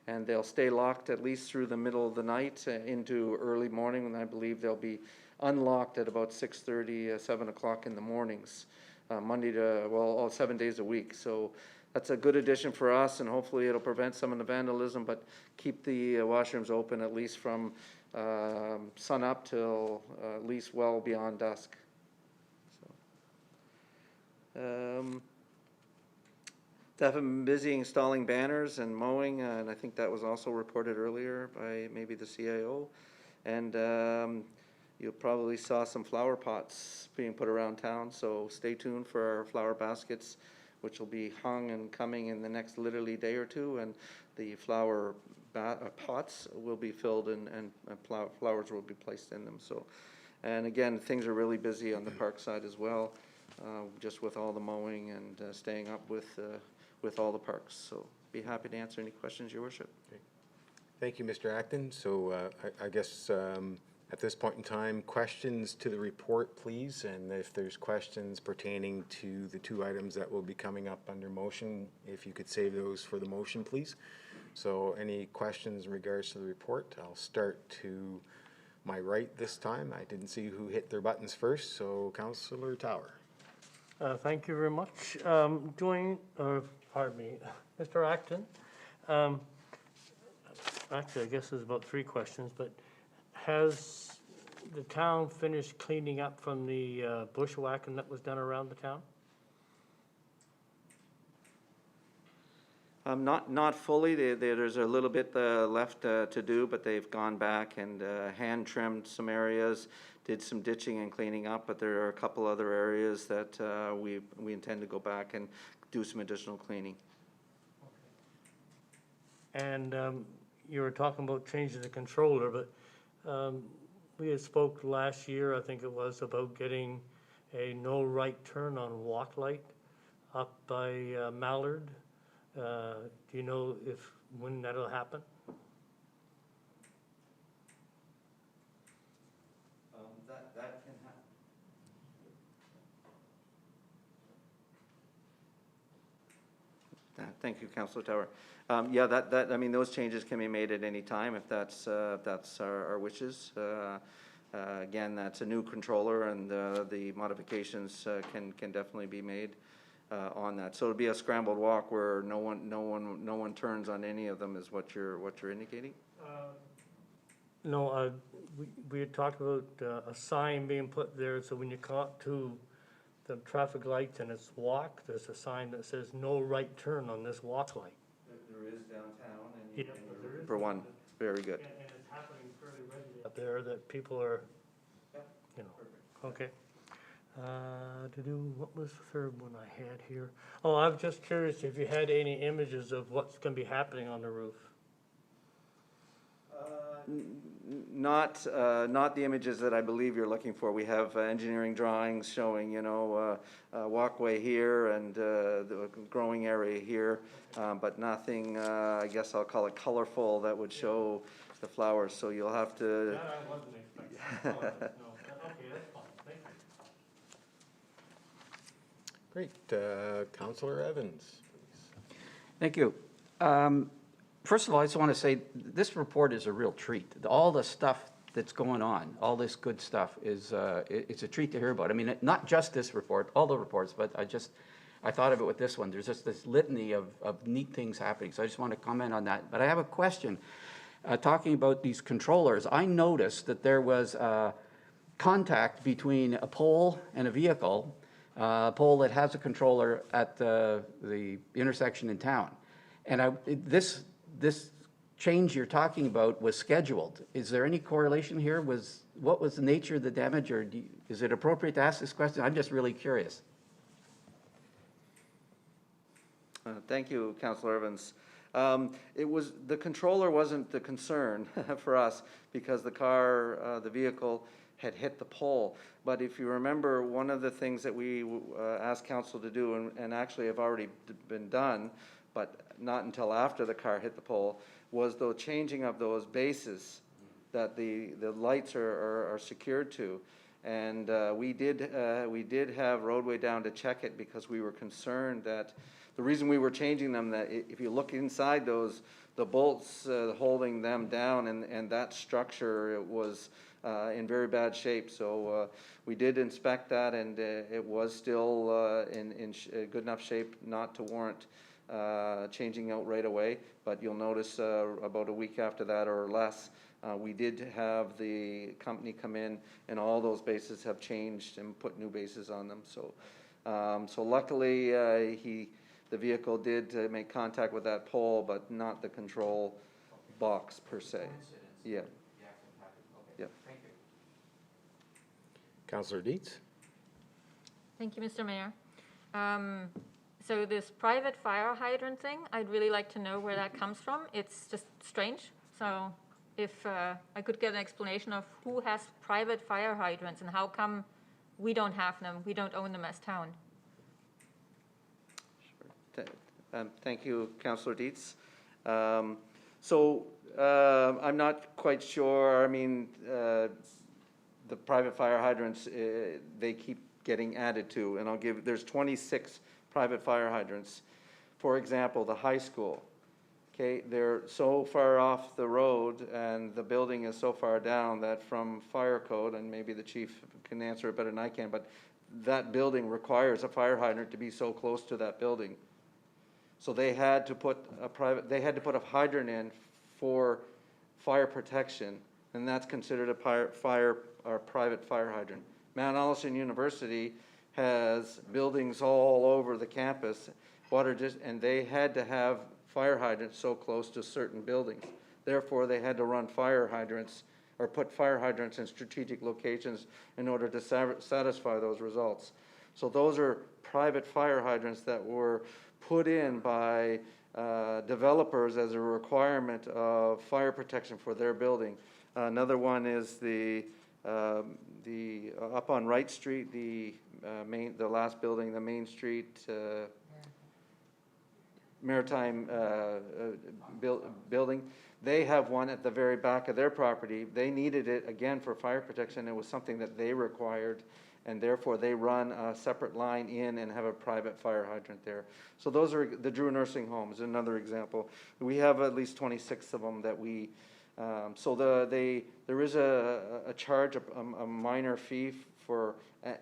And they'll stay locked at least through the middle of the night into early morning, and I believe they'll be unlocked at about 6:30, 7 o'clock in the mornings, Monday to, well, all 7 days a week. So that's a good addition for us, and hopefully it'll prevent some of the vandalism, but keep the washrooms open at least from sun up till at least well beyond dusk. So, Staff have been busy installing banners and mowing, and I think that was also reported earlier by maybe the CIO. And you probably saw some flower pots being put around town, so stay tuned for our flower baskets, which will be hung and coming in the next literally day or two, and the flower pots will be filled and flowers will be placed in them. So, and again, things are really busy on the park side as well, just with all the mowing and staying up with all the parks. So be happy to answer any questions, Your Worship. Okay. Thank you, Mr. Acton. So I guess at this point in time, questions to the report, please. And if there's questions pertaining to the two items that will be coming up under motion, if you could save those for the motion, please. So any questions in regards to the report? I'll start to my right this time. I didn't see who hit their buttons first, so Councillor Tower. Thank you very much. Pardon me, Mr. Acton. Actually, I guess there's about 3 questions, but has the town finished cleaning up from the bushwhacking that was done around the town? Not fully. There's a little bit left to do, but they've gone back and hand trimmed some areas, did some ditching and cleaning up, but there are a couple other areas that we intend to go back and do some additional cleaning. And you were talking about changing the controller, but we had spoke last year, I think it was, about getting a no right turn on walk light up by Mallard. Do you know when that'll happen? That can happen. Thank you, Councillor Tower. Yeah, I mean, those changes can be made at any time if that's our wishes. Again, that's a new controller, and the modifications can definitely be made on that. So it'll be a scrambled walk where no one turns on any of them, is what you're indicating? No, we had talked about a sign being put there, so when you come up to the traffic lights and it's walk, there's a sign that says no right turn on this walk light. There is downtown, and Yeah, there is. for one, very good. And it's happening fairly regularly up there that people are, you know, okay. What was the third one I had here? Oh, I'm just curious if you had any images of what's going to be happening on the roof. Not the images that I believe you're looking for. We have engineering drawings showing, a walkway here and the growing area here, but nothing, I guess I'll call it colorful, that would show the flowers. So you'll have to. That I wasn't expecting. No. Okay, that's fine. Thank you. Great. Councillor Evans, please. Thank you. First of all, I just want to say this report is a real treat. All the stuff that's going on, all this good stuff is it's a treat to hear about. I mean, not just this report, all the reports, but I thought of it with this one. There's just this litany of neat things happening. So I just want to comment on that. But I have a question. Talking about these controllers, I noticed that there was contact between a pole and a vehicle, a pole that has a controller at the intersection in town. And this change you're talking about was scheduled. Is there any correlation here? What was the nature of the damage, or is it appropriate to ask this question? I'm just really curious. Thank you, Councillor Evans. The controller wasn't the concern for us because the vehicle had hit the pole. But if you remember, one of the things that we asked council to do, and actually have already been done, but not until after the car hit the pole, was the changing of those bases that the lights are secured to. And we did have roadway down to check it because we were concerned that the reason we were changing them, that if you look inside those, the bolts holding them down and that structure, it was in very bad shape. So we did inspect that, and it was still in good enough shape not to warrant changing out right away. But you'll notice about a week after that or less, we did have the company come in, and all those bases have changed and put new bases on them. So, so luckily, the vehicle did make contact with that pole, but not the control box per se. Yeah. Yeah. Councillor Dietz? Thank you, Mr. Mayor. So this private fire hydrant thing, I'd really like to know where that comes from. It's just strange. So if I could get an explanation of who has private fire hydrants and how come we don't have them, we don't own them as town. Sure. Thank you, Councillor Dietz. I'm not quite sure. I mean, the private fire hydrants, they keep getting added to, and there's 26 private fire hydrants. For example, the high school, okay, they're so far off the road and the building is so far down that from fire code, and maybe the chief can answer it better than I can, but that building requires a fire hydrant to be so close to that building. So they had to put a hydrant in for fire protection, and that's considered a private fire hydrant. Mount Allison University has buildings all over the campus, and they had to have fire hydrants so close to certain buildings. Therefore, they had to run fire hydrants or put fire hydrants in strategic locations in order to satisfy those results. So those are private fire hydrants that were put in by developers as a requirement of fire protection for their building. Another one is the up on Wright Street, the last building, the Main Street Maritime building. They have one at the very back of their property. They needed it again for fire protection. It was something that they required, and therefore they run a separate line in and have a private fire hydrant there. So those are the Drew Nursing Homes, another example. We have at least 26 of them that we. There is a charge, a minor fee for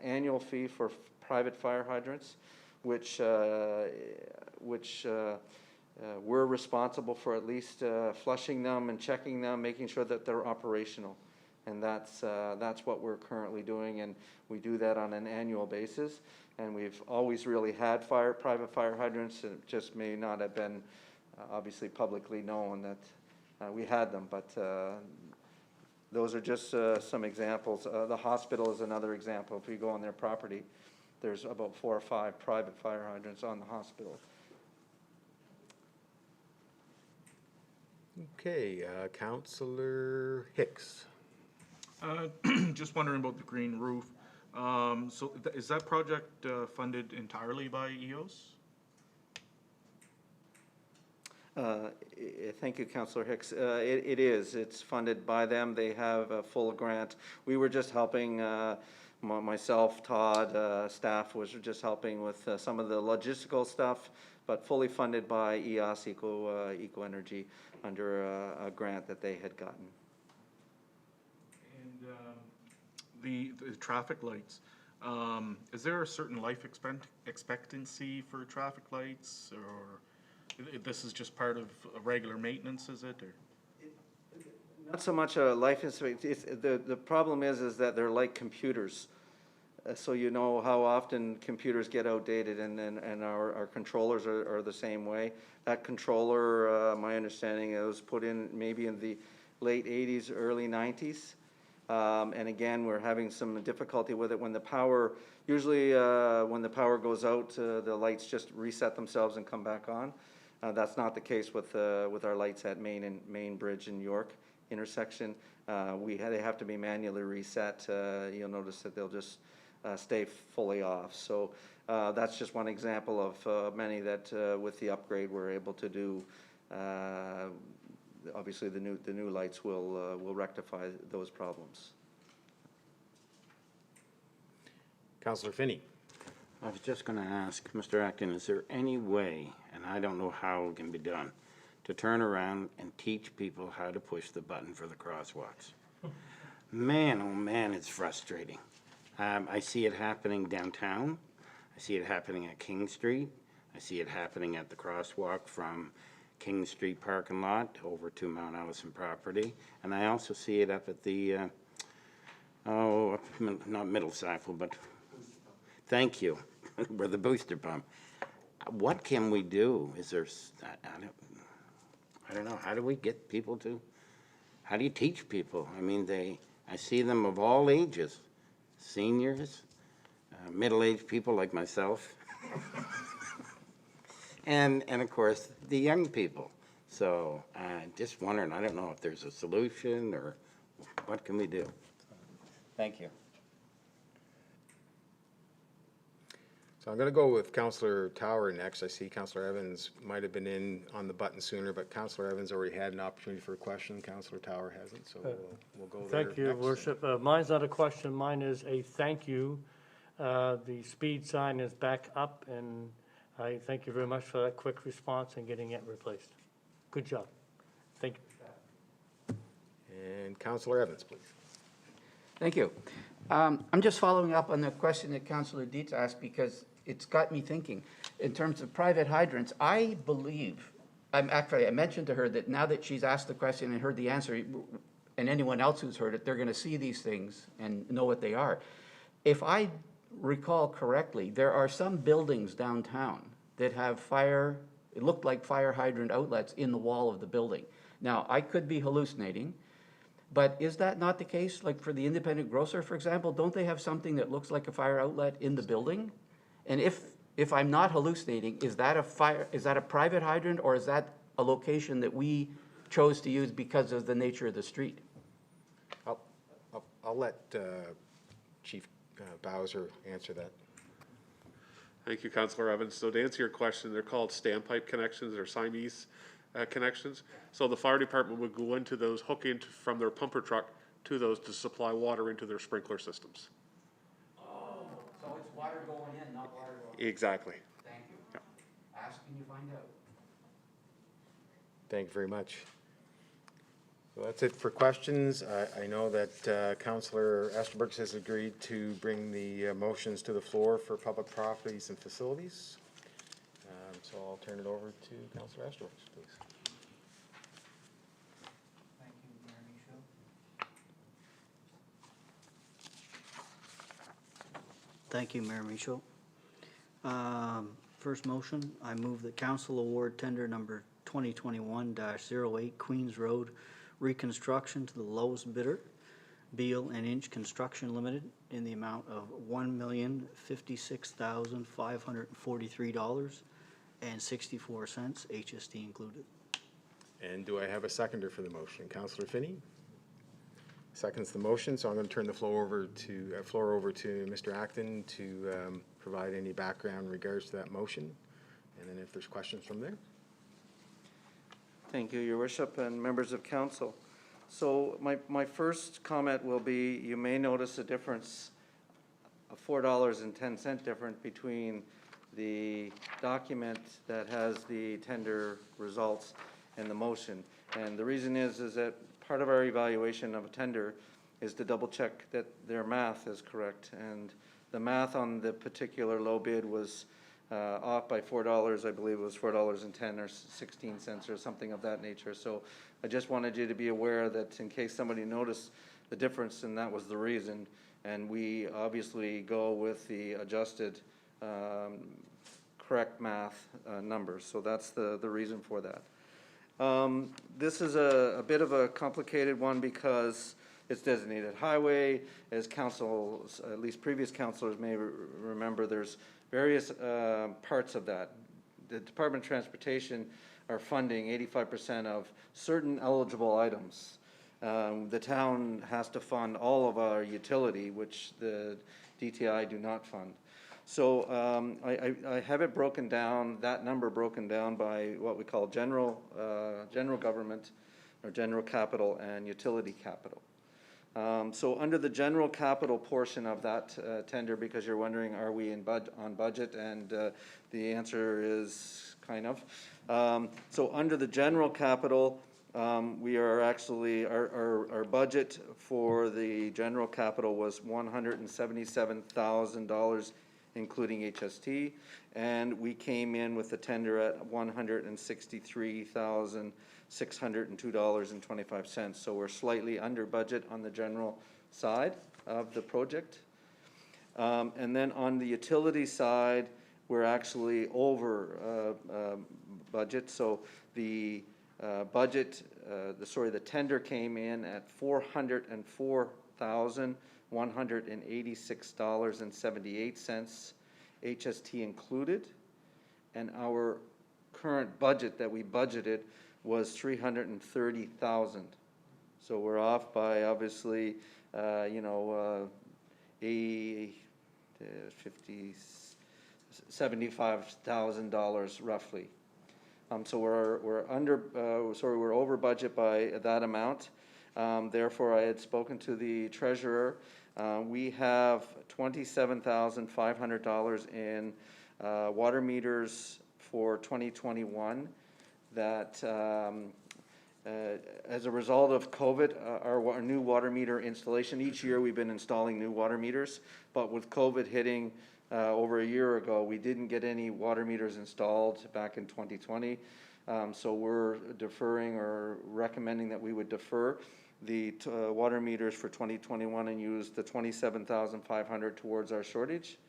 annual fee for private fire hydrants, which we're responsible for at least flushing them and checking them, making sure that they're operational, and that's what we're currently doing, and we do that on an annual basis. And we've always really had private fire hydrants. It just may not have been obviously publicly known that. We had them, but those are just some examples. The hospital is another example. If you go on their property, there's about 4 or 5 private fire hydrants on the hospital. Okay, Councillor Hicks. Just wondering about the green roof. So is that project funded entirely by EOS? Thank you, Councillor Hicks. It is. It's funded by them. They have a full grant. We were just helping, myself, Todd, staff was just helping with some of the logistical stuff, but fully funded by EOS, Eco Energy, under a grant that they had gotten. And the traffic lights, is there a certain life expectancy for traffic lights, or this is just part of regular maintenance, is it? Or? Not so much a life expectancy. The problem is that they're like computers. So you know how often computers get outdated, and our controllers are the same way. That controller, my understanding, it was put in maybe in the late 80s, early 90s. And again, we're having some difficulty with it when the power, usually when the power goes out, the lights just reset themselves and come back on. That's not the case with our lights at Main Bridge in York intersection. They have to be manually reset. You'll notice that they'll just stay fully off. So that's just one example of many that with the upgrade we're able to do. Obviously, the new lights will rectify those problems. Councillor Finney. I was just gonna ask, Mr. Acton, is there any way, and I don't know how it can be done, to turn around and teach people how to push the button for the crosswalks? Man, oh man, it's frustrating. I see it happening downtown. I see it happening at King Street. I see it happening at the crosswalk from King Street parking lot over to Mount Allison property. And I also see it up at the, not Middle Sackville, but thank you, where the booster pump. What can we do? Is there, I don't know, how do we get people to, how do you teach people? I mean, I see them of all ages, seniors, middle-aged people like myself, and of course, the young people. So just wondering, I don't know if there's a solution or what can we do? Thank you. So I'm going to go with Councillor Tower next. I see Councillor Evans might have been in on the button sooner, but Councillor Evans already had an opportunity for a question. Councillor Tower hasn't, so we'll go there Thank you, next. Worship. Mine's not a question, mine is a thank you. The speed sign is back up, and I thank you very much for that quick response and getting it replaced. Good job. Thank you. And Councillor Evans, please. Thank you. I'm just following up on the question that Councillor Dietz asked because it's got me thinking. In terms of private hydrants, I believe, I mentioned to her that now that she's asked the question and heard the answer, and anyone else who's heard it, they're going to see these things and know what they are. If I recall correctly, there are some buildings downtown that have it looked like fire hydrant outlets in the wall of the building. Now, I could be hallucinating, but is that not the case? Like for the independent grocer, for example, don't they have something that looks like a fire outlet in the building? And if I'm not hallucinating, is that a private hydrant, or is that a location that we chose to use because of the nature of the street? I'll let Chief Bowser answer that. Thank you, Councillor Evans. So to answer your question, they're called standpipe connections or Siamese connections. So the fire department would go into those, hook into from their pumper truck to those to supply water into their sprinkler systems. Oh, so it's water going in, not water going out. Exactly. Thank you. Yeah. Ask and you find out. Thank you very much. So that's it for questions. I know that Councillor Esterbergs has agreed to bring the motions to the floor for public properties and facilities. So I'll turn it over to Councillor Esterbergs, please. Thank you, Mayor Michaud. Thank you, Mayor Michaud. First motion, I move that council award tender number 2021-08 Queens Road reconstruction to the lowest bidder, Beal and Inch Construction Limited, in the amount of $1,056,543.64, HST included. And do I have a seconder for the motion? Councillor Finney seconds the motion, so I'm going to turn the floor over to Mr. Acton to provide any background in regards to that motion, and then if there's questions from there. Thank you, Your Worship, and members of council. So my first comment will be, you may notice a difference, a $4.10 difference between the document that has the tender results and the motion. And the reason is that part of our evaluation of a tender is to double check that their math is correct. And the math on the particular low bid was off by $4, I believe it was $4.10 or 16 cents or something of that nature. So I just wanted you to be aware that in case somebody noticed the difference, and that was the reason. And we obviously go with the adjusted correct math numbers. So that's the reason for that. This is a bit of a complicated one because it's designated highway. As council, at least previous councilors may remember, there's various parts of that. The Department of Transportation are funding 85% of certain eligible items. The town has to fund all of our utility, which the DTI do not fund. So I have it broken down, that number broken down by what we call general government, or general capital and utility capital. So under the general capital portion of that tender, because you're wondering, are we on budget? And the answer is kind of. So under the general capital, we are actually, our budget for the general capital was $177,000, including HST, and we came in with the tender at $163,602.25. So we're slightly under budget on the general side of the project. And then on the utility side, we're actually over budget. So the the tender came in at $404,186.78, HST included, and our current budget that we budgeted was $330,000. So we're off by obviously, $75,000 roughly. So we're over budget by that amount. Therefore, I had spoken to the treasurer. We have $27,500 in water meters for 2021 that as a result of COVID, our new water meter installation, each year we've been installing new water meters, but with COVID hitting over a year ago, we didn't get any water meters installed back in 2020. So we're deferring or recommending that we would defer the water meters for 2021 and use the $27,500 towards our shortage.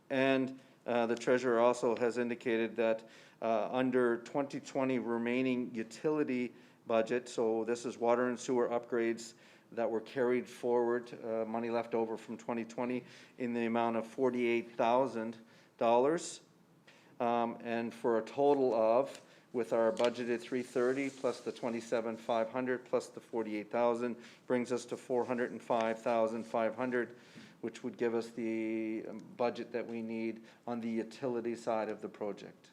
And the treasurer also has indicated that under 2020 remaining utility budget, so this is water and sewer upgrades that were carried forward, money left over from 2020 in the amount of $48,000, and for a total of, with our budgeted $330 plus the $27,500 plus the $48,000 brings us to $405,500, which would give us the budget that we need on the utility side of the project.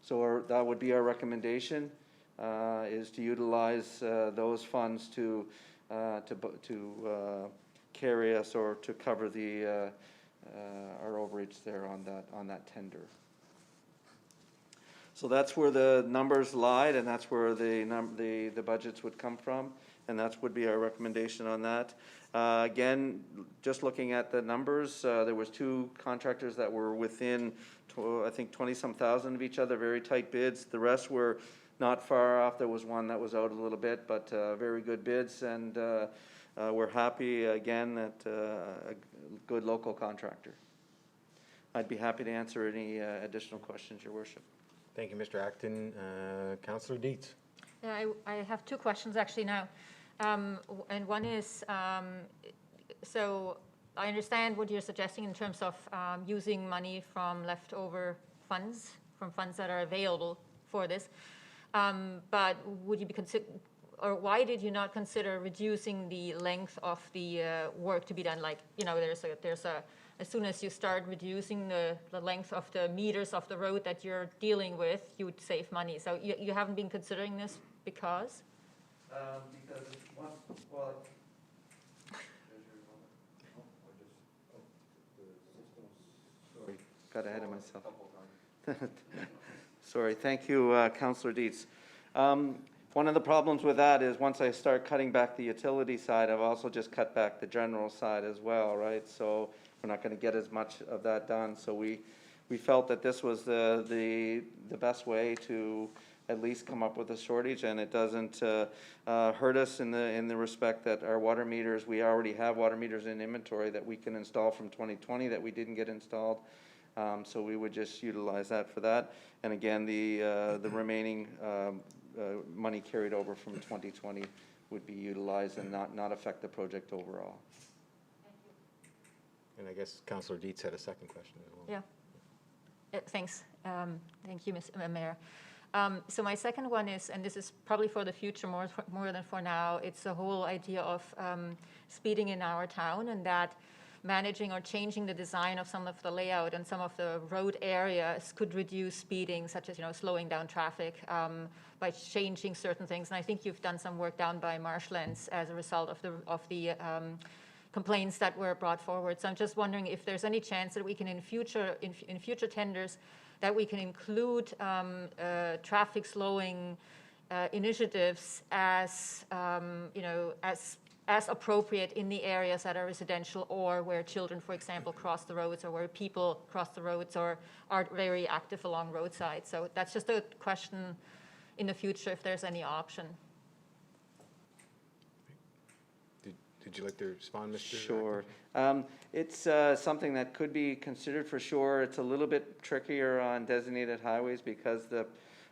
So that would be our recommendation, is to utilize those funds to carry us or to cover the our overage there on that tender. So that's where the numbers lied, and that's where the budgets would come from, and that would be our recommendation on that. Again, just looking at the numbers, there was two contractors that were within, I think, 20-some thousand of each other, very tight bids. The rest were not far off. There was one that was out a little bit, but very good bids, and we're happy again that a good local contractor. I'd be happy to answer any additional questions, Your Worship. Thank you, Mr. Acton. Councillor Dietz. Yeah, I have two questions actually now. And one is, so I understand what you're suggesting in terms of using money from leftover funds, from funds that are available for this. But would you be or why did you not consider reducing the length of the work to be done? Like, as soon as you start reducing the length of the meters of the road that you're dealing with, you would save money. So you haven't been considering this because? Because sorry, got ahead of myself. Sorry, thank you, Councillor Dietz. One of the problems with that is once I start cutting back the utility side, I've also just cut back the general side as well, right? So we're not going to get as much of that done. So we felt that this was the best way to at least come up with a shortage, and it doesn't hurt us in the respect that our water meters, we already have water meters in inventory that we can install from 2020 that we didn't get installed. So we would just utilize that for that. And again, the remaining money carried over from 2020 would be utilized and not affect the project overall. And I guess Councillor Dietz had a second question as well. Yeah. Thanks. Thank you, Mr. Mayor. So my second one is, and this is probably for the future more than for now, it's the whole idea of speeding in our town, and that managing or changing the design of some of the layout and some of the road areas could reduce speeding, such as slowing down traffic by changing certain things. And I think you've done some work down by Marshlands as a result of the complaints that were brought forward. So I'm just wondering if there's any chance that we can in future tenders that we can include traffic slowing initiatives as as appropriate in the areas that are residential, or where children, for example, cross the roads, or where people cross the roads or are very active along roadsides. So that's just a question in the future, if there's any option. Did you like to respond, Mr.? Sure. It's something that could be considered for sure. It's a little bit trickier on designated highways because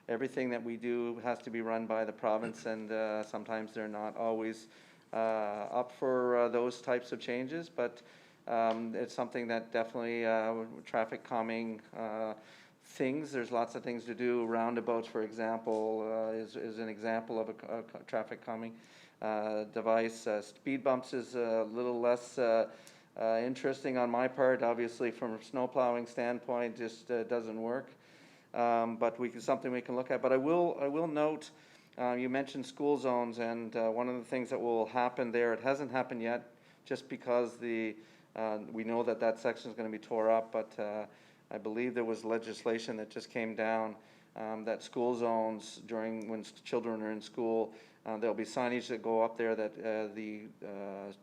everything that we do has to be run by the province, and sometimes they're not always up for those types of changes, but it's something that definitely traffic calming things. There's lots of things to do. Roundabouts, for example, is an example of a traffic calming device. Speed bumps is a little less interesting on my part. Obviously, from a snow plowing standpoint, just doesn't work. But something we can look at. But I will note. You mentioned school zones, and one of the things that will happen there, it hasn't happened yet, just because we know that section is going to be tore up, but I believe there was legislation that just came down that school zones when children are in school, there'll be signage that go up there that the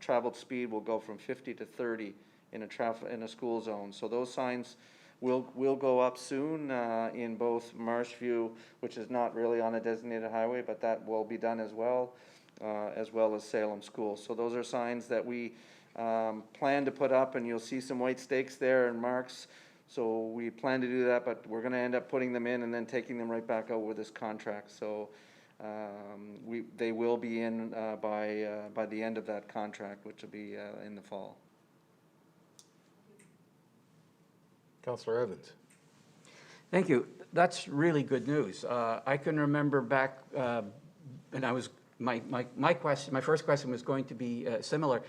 traveled speed will go from 50 to 30 in a school zone. So those signs will go up soon in both Marshview, which is not really on a designated highway, but that will be done as well as Salem School. So those are signs that we plan to put up, and you'll see some white stakes there and marks. So we plan to do that, but we're going to end up putting them in and then taking them right back out with this contract. So they will be in by the end of that contract, which will be in the fall. Councillor Evans. Thank you. That's really good news. I can remember back, and I was my first question was going to be similar.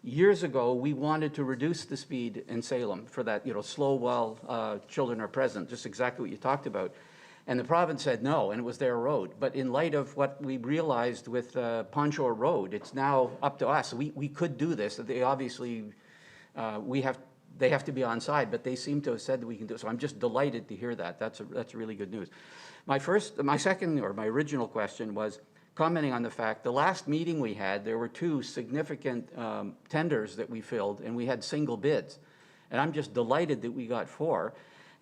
Years ago, we wanted to reduce the speed in Salem for that, slow while children are present, just exactly what you talked about. And the province said no, and it was their road. But in light of what we realized with Pond Shore Road, it's now up to us. We could do this. They obviously, they have to be on side, but they seem to have said that we can do it. So I'm just delighted to hear that. That's really good news. My original question was commenting on the fact, the last meeting we had, there were two significant tenders that we filled, and we had single bids. And I'm just delighted that we got 4.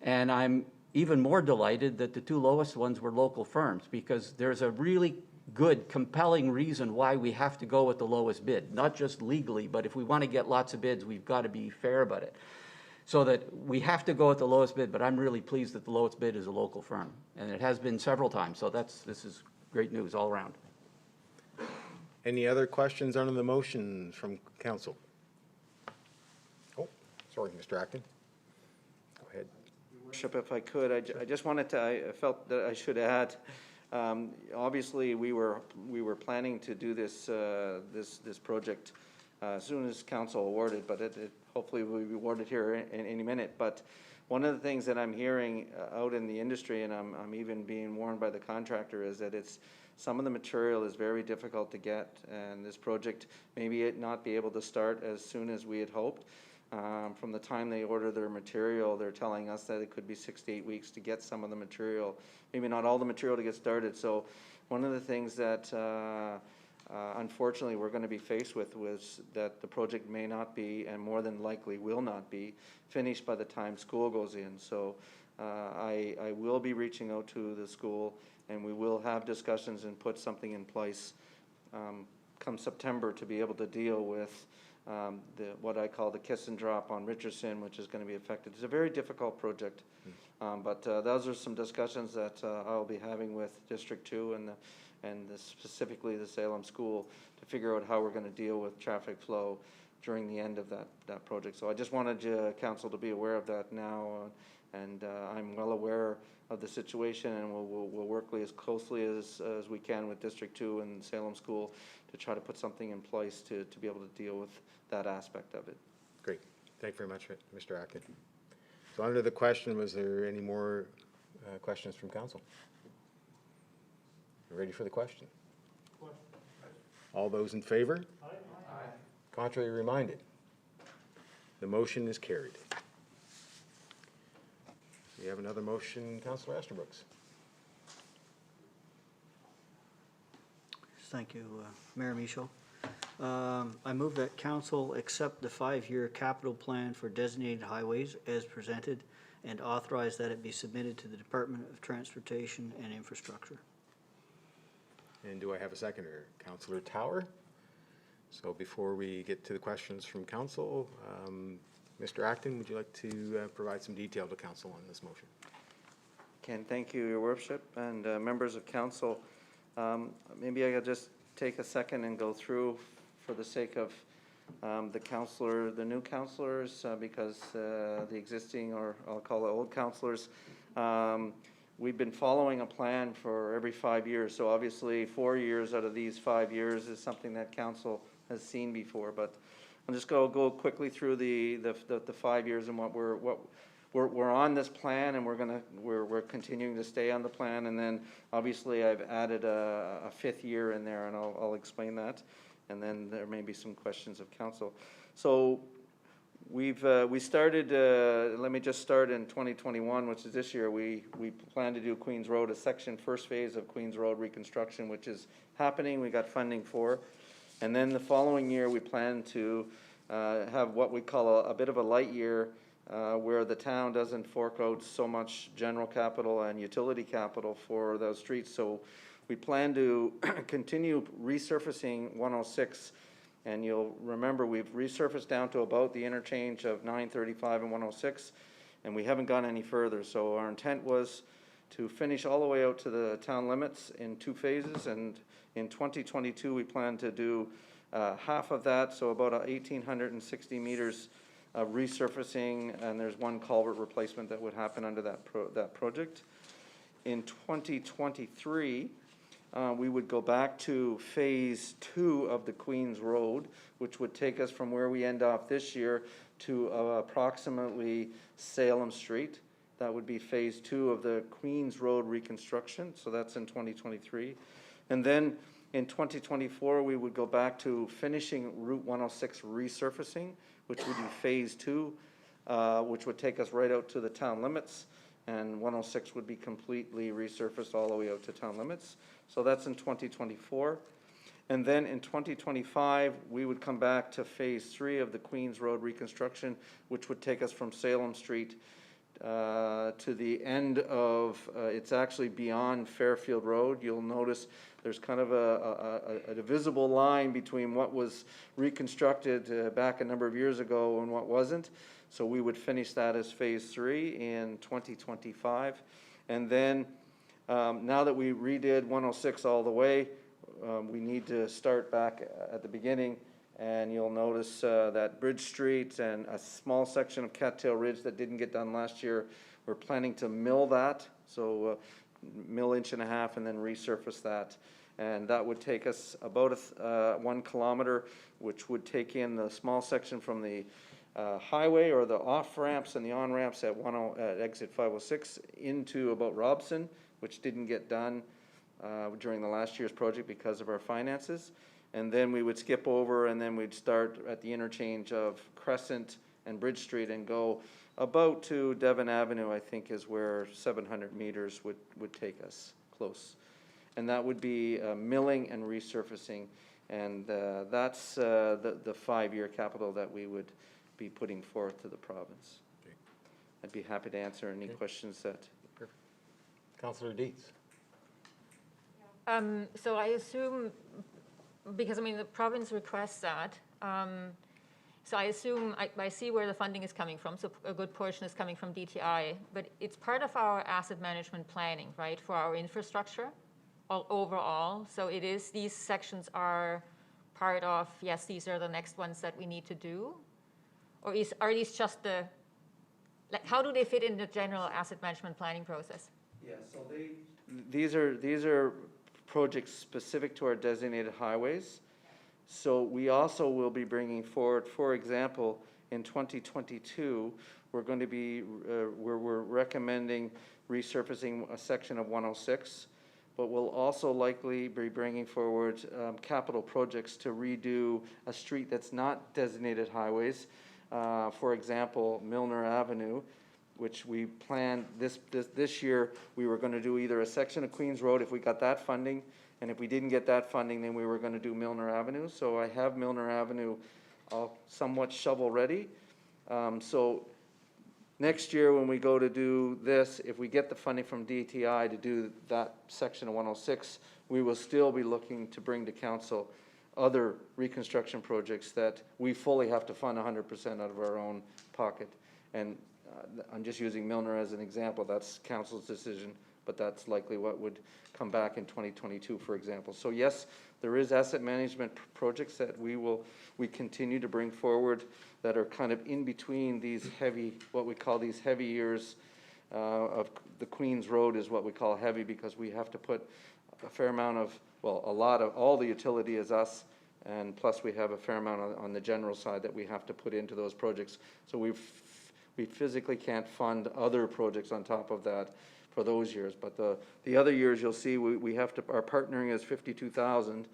And I'm even more delighted that the 2 lowest ones were local firms, because there's a really good, compelling reason why we have to go with the lowest bid, not just legally, but if we want to get lots of bids, we've got to be fair about it. So that we have to go with the lowest bid, but I'm really pleased that the lowest bid is a local firm, and it has been several times, so this is great news all around. Any other questions on the motion from council? Oh, sorry, Mr. Acton. Go ahead. Your Worship, if I could, I just wanted to, I felt that I should add, obviously we were planning to do this project as soon as council awarded, but it hopefully will be awarded here in any minute. But one of the things that I'm hearing out in the industry, and I'm even being warned by the contractor, is that some of the material is very difficult to get, and this project maybe not be able to start as soon as we had hoped. From the time they order their material, they're telling us that it could be 6 to 8 weeks to get some of the material, maybe not all the material to get started. So one of the things that unfortunately we're going to be faced with was that the project may not be, and more than likely will not be, finished by the time school goes in. So I will be reaching out to the school, and we will have discussions and put something in place come September to be able to deal with what I call the kiss and drop on Richardson, which is going to be affected. It's a very difficult project, but those are some discussions that I'll be having with District 2 and specifically the Salem School to figure out how we're going to deal with traffic flow during the end of that project. So I just wanted council to be aware of that now, And I'm well aware of the situation, and we'll work as closely as we can with District 2 and Salem School to try to put something in place to be able to deal with that aspect of it. Great. Thank you very much, Mr. Atkin. So under the question, was there any more questions from council? You ready for the question? All those in favor? Aye. Contrary reminded? The motion is carried. We have another motion, Councillor Esterbrooks. Thank you, Mayor Michaud. I move that council accept the 5-year capital plan for designated highways as presented and authorize that it be submitted to the Department of Transportation and Infrastructure. And do I have a seconder? Councillor Tower. So before we get to the questions from council, Mr. Acton, would you like to provide some detail to council on this motion? Ken, thank you, Your Worship, and members of council. Maybe I could just take a second and go through, for the sake of the new councillors, because the existing, or I'll call it old councillors, we've been following a plan for every 5 years. So obviously 4 years out of these 5 years is something that council has seen before. But I'll just go quickly through the 5 years and what we're on this plan, and we're continuing to stay on the plan. And then obviously I've added a 5th year in there, and I'll explain that. And then there may be some questions of council. So we started, let me just start in 2021, which is this year. We plan to do Queens Road, a first phase of Queens Road reconstruction, which is happening. We got funding for. And then the following year, we plan to have what we call a bit of a light year, where the town doesn't fork out so much general capital and utility capital for those streets. So we plan to continue resurfacing 106. And you'll remember we've resurfaced down to about the interchange of 935 and 106, and we haven't gone any further. So our intent was to finish all the way out to the town limits in 2 phases, and in 2022 we plan to do half of that, so about 1,860 meters of resurfacing, and there's 1 culvert replacement that would happen under that project. In 2023, we would go back to phase 2 of the Queens Road, which would take us from where we end off this year to approximately Salem Street. That would be phase 2 of the Queens Road reconstruction. So that's in 2023. And then in 2024, we would go back to finishing Route 106 resurfacing, which would be phase 2, which would take us right out to the town limits. And 106 would be completely resurfaced all the way out to town limits. So that's in 2024. And then in 2025, we would come back to phase 3 of the Queens Road reconstruction, which would take us from Salem Street to the end of, it's actually beyond Fairfield Road. You'll notice there's kind of a visible line between what was reconstructed back a number of years ago and what wasn't. So we would finish that as phase 3 in 2025. And then now that we redid 106 all the way, we need to start back at the beginning, and you'll notice that Bridge Street and a small section of Cattail Ridge that didn't get done last year, we're planning to mill that, so mill 1.5 inches and then resurface that. And that would take us about 1 kilometer, which would take in the small section from the highway or the off ramps and the on ramps at exit 506 into about Robson, which didn't get done during the last year's project because of our finances. And then we would skip over, and then we'd start at the interchange of Crescent and Bridge Street and go about to Devon Avenue, I think is where 700 meters would take us close. And that would be milling and resurfacing. And that's the 5-year capital that we would be putting forth to the province. Okay. I'd be happy to answer any questions that. Perfect. Councillor Dietz. So I assume, because I mean the province requests that, so I assume, I see where the funding is coming from, so a good portion is coming from DTI, but it's part of our asset management planning, right, for our infrastructure all overall. So it is, these sections are part of, yes, these are the next ones that we need to do? Or are these just the Like, how do they fit in the general asset management planning process? Yeah, so these are projects specific to our designated highways. So we also will be bringing forward, for example, in 2022, we're going to be, we're recommending resurfacing a section of 106, but we'll also likely be bringing forward capital projects to redo a street that's not designated highways. For example, Milner Avenue, which we planned this year, we were going to do either a section of Queens Road if we got that funding, and if we didn't get that funding, then we were going to do Milner Avenue. So I have Milner Avenue somewhat shovel ready. So next year when we go to do this, if we get the funding from DTI to do that section of 106, we will still be looking to bring to council other reconstruction projects that we fully have to fund 100% out of our own pocket. And I'm just using Milner as an example. That's council's decision, but that's likely what would come back in 2022, for example. So yes, there is asset management projects that we continue to bring forward that are kind of in between these heavy, what we call these heavy years of the Queens Road is what we call heavy, because we have to put a fair amount of, well, a lot of, all the utility is us, and plus we have a fair amount on the general side that we have to put into those projects. So we physically can't fund other projects on top of that for those years. But the other years, you'll see we have to, our partnering is 52,000,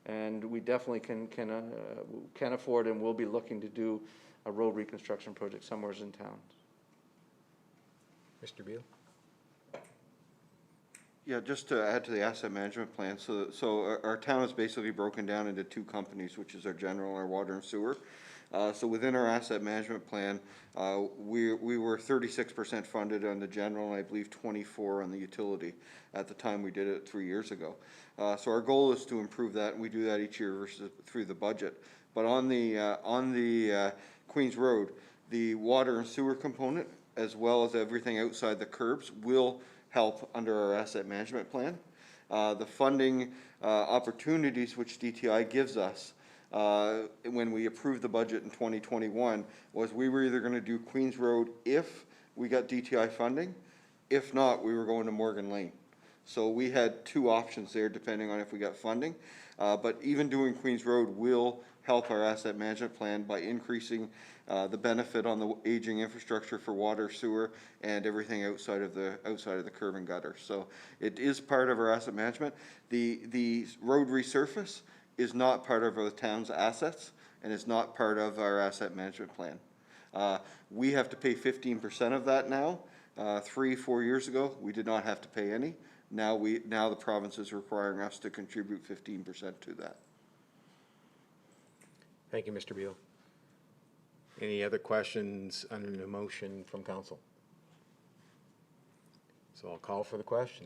and we definitely can afford and will be looking to do a road reconstruction project somewhere in town. Mr. Beal? Yeah, just to add to the asset management plan, so our town is basically broken down into two companies, which is our general and our water and sewer. So within our asset management plan, we were 36% funded on the general, and I believe 24% on the utility at the time we did it 3 years ago. So our goal is to improve that, and we do that each year versus through the budget. But on the Queens Road, the water and sewer component, as well as everything outside the curbs, will help under our asset management plan. The funding opportunities which DTI gives us when we approved the budget in 2021 was we were either going to do Queens Road if we got DTI funding. If not, we were going to Morgan Lane. So we had two options there depending on if we got funding. But even doing Queens Road will help our asset management plan by increasing the benefit on the aging infrastructure for water, sewer, and everything outside of the curb and gutter. So it is part of our asset management. The road resurface is not part of the town's assets, and is not part of our asset management plan. We have to pay 15% of that now. 3-4 years ago, we did not have to pay any. Now the province is requiring us to contribute 15% to that. Thank you, Mr. Beal. Any other questions under the motion from council? So I'll call for the question.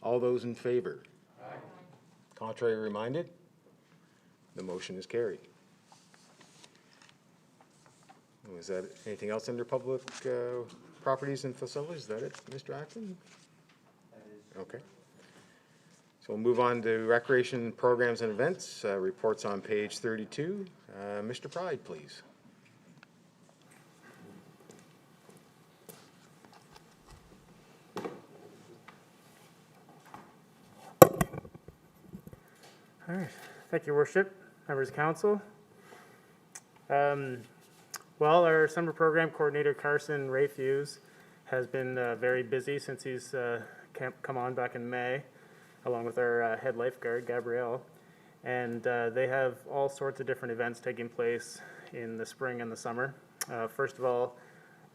All those in favor? Aye. Contrary reminded? The motion is carried. Was that anything else under public properties and facilities? Is that it, Mr. Acton? That is. Okay. So we'll move on to recreation programs and events. Reports on page 32. Mr. Pride, please. All right. Thank you, Worship, members of council. Well, our summer program coordinator, Carson Rayfuse, has been very busy since he's come on back in May, along with our head lifeguard, Gabrielle. And they have all sorts of different events taking place in the spring and the summer. First of all,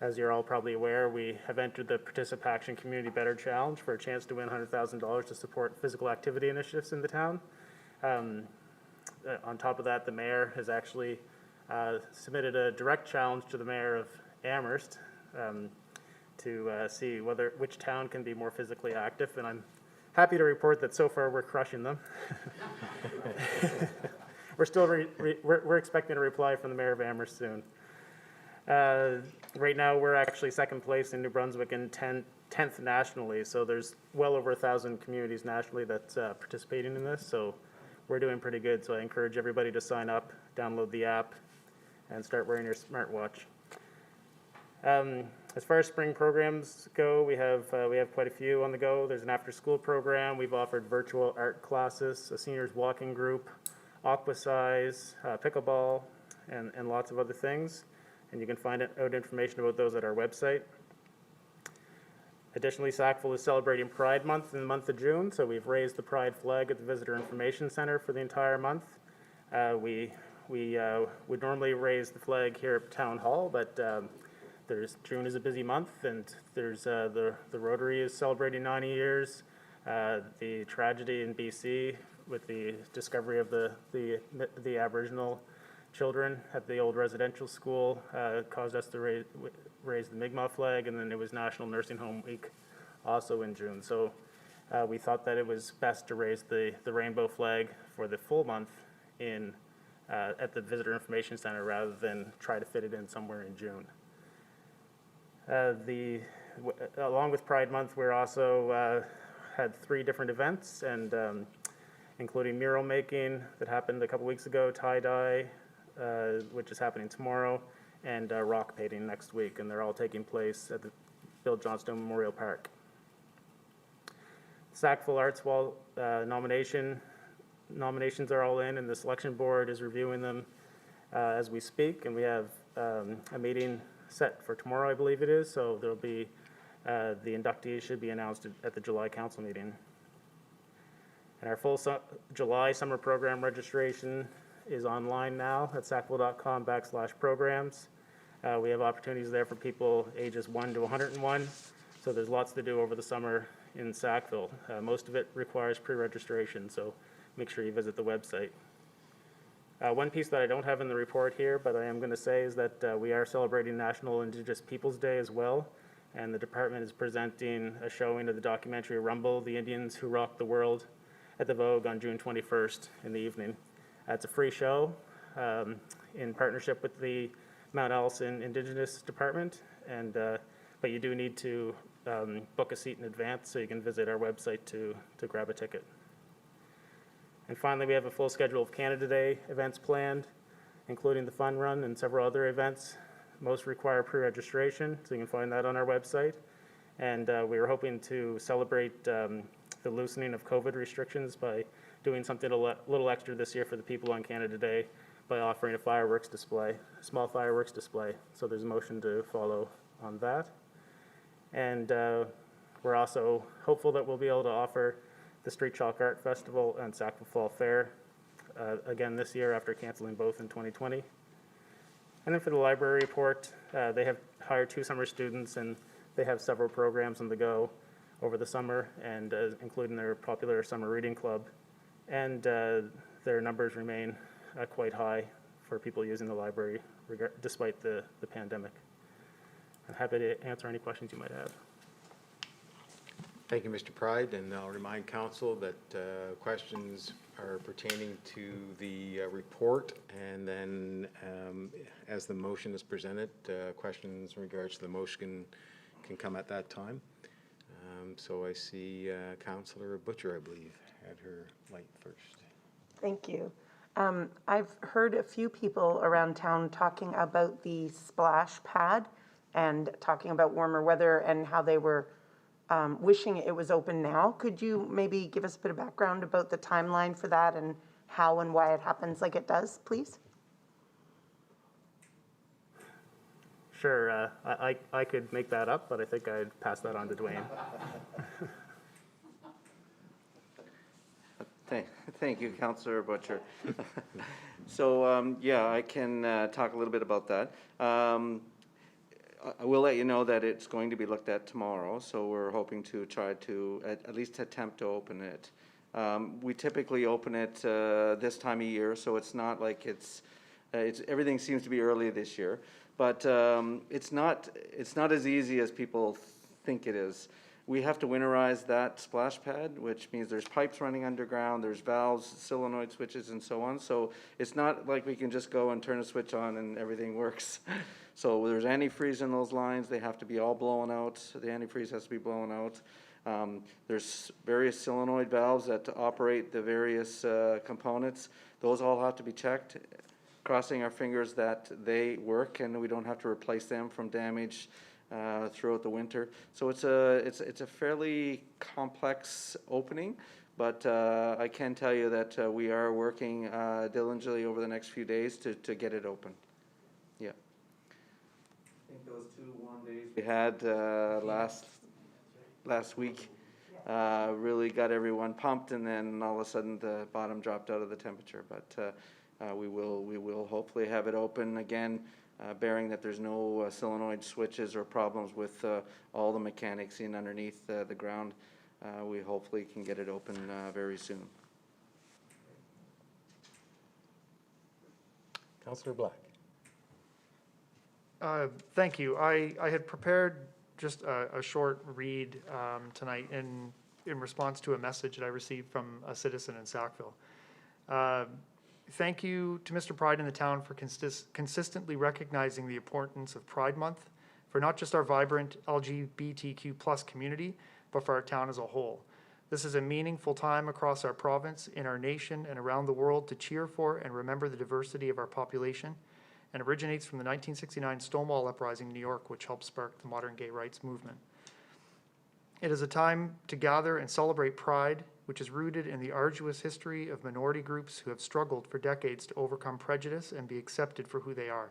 as you're all probably aware, we have entered the Participaction Community Better Challenge for a chance to win $100,000 to support physical activity initiatives in the town. On top of that, the mayor has actually submitted a direct challenge to the mayor of Amherst to see which town can be more physically active, and I'm happy to report that so far we're crushing them. We're still we're expecting a reply from the mayor of Amherst soon. Right now, we're actually second place in New Brunswick and 10th nationally, so there's well over 1,000 communities nationally that's participating in this, so we're doing pretty good. So I encourage everybody to sign up, download the app, and start wearing your smartwatch. As far as spring programs go, we have quite a few on the go. There's an after-school program. We've offered virtual art classes, a seniors walking group, aquasize, pickleball, and lots of other things. And you can find out information about those at our website. Additionally, Sackville is celebrating Pride Month in the month of June, so we've raised the Pride flag at the Visitor Information Center for the entire month. We would normally raise the flag here at Town Hall, but June is a busy month, and there's the Rotary is celebrating 90 years. The tragedy in BC with the discovery of the Aboriginal children at the old residential school caused us to raise the Mi'kmaq flag, and then it was National Nursing Home Week also in June. So we thought that it was best to raise the rainbow flag for the full month at the Visitor Information Center rather than try to fit it in somewhere in June. Along with Pride Month, we're also had 3 different events, and including mural making that happened a couple weeks ago, tie-dye, which is happening tomorrow, and rock painting next week, and they're all taking place at the Bill Johnstone Memorial Park. Sackville Arts Wall nominations are all in, and the selection board is reviewing them as we speak, and we have a meeting set for tomorrow, I believe it is, so there'll be, the inductees should be announced at the July council meeting. And our full July summer program registration is online now at sackville.com/programs. We have opportunities there for people ages 1 to 101, so there's lots to do over the summer in Sackville. Most of it requires pre-registration, so make sure you visit the website. One piece that I don't have in the report here, but I am going to say, is that we are celebrating National Indigenous Peoples Day as well, and the department is presenting a showing of the documentary Rumble, the Indians Who Rocked the World, at the Vogue on June 21st in the evening. It's a free show in partnership with the Mount Allison Indigenous Department, and but you do need to book a seat in advance, so you can visit our website to grab a ticket. And finally, we have a full schedule of Canada Day events planned, including the fun run and several other events. Most require pre-registration, so you can find that on our website. And we are hoping to celebrate the loosening of COVID restrictions by doing something a little extra this year for the people on Canada Day by offering a fireworks display, a small fireworks display. So there's a motion to follow on that. And we're also hopeful that we'll be able to offer the Street Chalk Art Festival and Sackville Fall Fair again this year after canceling both in 2020. And then for the library report, they have hired 2 summer students, and they have several programs on the go over the summer, and including their popular summer reading club. And their numbers remain quite high for people using the library despite the pandemic. I'm happy to answer any questions you might have. Thank you, Mr. Pride, and I'll remind council that questions are pertaining to the report, and then as the motion is presented, questions in regards to the motion can come at that time. So I see Councillor Butcher, I believe, had her light first. Thank you. I've heard a few people around town talking about the splash pad and talking about warmer weather and how they were wishing it was open now. Could you maybe give us a bit of background about the timeline for that and how and why it happens like it does, please? Sure, I could make that up, but I think I'd pass that on to Dwayne. Thank you, Councillor Butcher. So, yeah, I can talk a little bit about that. I will let you know that it's going to be looked at tomorrow, so we're hoping to try to at least attempt to open it. We typically open it this time of year, so it's not like it's everything seems to be early this year, but it's not as easy as people think it is. We have to winterize that splash pad, which means there's pipes running underground, there's valves, solenoid switches, and so on. So it's not like we can just go and turn a switch on and everything works. So there's antifreeze in those lines. They have to be all blown out. The antifreeze has to be blown out. There's various solenoid valves that operate the various components. Those all have to be checked. crossing our fingers that they work and we don't have to replace them from damage throughout the winter. So it's a fairly complex opening, but I can tell you that we are working diligently over the next few days to get it open. Yeah. I think those 2 warm days we had last week really got everyone pumped, and then all of a sudden the bottom dropped out of the temperature. But we will hopefully have it open again, bearing that there's no solenoid switches or problems with all the mechanics in underneath the ground. We hopefully can get it open very soon. Councillor Black. Thank you. I had prepared just a short read tonight in response to a message that I received from a citizen in Sackville. Thank you to Mr. Pride in the town for consistently recognizing the importance of Pride Month for not just our vibrant LGBTQ+ community, but for our town as a whole. This is a meaningful time across our province, in our nation, and around the world to cheer for and remember the diversity of our population, and originates from the 1969 Stonewall Uprising in New York, which helped spark the modern gay rights movement. It is a time to gather and celebrate pride, which is rooted in the arduous history of minority groups who have struggled for decades to overcome prejudice and be accepted for who they are.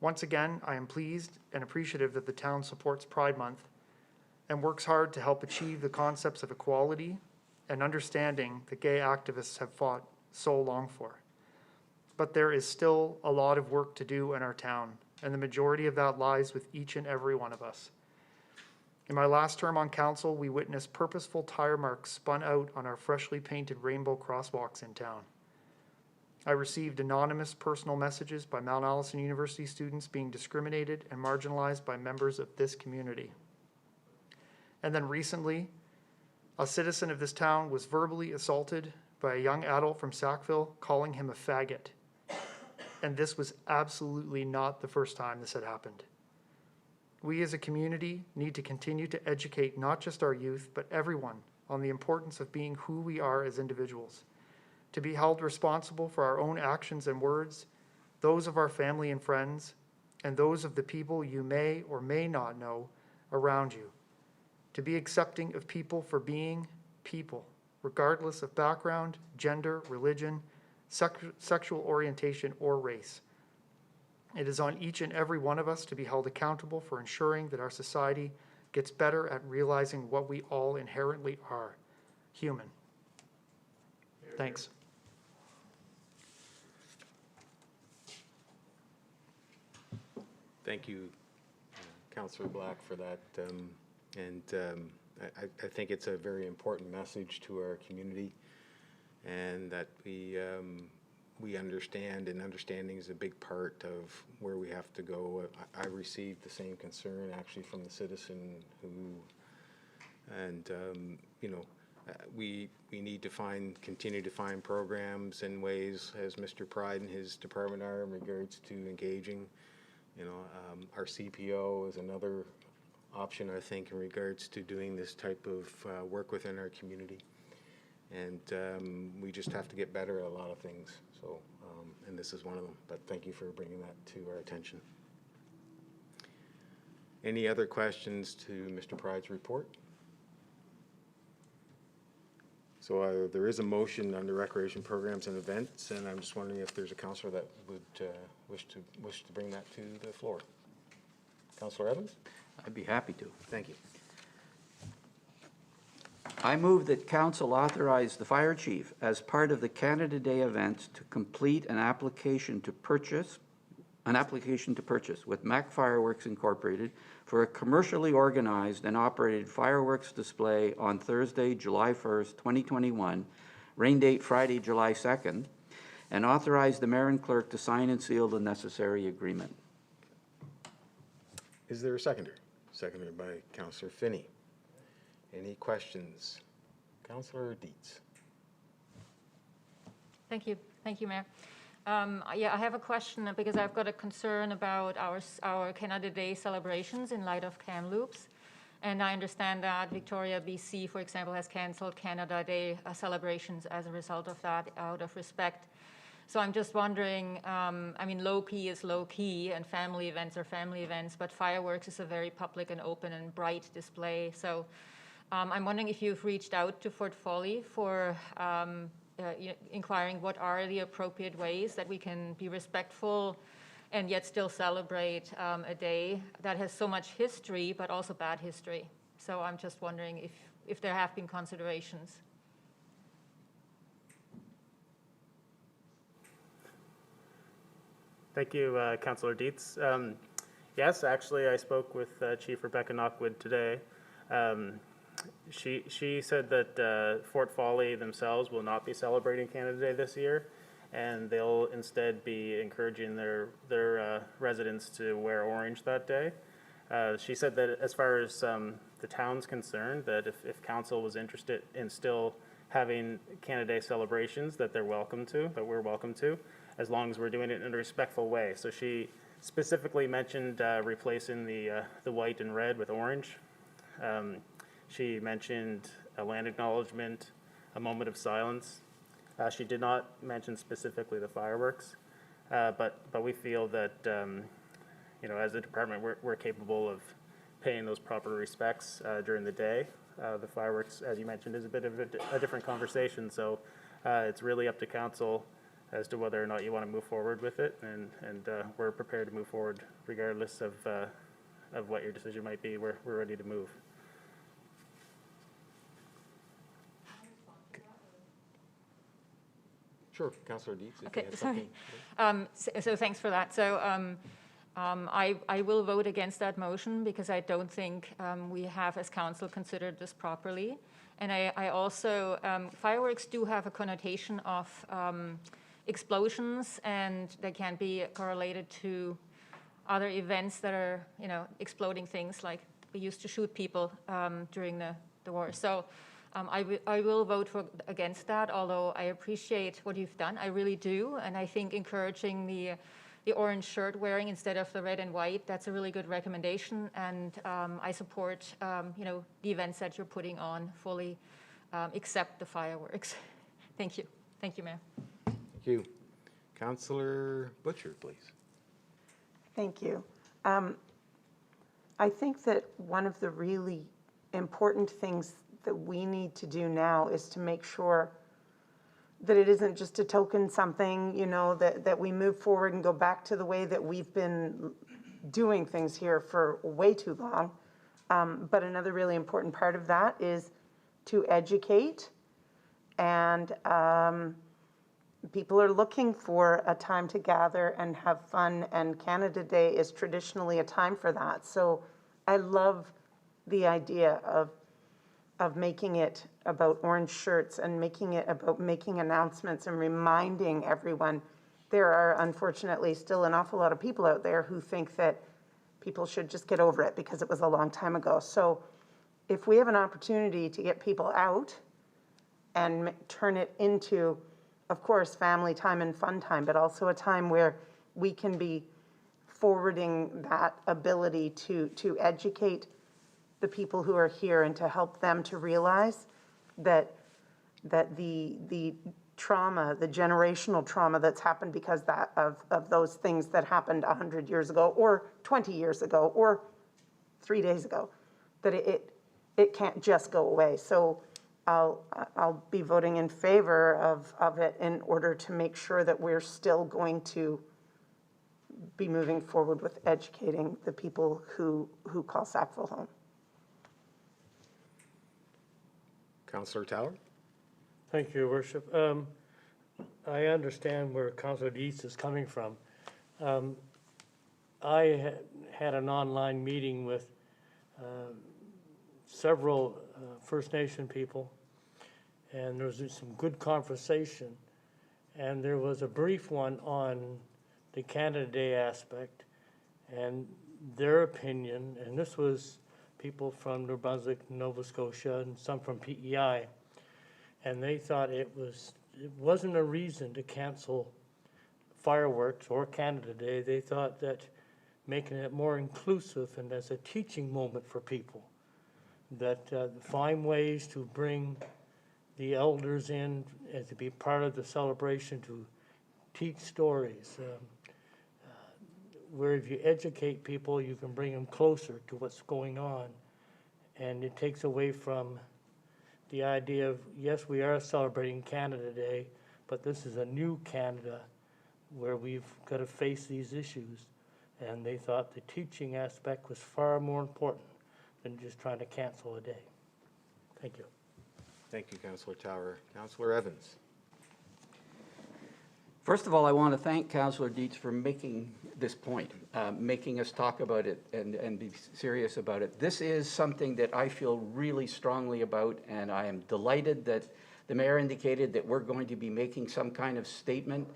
Once again, I am pleased and appreciative that the town supports Pride Month and works hard to help achieve the concepts of equality and understanding that gay activists have fought so long for. But there is still a lot of work to do in our town, and the majority of that lies with each and every one of us. In my last term on council, we witnessed purposeful tire marks spun out on our freshly painted rainbow crosswalks in town. I received anonymous personal messages by Mount Allison University students being discriminated and marginalized by members of this community. And then recently, a citizen of this town was verbally assaulted by a young adult from Sackville, calling him a faggot. And this was absolutely not the first time this had happened. We as a community need to continue to educate not just our youth, but everyone on the importance of being who we are as individuals, to be held responsible for our own actions and words, those of our family and friends, and those of the people you may or may not know around you, to be accepting of people for being people, regardless of background, gender, religion, sexual orientation, or race. It is on each and every one of us to be held accountable for ensuring that our society gets better at realizing what we all inherently are, human. Thanks. Thank you, Councillor Black, for that. I think it's a very important message to our community, and that we understand, and understanding is a big part of where we have to go. I received the same concern actually from the citizen who, and we need to continue to find programs and ways, as Mr. Pride and his department are, in regards to engaging. Our CPO is another option, I think, in regards to doing this type of work within our community. And we just have to get better at a lot of things. So, and this is one of them. But thank you for bringing that to our attention. Any other questions to Mr. Pride's report? So there is a motion under recreation programs and events, and I'm just wondering if there's a councillor that would wish to bring that to the floor. Councillor Evans? I'd be happy to. Thank you. I move that council authorize the fire chief, as part of the Canada Day event, to complete an application to purchase with Mac Fireworks Incorporated for a commercially organized and operated fireworks display on Thursday, July 1st, 2021, rain date Friday, July 2nd, and authorize the mayor and clerk to sign and seal the necessary agreement. Is there a seconder? Seconded by Councillor Finney. Any questions? Councillor Dietz. Thank you, Mayor. Yeah, I have a question because I've got a concern about our Canada Day celebrations in light of Kamloops. And I understand that Victoria, BC, for example, has cancelled Canada Day celebrations as a result of that, out of respect. So I'm just wondering, I mean, low key is low key and family events are family events, but fireworks is a very public and open and bright display. So I'm wondering if you've reached out to Fort Foley for inquiring what are the appropriate ways that we can be respectful and yet still celebrate a day that has so much history, but also bad history. So I'm just wondering if there have been considerations. Thank you, Councillor Dietz. Yes, actually, I spoke with Chief Rebecca Knockwood today. She said that Fort Foley themselves will not be celebrating Canada Day this year, and they'll instead be encouraging their residents to wear orange that day. She said that as far as the town's concerned, that if council was interested in still having Canada Day celebrations, that we're welcome to, as long as we're doing it in a respectful way. So she specifically mentioned replacing the white and red with orange. She mentioned a land acknowledgement, a moment of silence. She did not mention specifically the fireworks, but we feel that as a department, we're capable of paying those proper respects during the day. The fireworks, as you mentioned, is a bit of a different conversation, so it's really up to council as to whether or not you want to move forward with it, and we're prepared to move forward regardless of what your decision might be. We're ready to move. Sure, Councillor Dietz. if you Okay, had sorry. something. So thanks for that. So I will vote against that motion because I don't think we have, as council, considered this properly. And I also, fireworks do have a connotation of explosions, and they can be correlated to other events that are, exploding things, like we used to shoot people during the war. So I will vote against that, although I appreciate what you've done. I really do. And I think encouraging the orange shirt wearing instead of the red and white, that's a really good recommendation. And I support, the events that you're putting on fully, except the fireworks. Thank you. Thank you, Mayor. Thank you. Councillor Butcher, please. Thank you. I think that one of the really important things that we need to do now is to make sure that it isn't just a token something, that we move forward and go back to the way that we've been doing things here for way too long. But another really important part of that is to educate, and people are looking for a time to gather and have fun, and Canada Day is traditionally a time for that. So I love the idea of making it about orange shirts and making it about making announcements and reminding everyone. There are unfortunately still an awful lot of people out there who think that people should just get over it because it was a long time ago. So if we have an opportunity to get people out and turn it into, of course, family time and fun time, but also a time where we can be forwarding that ability to educate the people who are here and to help them to realize that the trauma, the generational trauma that's happened because of those things that happened 100 years ago or 20 years ago or 3 days ago, that it can't just go away. So I'll be voting in favor of it in order to make sure that we're still going to be moving forward with educating the people who call Sackville home. Councillor Tower? Thank you, Your Worship. I understand where Councillor Dietz is coming from. I had an online meeting with several First Nation people, and there was some good conversation. And there was a brief one on the Canada Day aspect and their opinion, and this was people from New Brunswick, Nova Scotia, and some from PEI, and they thought it wasn't a reason to cancel fireworks or Canada Day. They thought that making it more inclusive and as a teaching moment for people, that find ways to bring the elders in and to be part of the celebration, to teach stories, where if you educate people, you can bring them closer to what's going on. And it takes away from the idea of, yes, we are celebrating Canada Day, but this is a new Canada where we've got to face these issues. And they thought the teaching aspect was far more important than just trying to cancel a day. Thank you. Thank you, Councillor Tower. Councillor Evans. First of all, I want to thank Councillor Dietz for making this point, making us talk about it and be serious about it. This is something that I feel really strongly about, and I am delighted that the mayor indicated that we're going to be making some kind of statement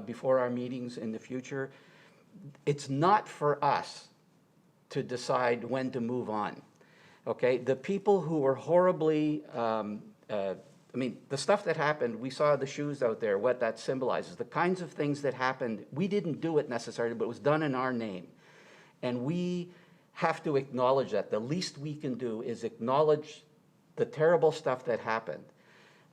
before our meetings in the future. It's not for us to decide when to move on, okay? The people who were horribly, I mean, the stuff that happened, we saw the shoes out there, what that symbolizes. The kinds of things that happened, we didn't do it necessarily, but it was done in our name. And we have to acknowledge that. The least we can do is acknowledge the terrible stuff that happened.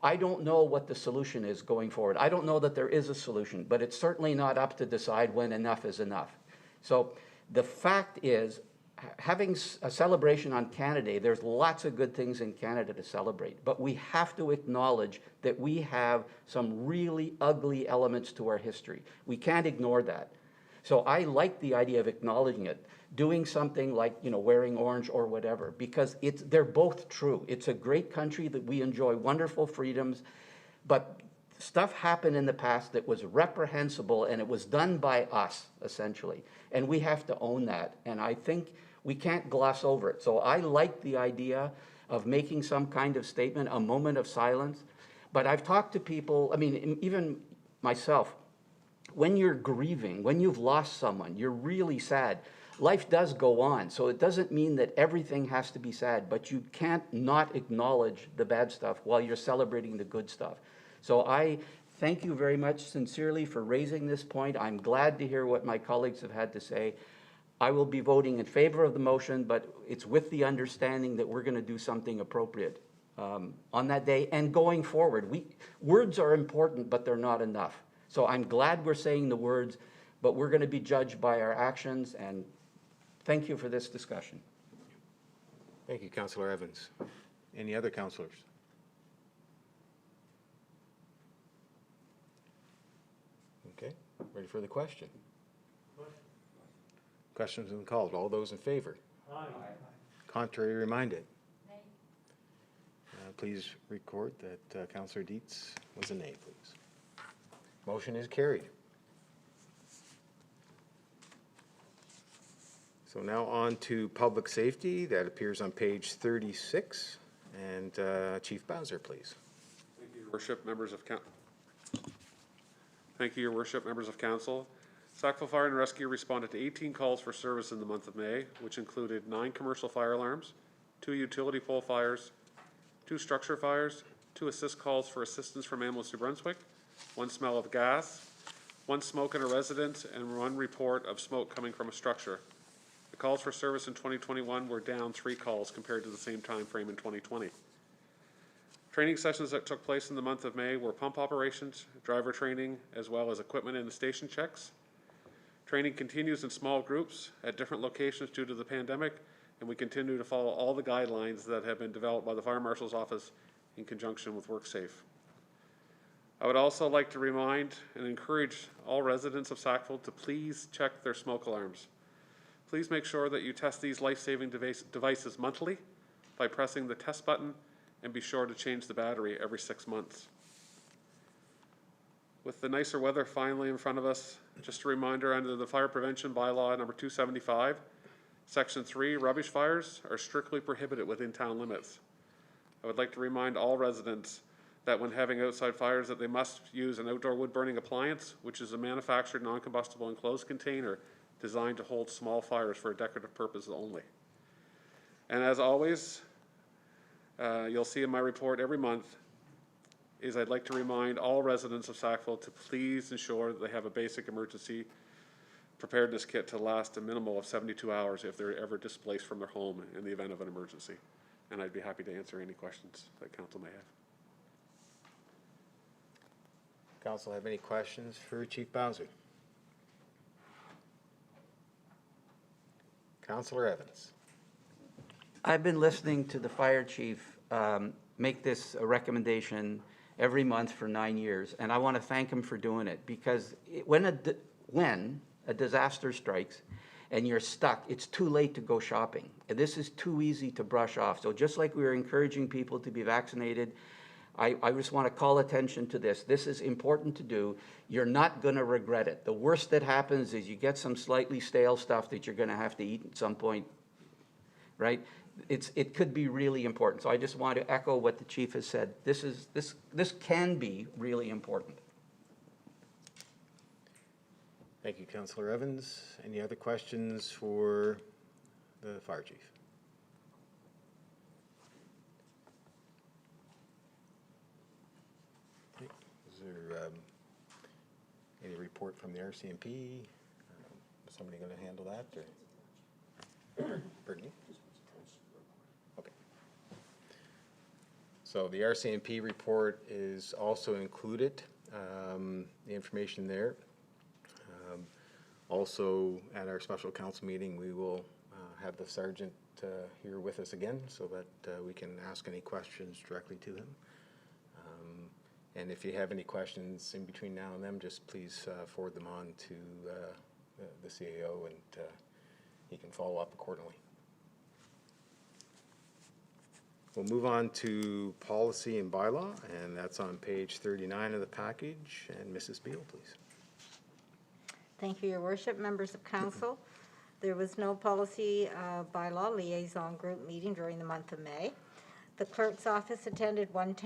I don't know what the solution is going forward. I don't know that there is a solution, but it's certainly not up to decide when enough is enough. So the fact is, having a celebration on Canada Day, there's lots of good things in Canada to celebrate, but we have to acknowledge that we have some really ugly elements to our history. We can't ignore that. So I like the idea of acknowledging it, doing something like, you know, wearing orange or whatever, because they're both true. It's a great country that we enjoy wonderful freedoms, but stuff happened in the past that was reprehensible, and it was done by us, essentially. And we have to own that. And I think we can't gloss over it. So I like the idea of making some kind of statement, a moment of silence. But I've talked to people, I mean, even myself, when you're grieving, when you've lost someone, you're really sad. Life does go on. So it doesn't mean that everything has to be sad, but you can't not acknowledge the bad stuff while you're celebrating the good stuff. So I thank you very much sincerely for raising this point. I'm glad to hear what my colleagues have had to say. I will be voting in favor of the motion, but it's with the understanding that we're going to do something appropriate on that day and going forward. Words are important, but they're not enough. So I'm glad we're saying the words, but we're going to be judged by our actions, and thank you for this discussion. Thank you, Councillor Evans. Any other councillors? Okay, ready for the question? Question's been called. All those in favor? Aye. Contrary reminded? Nay. Please record that Councillor Dietz was a nay, please. Motion is carried. So now on to public safety. That appears on page 36. And Chief Bowser, please. Thank you, Your Worship, members of council. Thank you, Your Worship, members of council. Sackville Fire and Rescue responded to 18 calls for service in the month of May, which included 9 commercial fire alarms, 2 utility pole fires, 2 structure fires, 2 assist calls for assistance from Ambulance New Brunswick, 1 smell of gas, 1 smoke in a residence, and 1 report of smoke coming from a structure. The calls for service in 2021 were down 3 calls compared to the same time frame in 2020. Training sessions that took place in the month of May were pump operations, driver training, as well as equipment and station checks. Training continues in small groups at different locations due to the pandemic, and we continue to follow all the guidelines that have been developed by the Fire Marshal's Office in conjunction with WorkSafe. I would also like to remind and encourage all residents of Sackville to please check their smoke alarms. Please make sure that you test these life-saving devices monthly by pressing the test button, and be sure to change the battery every 6 months. With the nicer weather finally in front of us, just a reminder, under the Fire Prevention Bylaw number 275, Section 3, rubbish fires are strictly prohibited within town limits. I would like to remind all residents that when having outside fires that they must use an outdoor wood burning appliance, which is a manufactured non-combustible enclosed container designed to hold small fires for a decorative purpose only. And as always, you'll see in my report every month, is I'd like to remind all residents of Sackville to please ensure that they have a basic emergency preparedness kit to last a minimum of 72 hours if they're ever displaced from their home in the event of an emergency. And I'd be happy to answer any questions that council may have. Council have any questions for Chief Bowser? Councillor Evans. I've been listening to the fire chief make this a recommendation every month for 9 years, and I want to thank him for doing it, because when a disaster strikes and you're stuck, it's too late to go shopping. And this is too easy to brush off. So just like we were encouraging people to be vaccinated, I just want to call attention to this. This is important to do. You're not going to regret it. The worst that happens is you get some slightly stale stuff that you're going to have to eat at some point, right? It could be really important. So I just want to echo what the chief has said. This can be really important. Thank you, Councillor Evans. Any other questions for the fire chief? Okay. Is there any report from the RCMP? Is somebody going to handle that? Or? Brittany? Okay. So the RCMP report is also included, the information there. Also, at our special council meeting, we will have the sergeant here with us again so that we can ask any questions directly to him. And if you have any questions in between now and then, just please forward them on to the CAO, and he can follow up accordingly. We'll move on to policy and bylaw, and that's on page 39 of the package. And Mrs. Beal, please. Thank you, Your Worship, members of council. There was no policy bylaw liaison group meeting during the month of May. The clerk's office attended one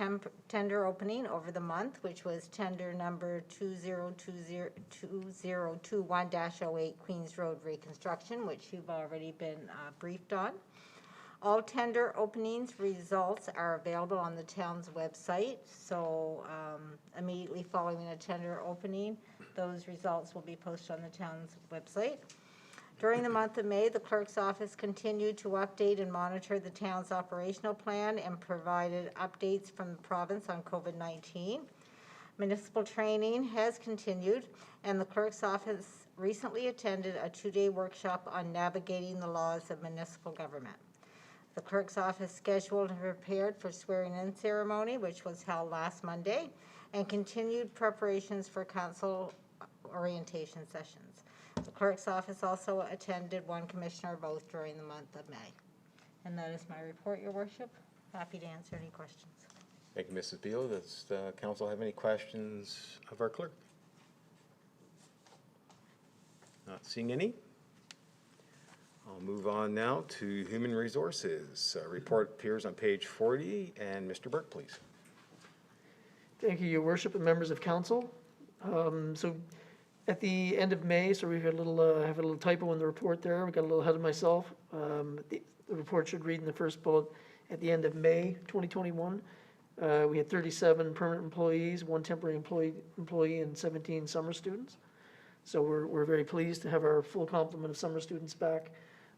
tender opening over the month, which was tender number 2021-08 Queens Road reconstruction, which you've already been briefed on. All tender openings results are available on the town's website. So immediately following a tender opening, those results will be posted on the town's website. During the month of May, the clerk's office continued to update and monitor the town's operational plan and provided updates from the province on COVID-19. Municipal training has continued, and the clerk's office recently attended a 2-day workshop on navigating the laws of municipal government. The clerk's office scheduled and prepared for swearing-in ceremony, which was held last Monday, and continued preparations for council orientation sessions. The clerk's office also attended one commissioner vote during the month of May. And that is my report, Your Worship. Happy to answer any questions. Thank you, Mrs. Beal. Does the council have any questions of our clerk? Not seeing any. I'll move on now to Human Resources. Report appears on page 40, and Mr. Burke, please. Thank you, Your Worship, and members of council. So at the end of May, so we've got a little, have a little typo in the report there. We got a little ahead of myself. The report should read in the first bullet, at the end of May 2021, we had 37 permanent employees, 1 temporary employee, and 17 summer students. So we're very pleased to have our full complement of summer students back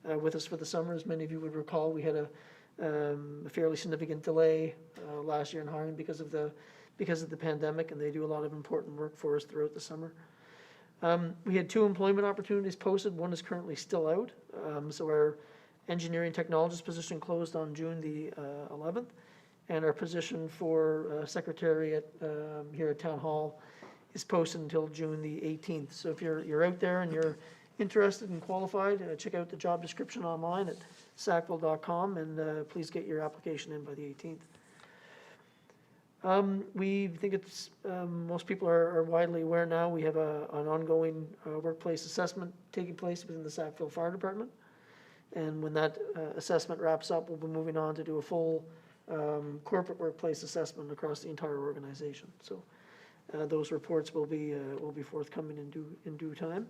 with us for the summer. As many of you would recall, we had a fairly significant delay last year in hiring because of the pandemic, and they do a lot of important work for us throughout the summer. We had 2 employment opportunities posted. One is currently still out. So our engineering technologist position closed on June the 11th, and our position for secretary here at Town Hall is posted until June the 18th. So if you're out there and you're interested and qualified, check out the job description online at sackville.com, and please get your application in by the 18th. We think it's, most people are widely aware now, we have an ongoing workplace assessment taking place within the Sackville Fire Department. And when that assessment wraps up, we'll be moving on to do a full corporate workplace assessment across the entire organization. So those reports will be forthcoming in due time.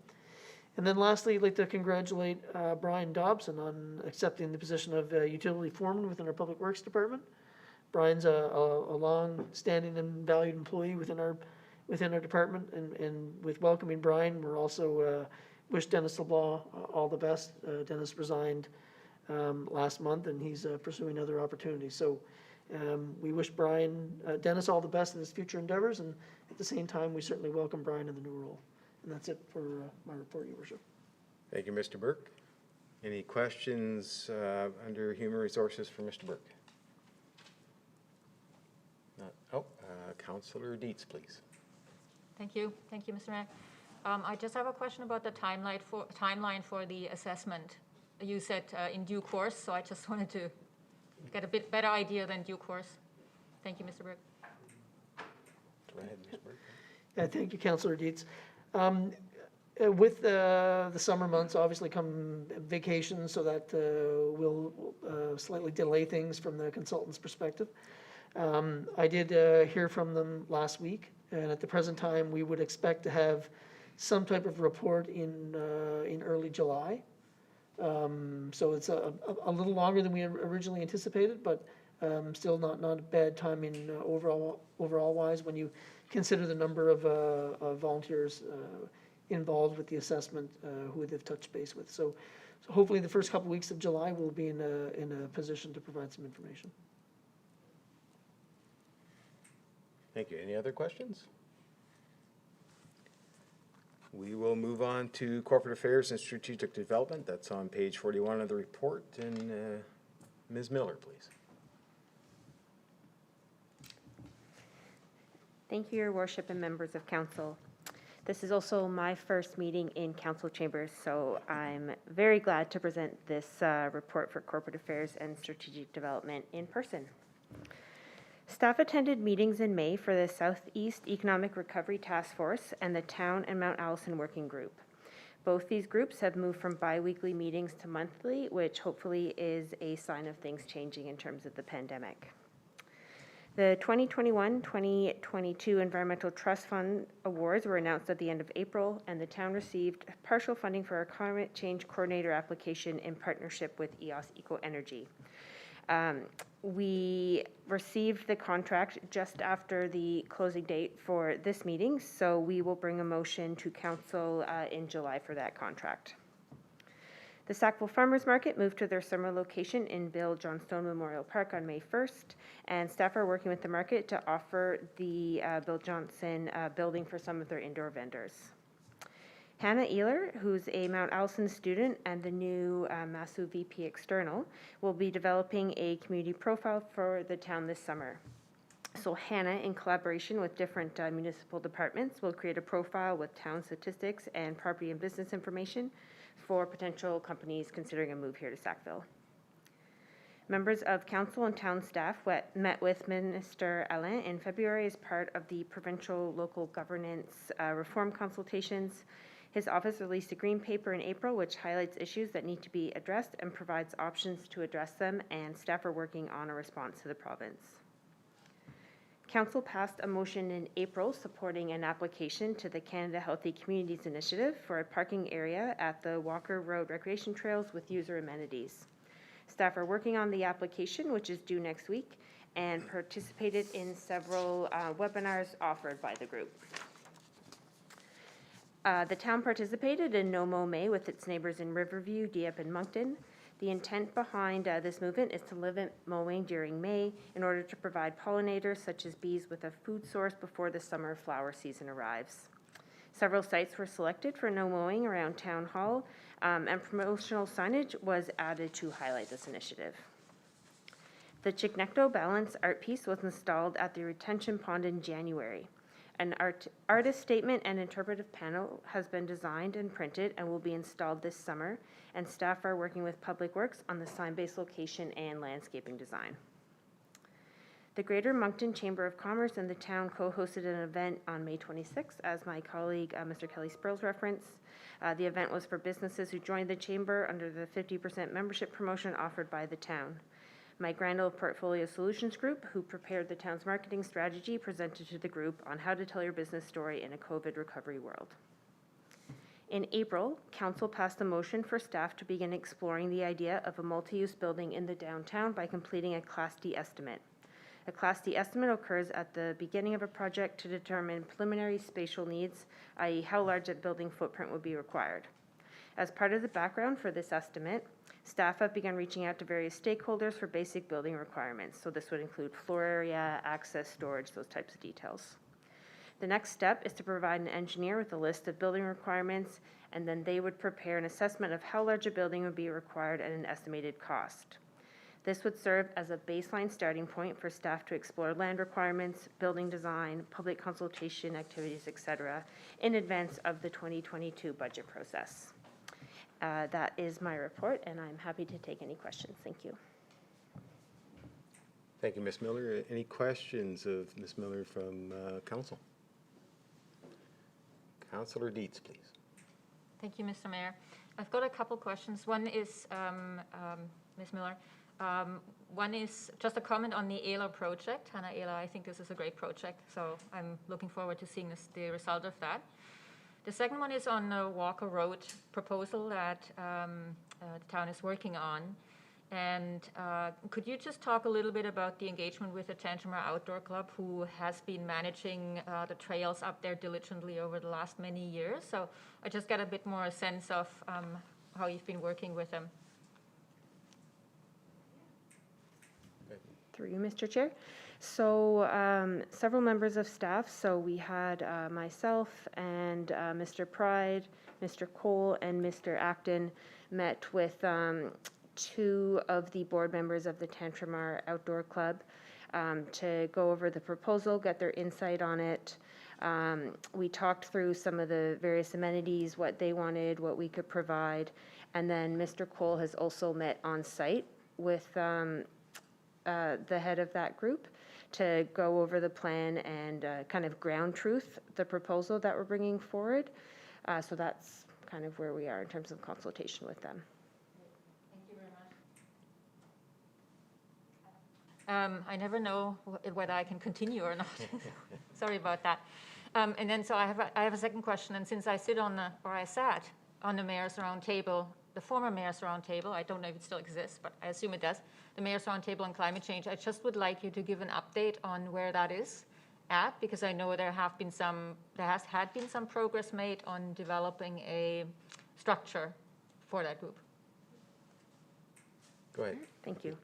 And then lastly, I'd like to congratulate Brian Dobson on accepting the position of utility foreman within our Public Works Department. Brian's a long-standing and valued employee within our department, and with welcoming Brian, we're also wish Dennis LeBlanc all the best. Dennis resigned last month, and he's pursuing other opportunities. So We wish Dennis all the best in his future endeavors, and at the same time, we certainly welcome Brian in the new role. And that's it for my report, Your Worship. Thank you, Mr. Burke. Any questions under Human Resources for Mr. Burke? Councillor Dietz, please. Thank you, Mr. Mayor. I just have a question about the timeline for the assessment. You said in due course, so I just wanted to get a bit better idea than due course. Thank you, Mr. Burke. Go ahead, Mr. Burke. Yeah, thank you, Councillor Dietz. With the summer months, obviously come vacations, so that will slightly delay things from the consultant's perspective. I did hear from them last week, and at the present time, we would expect to have some type of report in early July. So it's a little longer than we originally anticipated, but still not a bad timing overall wise when you consider the number of volunteers involved with the assessment who they've touched base with. So hopefully the first couple of weeks of July we'll be in a position to provide some information. Thank you. Any other questions? We will move on to Corporate Affairs and Strategic Development. That's on page 41 of the report. And Ms. Miller, please. Thank you, Your Worship and members of Council. This is also my first meeting in Council chambers, so I'm very glad to present this report for Corporate Affairs and Strategic Development in person. Staff attended meetings in May for the Southeast Economic Recovery Task Force and the Town and Mount Allison Working Group. Both these groups have moved from bi-weekly meetings to monthly, which hopefully is a sign of things changing in terms of the pandemic. The 2021-2022 Environmental Trust Fund awards were announced at the end of April, and the town received partial funding for a climate change coordinator application in partnership with EOS Eco Energy. We received the contract just after the closing date for this meeting, so we will bring a motion to council in July for that contract. The Sackville Farmers Market moved to their summer location in Bill Johnstone Memorial Park on May 1st, and staff are working with the market to offer the Bill Johnson building for some of their indoor vendors. Hannah Ehler, who's a Mount Allison student and the new MASU VP External, will be developing a community profile for the town this summer. So Hannah, in collaboration with different municipal departments, will create a profile with town statistics and property and business information for potential companies considering a move here to Sackville. Members of council and town staff met with Minister Alain in February as part of the provincial local governance reform consultations. His office released a green paper in April which highlights issues that need to be addressed and provides options to address them, and staff are working on a response to the province. Council passed a motion in April supporting an application to the Canada Healthy Communities Initiative for a parking area at the Walker Road Recreation Trails with user amenities. Staff are working on the application, which is due next week, and participated in several webinars offered by the group. The town participated in No Mow May with its neighbors in Riverview, Dieppe, and Moncton. The intent behind this movement is to limit mowing during May in order to provide pollinators such as bees with a food source before the summer flower season arrives. Several sites were selected for no mowing around Town Hall, and promotional signage was added to highlight this initiative. The Chignecto Balance art piece was installed at the retention pond in January. An artist statement and interpretive panel has been designed and printed and will be installed this summer, and staff are working with Public Works on the sign-based location and landscaping design. The Greater Moncton Chamber of Commerce and the town co-hosted an event on May 26th, as my colleague Mr. Kelly Spurls referenced. The event was for businesses who joined the chamber under the 50% membership promotion offered by the town. My Grandel Portfolio Solutions Group, who prepared the town's marketing strategy, presented to the group on how to tell your business story in a COVID recovery world. In April, Council passed a motion for staff to begin exploring the idea of a multi-use building in the downtown by completing a Class D estimate. A Class D estimate occurs at the beginning of a project to determine preliminary spatial needs, i.e. how large a building footprint would be required. As part of the background for this estimate, staff have begun reaching out to various stakeholders for basic building requirements. So this would include floor area, access, storage, those types of details. The next step is to provide an engineer with a list of building requirements, and then they would prepare an assessment of how large a building would be required and an estimated cost. This would serve as a baseline starting point for staff to explore land requirements, building design, public consultation activities, etc., in advance of the 2022 budget process. That is my report, and I'm happy to take any questions. Thank you. Thank you, Ms. Miller. Any questions of Ms. Miller from council? Councillor Dietz, please. Thank you, Mr. Mayor. I've got a couple questions. One is, Ms. Miller, one is just a comment on the ALA project. Hannah ALA, I think this is a great project, so I'm looking forward to seeing the result of that. The second one is on the Walker Road proposal that the town is working on. And could you just talk a little bit about the engagement with the Tantramar Outdoor Club, who has been managing the trails up there diligently over the last many years? So I just got a bit more sense of how you've been working with them. Through you, Mr. Chair. So several members of staff, so we had myself and Mr. Pride, Mr. Cole, and Mr. Acton met with two of the board members of the Tantramar Outdoor Club to go over the proposal, get their insight on it. We talked through some of the various amenities, what they wanted, what we could provide, and then Mr. Cole has also met on site with the head of that group to go over the plan and kind of ground truth the proposal that we're bringing forward. So that's kind of where we are in terms of consultation with them. Thank you very much. I never know whether I can continue or not. Sorry about that. And then so I have a second question. And since I sit on I sat on the Mayor's Roundtable, the former Mayor's Roundtable, I don't know if it still exists, but I assume it does, the Mayor's Roundtable on climate change, I just would like you to give an update on where that is at, because I know there had been some progress made on developing a structure for that group. Go ahead. Thank you.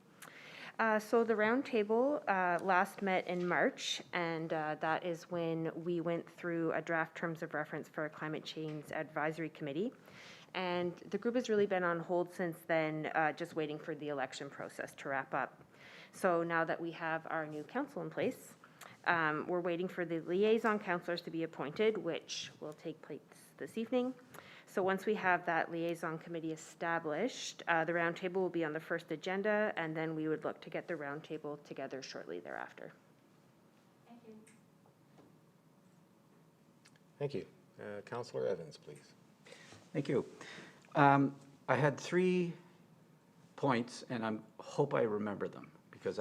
So the roundtable last met in March, and that is when we went through a draft terms of reference for a climate change advisory committee. And the group has really been on hold since then, just waiting for the election process to wrap up. So now that we have our new council in place, we're waiting for the liaison councillors to be appointed, which will take place this evening. So once we have that liaison committee established, the roundtable will be on the first agenda, and then we would look to get the roundtable together shortly thereafter. Thank you. Thank you. Councillor Evans, please. Thank you. I had 3 points, and I hope I remember them, because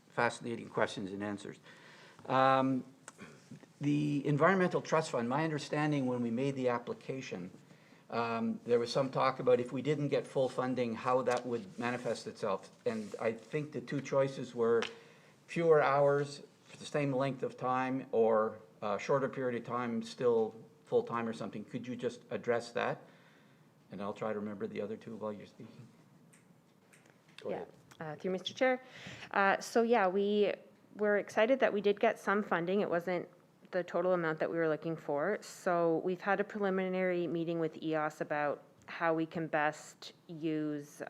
fascinating questions and answers. The Environmental Trust Fund, my understanding when we made the application, there was some talk about if we didn't get full funding, how that would manifest itself. And I think the 2 choices were fewer hours for the same length of time, or a shorter period of time, still full-time or something. Could you just address that? And I'll try to remember the other 2 while you're speaking. Go ahead. Through Mr. Chair. So yeah, we were excited that we did get some funding. It wasn't the total amount that we were looking for. So we've had a preliminary meeting with EOS about how we can best use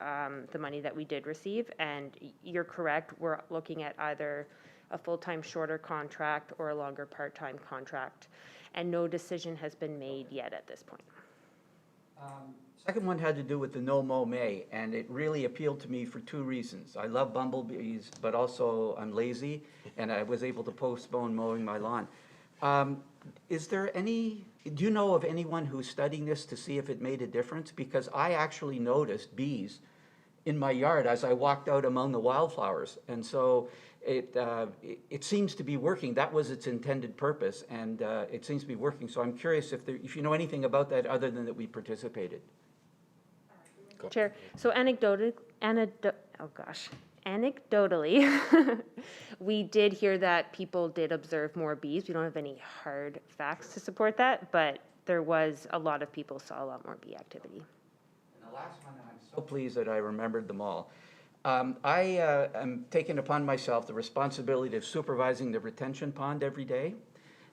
the money that we did receive. And you're correct, we're looking at either a full-time shorter contract or a longer part-time contract. And no decision has been made yet at this point. Second one had to do with the no mow May, and it really appealed to me for 2 reasons. I love bumblebees, but also I'm lazy, and I was able to postpone mowing my lawn. Is there any, do you know of anyone who's studying this to see if it made a difference? Because I actually noticed bees in my yard as I walked out among the wildflowers, and so it seems to be working. That was its intended purpose, and it seems to be working. So I'm curious if you know anything about that other than that we participated. Chair, so anecdotally, we did hear that people did observe more bees. We don't have any hard facts to support that, but there was a lot of people saw a lot more bee activity. last one, and I'm so pleased that I remembered them all. I am taking upon myself the responsibility of supervising the retention pond every day,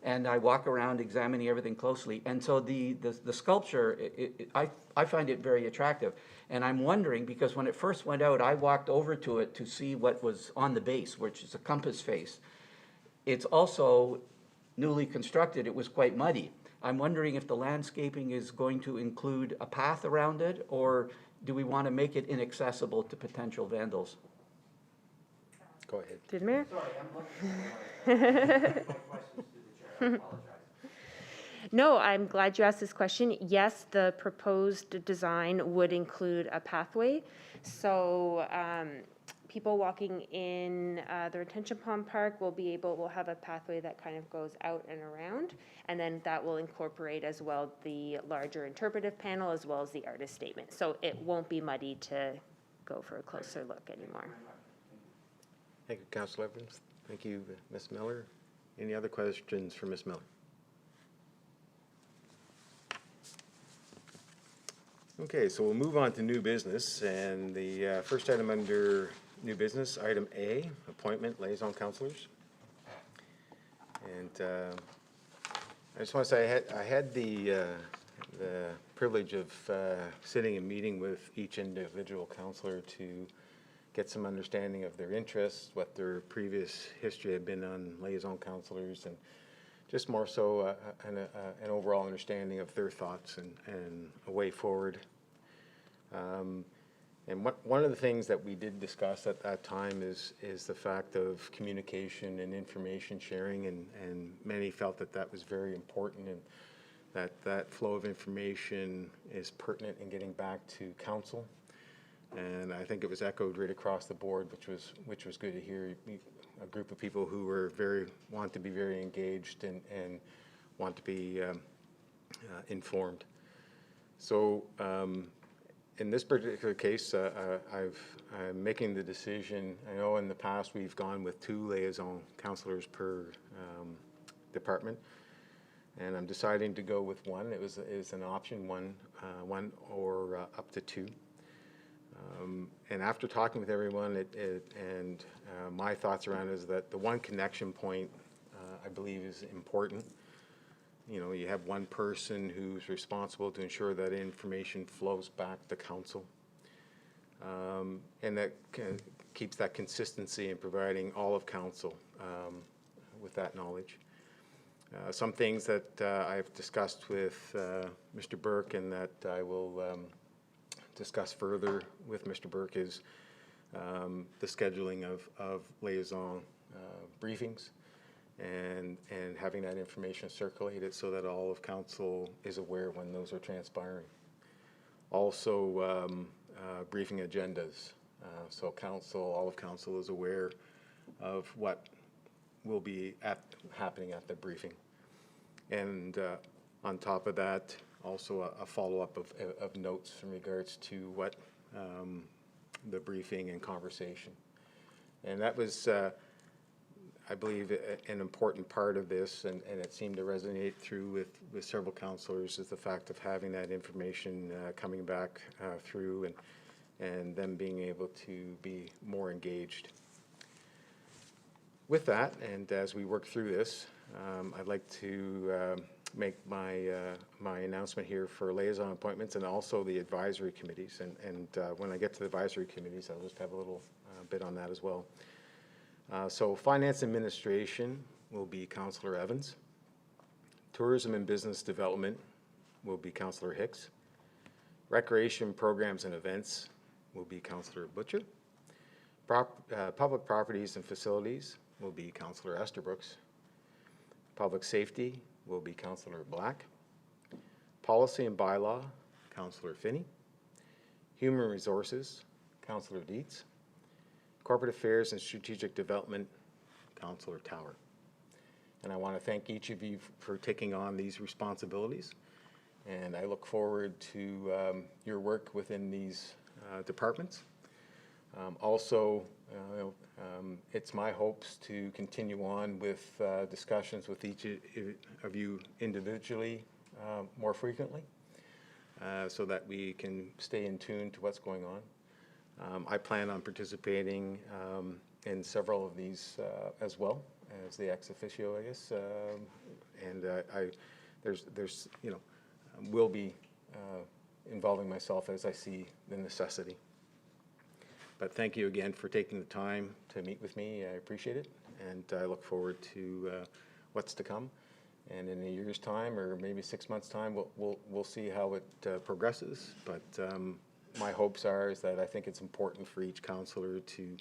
and I walk around examining everything closely. And so the sculpture, I find it very attractive. And I'm wondering, because when it first went out, I walked over to it to see what was on the base, which is a compass face. It's also newly constructed. It was quite muddy. I'm wondering if the landscaping is going to include a path around it, or do we want to make it inaccessible to potential vandals? Go ahead. Through the mayor? Sorry, I'm looking No, I'm glad you asked this question. Yes, the proposed design would include a pathway. So people walking in the retention pond park will have a pathway that kind of goes out and around. And then that will incorporate as well the larger interpretive panel as well as the artist statement. So it won't be muddy to go for a closer look anymore. Thank you, Councillor Evans. Thank you, Ms. Miller. Any other questions for Ms. Miller? Okay, so we'll move on to new business, and the first item under new business, item A, appointment liaison councillors. And I just want to say I had the privilege of sitting and meeting with each individual councillor to get some understanding of their interests, what their previous history had been on liaison councillors, and just more so an overall understanding of their thoughts and a way forward. And one of the things that we did discuss at that time is the fact of communication and information sharing, and many felt that that was very important, and that flow of information is pertinent in getting back to council. And I think it was echoed right across the board, which was good to hear. A group of people who were want to be very engaged and want to be informed. So in this particular case, I'm making the decision. I know in the past we've gone with 2 liaison councillors per department, and I'm deciding to go with 1. It was an option, one or up to 2. And after talking with everyone, my thoughts around it is that the one connection point, I believe, is important. You know, you have one person who's responsible to ensure that information flows back to council. And that keeps that consistency in providing all of council with that knowledge. Some things that I've discussed with Mr. Burke and that I will discuss further with Mr. Burke is the scheduling of liaison briefings and having that information circulated so that all of council is aware when those are transpiring. Also, briefing agendas. So all of council is aware of what will be happening at the briefing. And on top of that, also a follow-up of notes in regards to what the briefing and conversation. And that was, I believe, an important part of this, and it seemed to resonate through with several councillors, is the fact of having that information coming back through and them being able to be more engaged. With that, and as we work through this, I'd like to make my announcement here for liaison appointments and also the advisory committees. And when I get to the advisory committees, I'll just have a little bit on that as well. So Finance Administration will be Councillor Evans. Tourism and Business Development will be Councillor Hicks. Recreation Programs and Events will be Councillor Butcher. Public Properties and Facilities will be Councillor Esterbrooks. Public Safety will be Councillor Black. Policy and Bylaw, Councillor Finney. Human Resources, Councillor Dietz. Corporate Affairs and Strategic Development, Councillor Tower. And I want to thank each of you for taking on these responsibilities. And I look forward to your work within these departments. Also, it's my hopes to continue on with discussions with each of you individually more frequently. so that we can stay in tune to what's going on. I plan on participating in several of these as well as the ex officio, I guess. And there's will be involving myself as I see the necessity. But thank you again for taking the time to meet with me. I appreciate it, and I look forward to what's to come. And in a year's time, or maybe 6 months' time, we'll see how it progresses. But my hopes is that I think it's important for each councillor to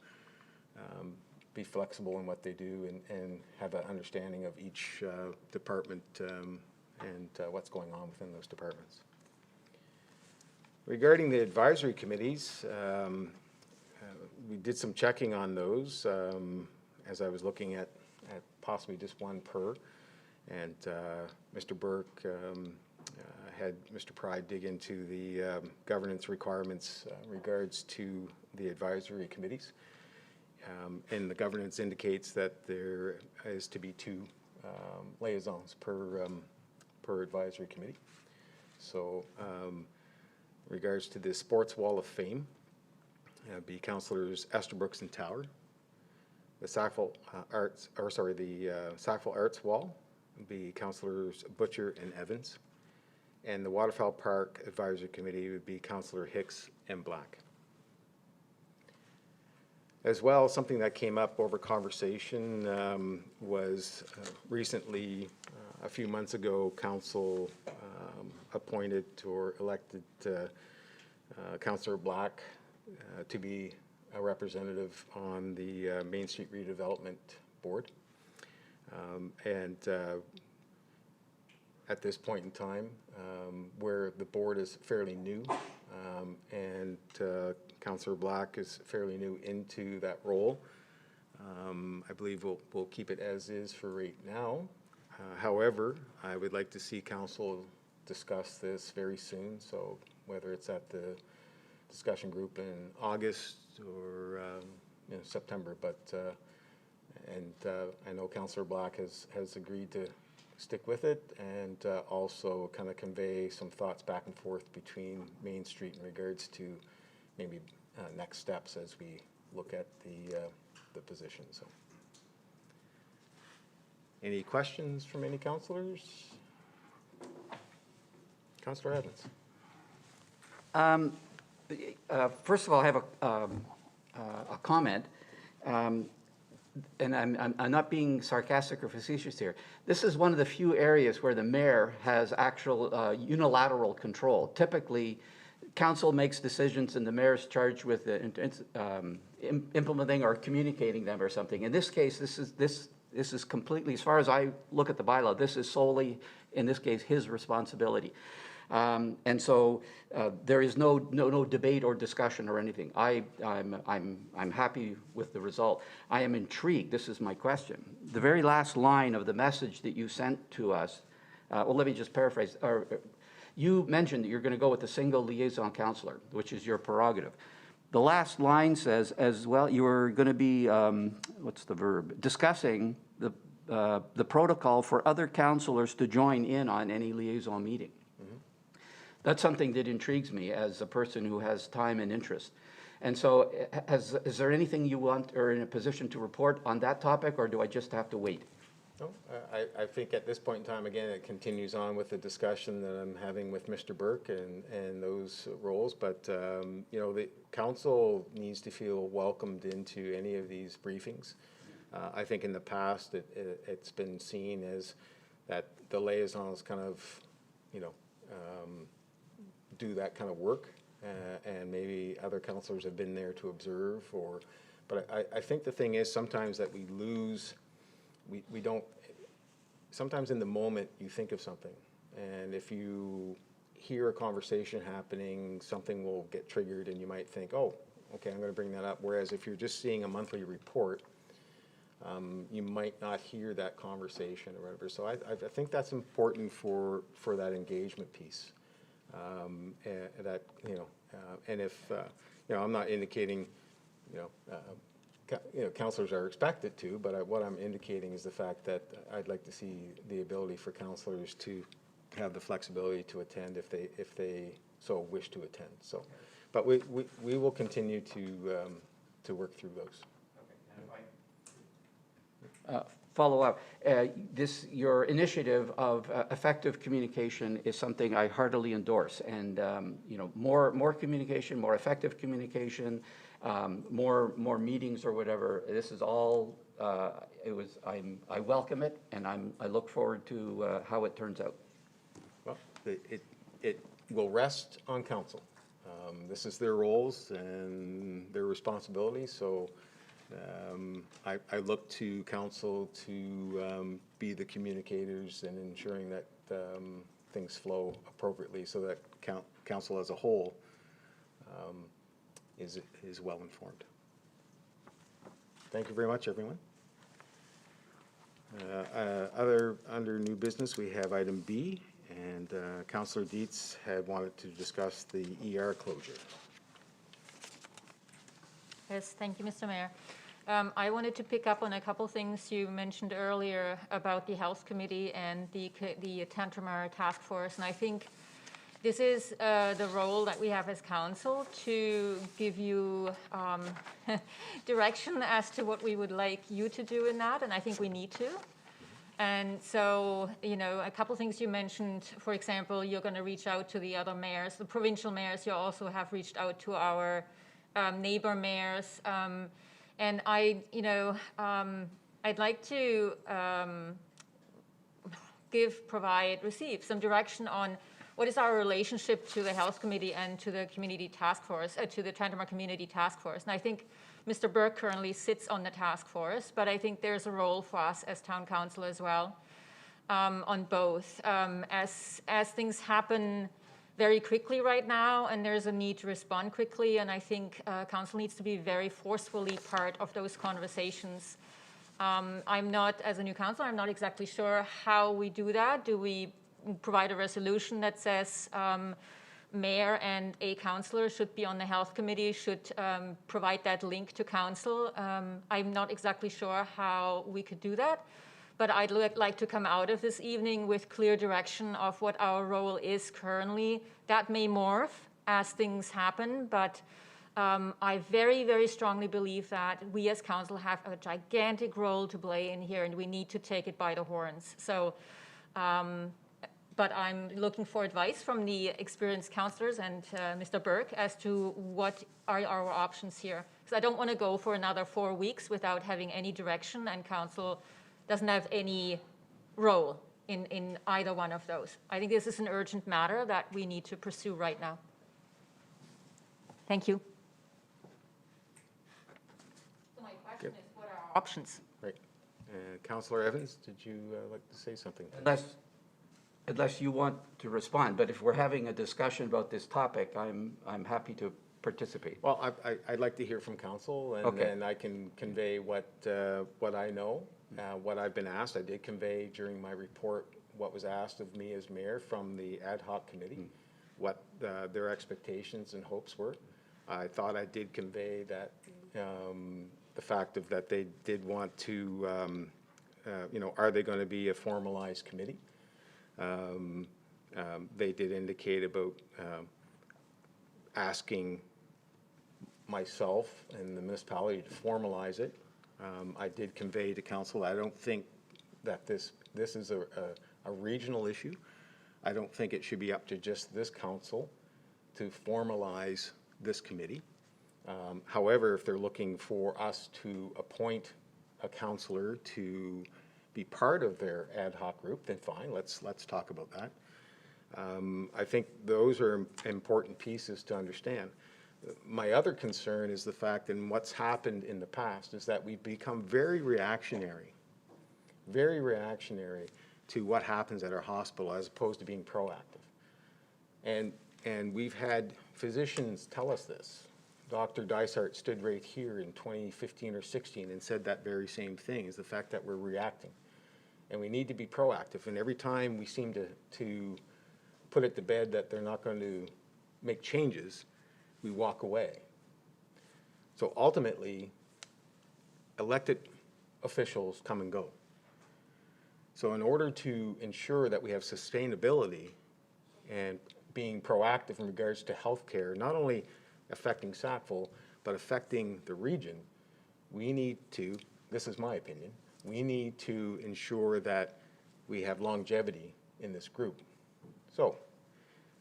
be flexible in what they do and have an understanding of each department and what's going on within those departments. Regarding the advisory committees, we did some checking on those as I was looking at possibly just one per. And Mr. Burke had Mr. Pride dig into the governance requirements in regards to the advisory committees. And the governance indicates that there is to be 2 liaisons per advisory committee. So in regards to the Sports Wall of Fame, be Councillors Estabrooks and Tower. The Sackville Sackville Arts Wall would be Councillors Butcher and Evans. And the Waterfowl Park Advisory Committee would be Councillor Hicks and Black. As well, something that came up over conversation was recently, a few months ago, Council appointed or elected Councillor Black to be a representative on the Main Street Redevelopment Board. And at this point in time, where the board is fairly new, and Councillor Black is fairly new into that role, I believe we'll keep it as is for right now. However, I would like to see council discuss this very soon, so whether it's at the discussion group in August or September, but I know Councillor Black has agreed to stick with it and also kind of convey some thoughts back and forth between Main Street in regards to maybe next steps as we look at the position. So, any questions from any councillors? Councillor Evans. First of all, I have a comment, and I'm not being sarcastic or facetious here. This is one of the few areas where the mayor has actual unilateral control. Typically, council makes decisions and the mayor is charged with implementing or communicating them or something. In this case, this is completely, as far as I look at the bylaw, this is solely, in this case, his responsibility. And so there is no debate or discussion or anything. I'm happy with the result. I am intrigued. This is my question. The very last line of the message that you sent to us. Well, let me just paraphrase. You mentioned that you're going to go with a single liaison councillor, which is your prerogative. The last line says, as well, you are going to be what's the verb? Discussing the protocol for other councillors to join in on any liaison meeting. That's something that intrigues me as a person who has time and interest. And so is there anything you want or in a position to report on that topic, or do I just have to wait? No, I think at this point in time, again, it continues on with the discussion that I'm having with Mr. Burke and those roles. But, the council needs to feel welcomed into any of these briefings. I think in the past, it's been seen as that the liaisons kind of, do that kind of work, and maybe other councillors have been there to observe. But I think the thing is sometimes that we lose, we don't, sometimes in the moment you think of something, and if you hear a conversation happening, something will get triggered and you might think, oh, okay, I'm going to bring that up. Whereas if you're just seeing a monthly report, you might not hear that conversation or whatever. So I think that's important for that engagement piece. And if I'm not indicating, councillors are expected to, but what I'm indicating is the fact that I'd like to see the ability for councillors to have the flexibility to attend if they so wish to attend. So, but we will continue to work through those. Follow up. Your initiative of effective communication is something I heartily endorse. And more communication, more effective communication, more meetings or whatever. This is all. I welcome it, and I look forward to how it turns out. Well, it will rest on council. This is their roles and their responsibilities. So. I look to council to be the communicators and ensuring that things flow appropriately so that council as a whole is well informed. Thank you very much, everyone. Under new business, we have item B, and Councillor Dietz had wanted to discuss the ER closure. Yes, thank you, Mr. Mayor. I wanted to pick up on a couple things you mentioned earlier about the Health Committee and the Tantramar Task Force, and I think this is the role that we have as council to give you direction as to what we would like you to do in that, and I think we need to. And so, a couple things you mentioned, for example, you're going to reach out to the other mayors, the provincial mayors. You also have reached out to our neighbor mayors. And I'd like to receive some direction on what is our relationship to the Health Committee and to the Community Task Force, to the Tantramar Community Task Force. And I think Mr. Burke currently sits on the task force, but I think there's a role for us as town council as well on both. As things happen very quickly right now, and there's a need to respond quickly, and I think council needs to be very forcefully part of those conversations. I'm not, as a new council, I'm not exactly sure how we do that. Do we provide a resolution that says mayor and a councillor should be on the Health Committee, should provide that link to council? I'm not exactly sure how we could do that. But I'd like to come out of this evening with clear direction of what our role is currently. That may morph as things happen, but I very, very strongly believe that we as council have a gigantic role to play in here, and we need to take it by the horns. So, but I'm looking for advice from the experienced councillors and Mr. Burke as to what are our options here. Because I don't want to go for another 4 weeks without having any direction, and council doesn't have any role in either one of those. I think this is an urgent matter that we need to pursue right now. Thank you. So my question is, what are our options? Right. Councillor Evans, did you like to say something? Unless you want to respond, but if we're having a discussion about this topic, I'm happy to participate. Well, I'd like to hear from council, and then I can convey what I know. What I've been asked. I did convey during my report what was asked of me as mayor from the ad hoc committee, what their expectations and hopes were. I thought I did convey that the fact of that they did want to, are they going to be a formalized committee? They did indicate about asking myself and the municipality to formalize it. I did convey to council, I don't think that this is a regional issue. I don't think it should be up to just this council to formalize this committee. However, if they're looking for us to appoint a councillor to be part of their ad hoc group, then fine, let's talk about that. I think those are important pieces to understand. My other concern is the fact, and what's happened in the past, is that we've become very reactionary to what happens at our hospital as opposed to being proactive. And we've had physicians tell us this. Dr. Dysart stood right here in 2015 or 16 and said that very same thing, is the fact that we're reacting. And we need to be proactive. And every time we seem to put it to bed that they're not going to make changes, we walk away. So ultimately, elected officials come and go. So in order to ensure that we have sustainability and being proactive in regards to healthcare, not only affecting Sackville, but affecting the region, we need to, this is my opinion, we need to ensure that we have longevity in this group. So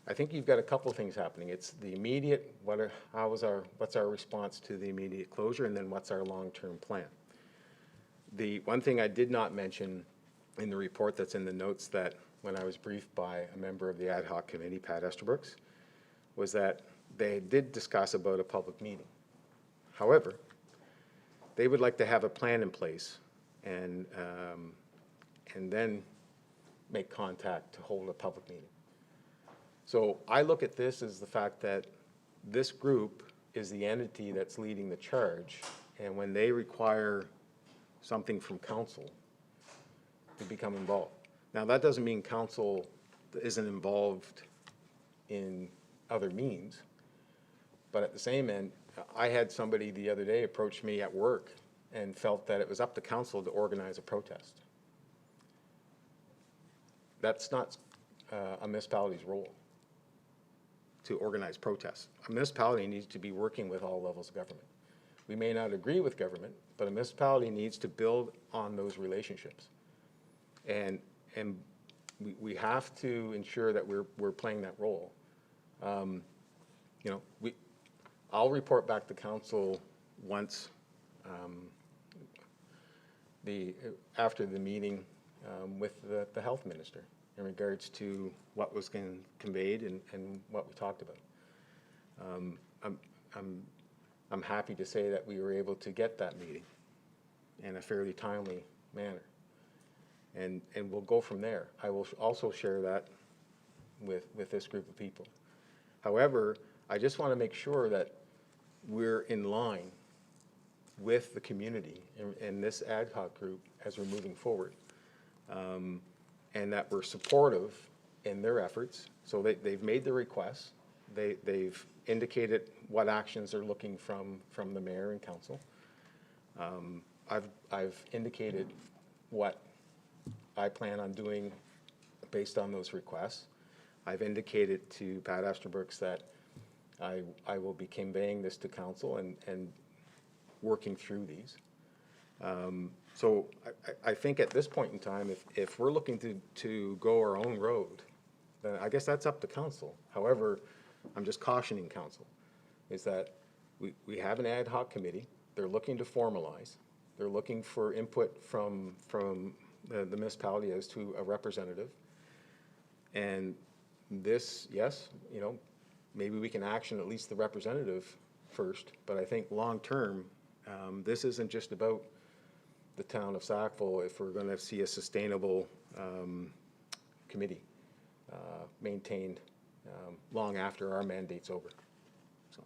I think you've got a couple of things happening. It's the immediate, what's our response to the immediate closure, and then what's our long-term plan. The one thing I did not mention in the report that's in the notes, that when I was briefed by a member of the ad hoc committee, Pat Esterbrooks, was that they did discuss about a public meeting. However, they would like to have a plan in place and then make contact to hold a public meeting. So I look at this as the fact that this group is the entity that's leading the charge, and when they require something from council, to become involved. Now, that doesn't mean council isn't involved in other means, but at the same end, I had somebody the other day approach me at work and felt that it was up to council to organize a protest. That's not a municipality's role, to organize protests. A municipality needs to be working with all levels of government. We may not agree with government, but a municipality needs to build on those relationships. And we have to ensure that we're playing that role. You know, I'll report back to council once after the meeting with the health minister in regards to what was conveyed and what we talked about. I'm happy to say that we were able to get that meeting in a fairly timely manner. And we'll go from there. I will also share that with this group of people. However, I just want to make sure that we're in line with the community and this ad hoc group as we're moving forward. And that we're supportive in their efforts. So they've made the requests. They've indicated what actions they're looking from the mayor and council. I've indicated what I plan on doing based on those requests. I've indicated to Pat Esterbrooks that I will be conveying this to council and working through these. So I think at this point in time, if we're looking to go our own road, then I guess that's up to council. However, I'm just cautioning council, is that we have an ad hoc committee. They're looking to formalize. They're looking for input from the municipality as to a representative. And this, yes, you know, maybe we can action at least the representative first, but I think long-term, this isn't just about the town of Sackville if we're going to see a sustainable committee maintained long after our mandate's over. So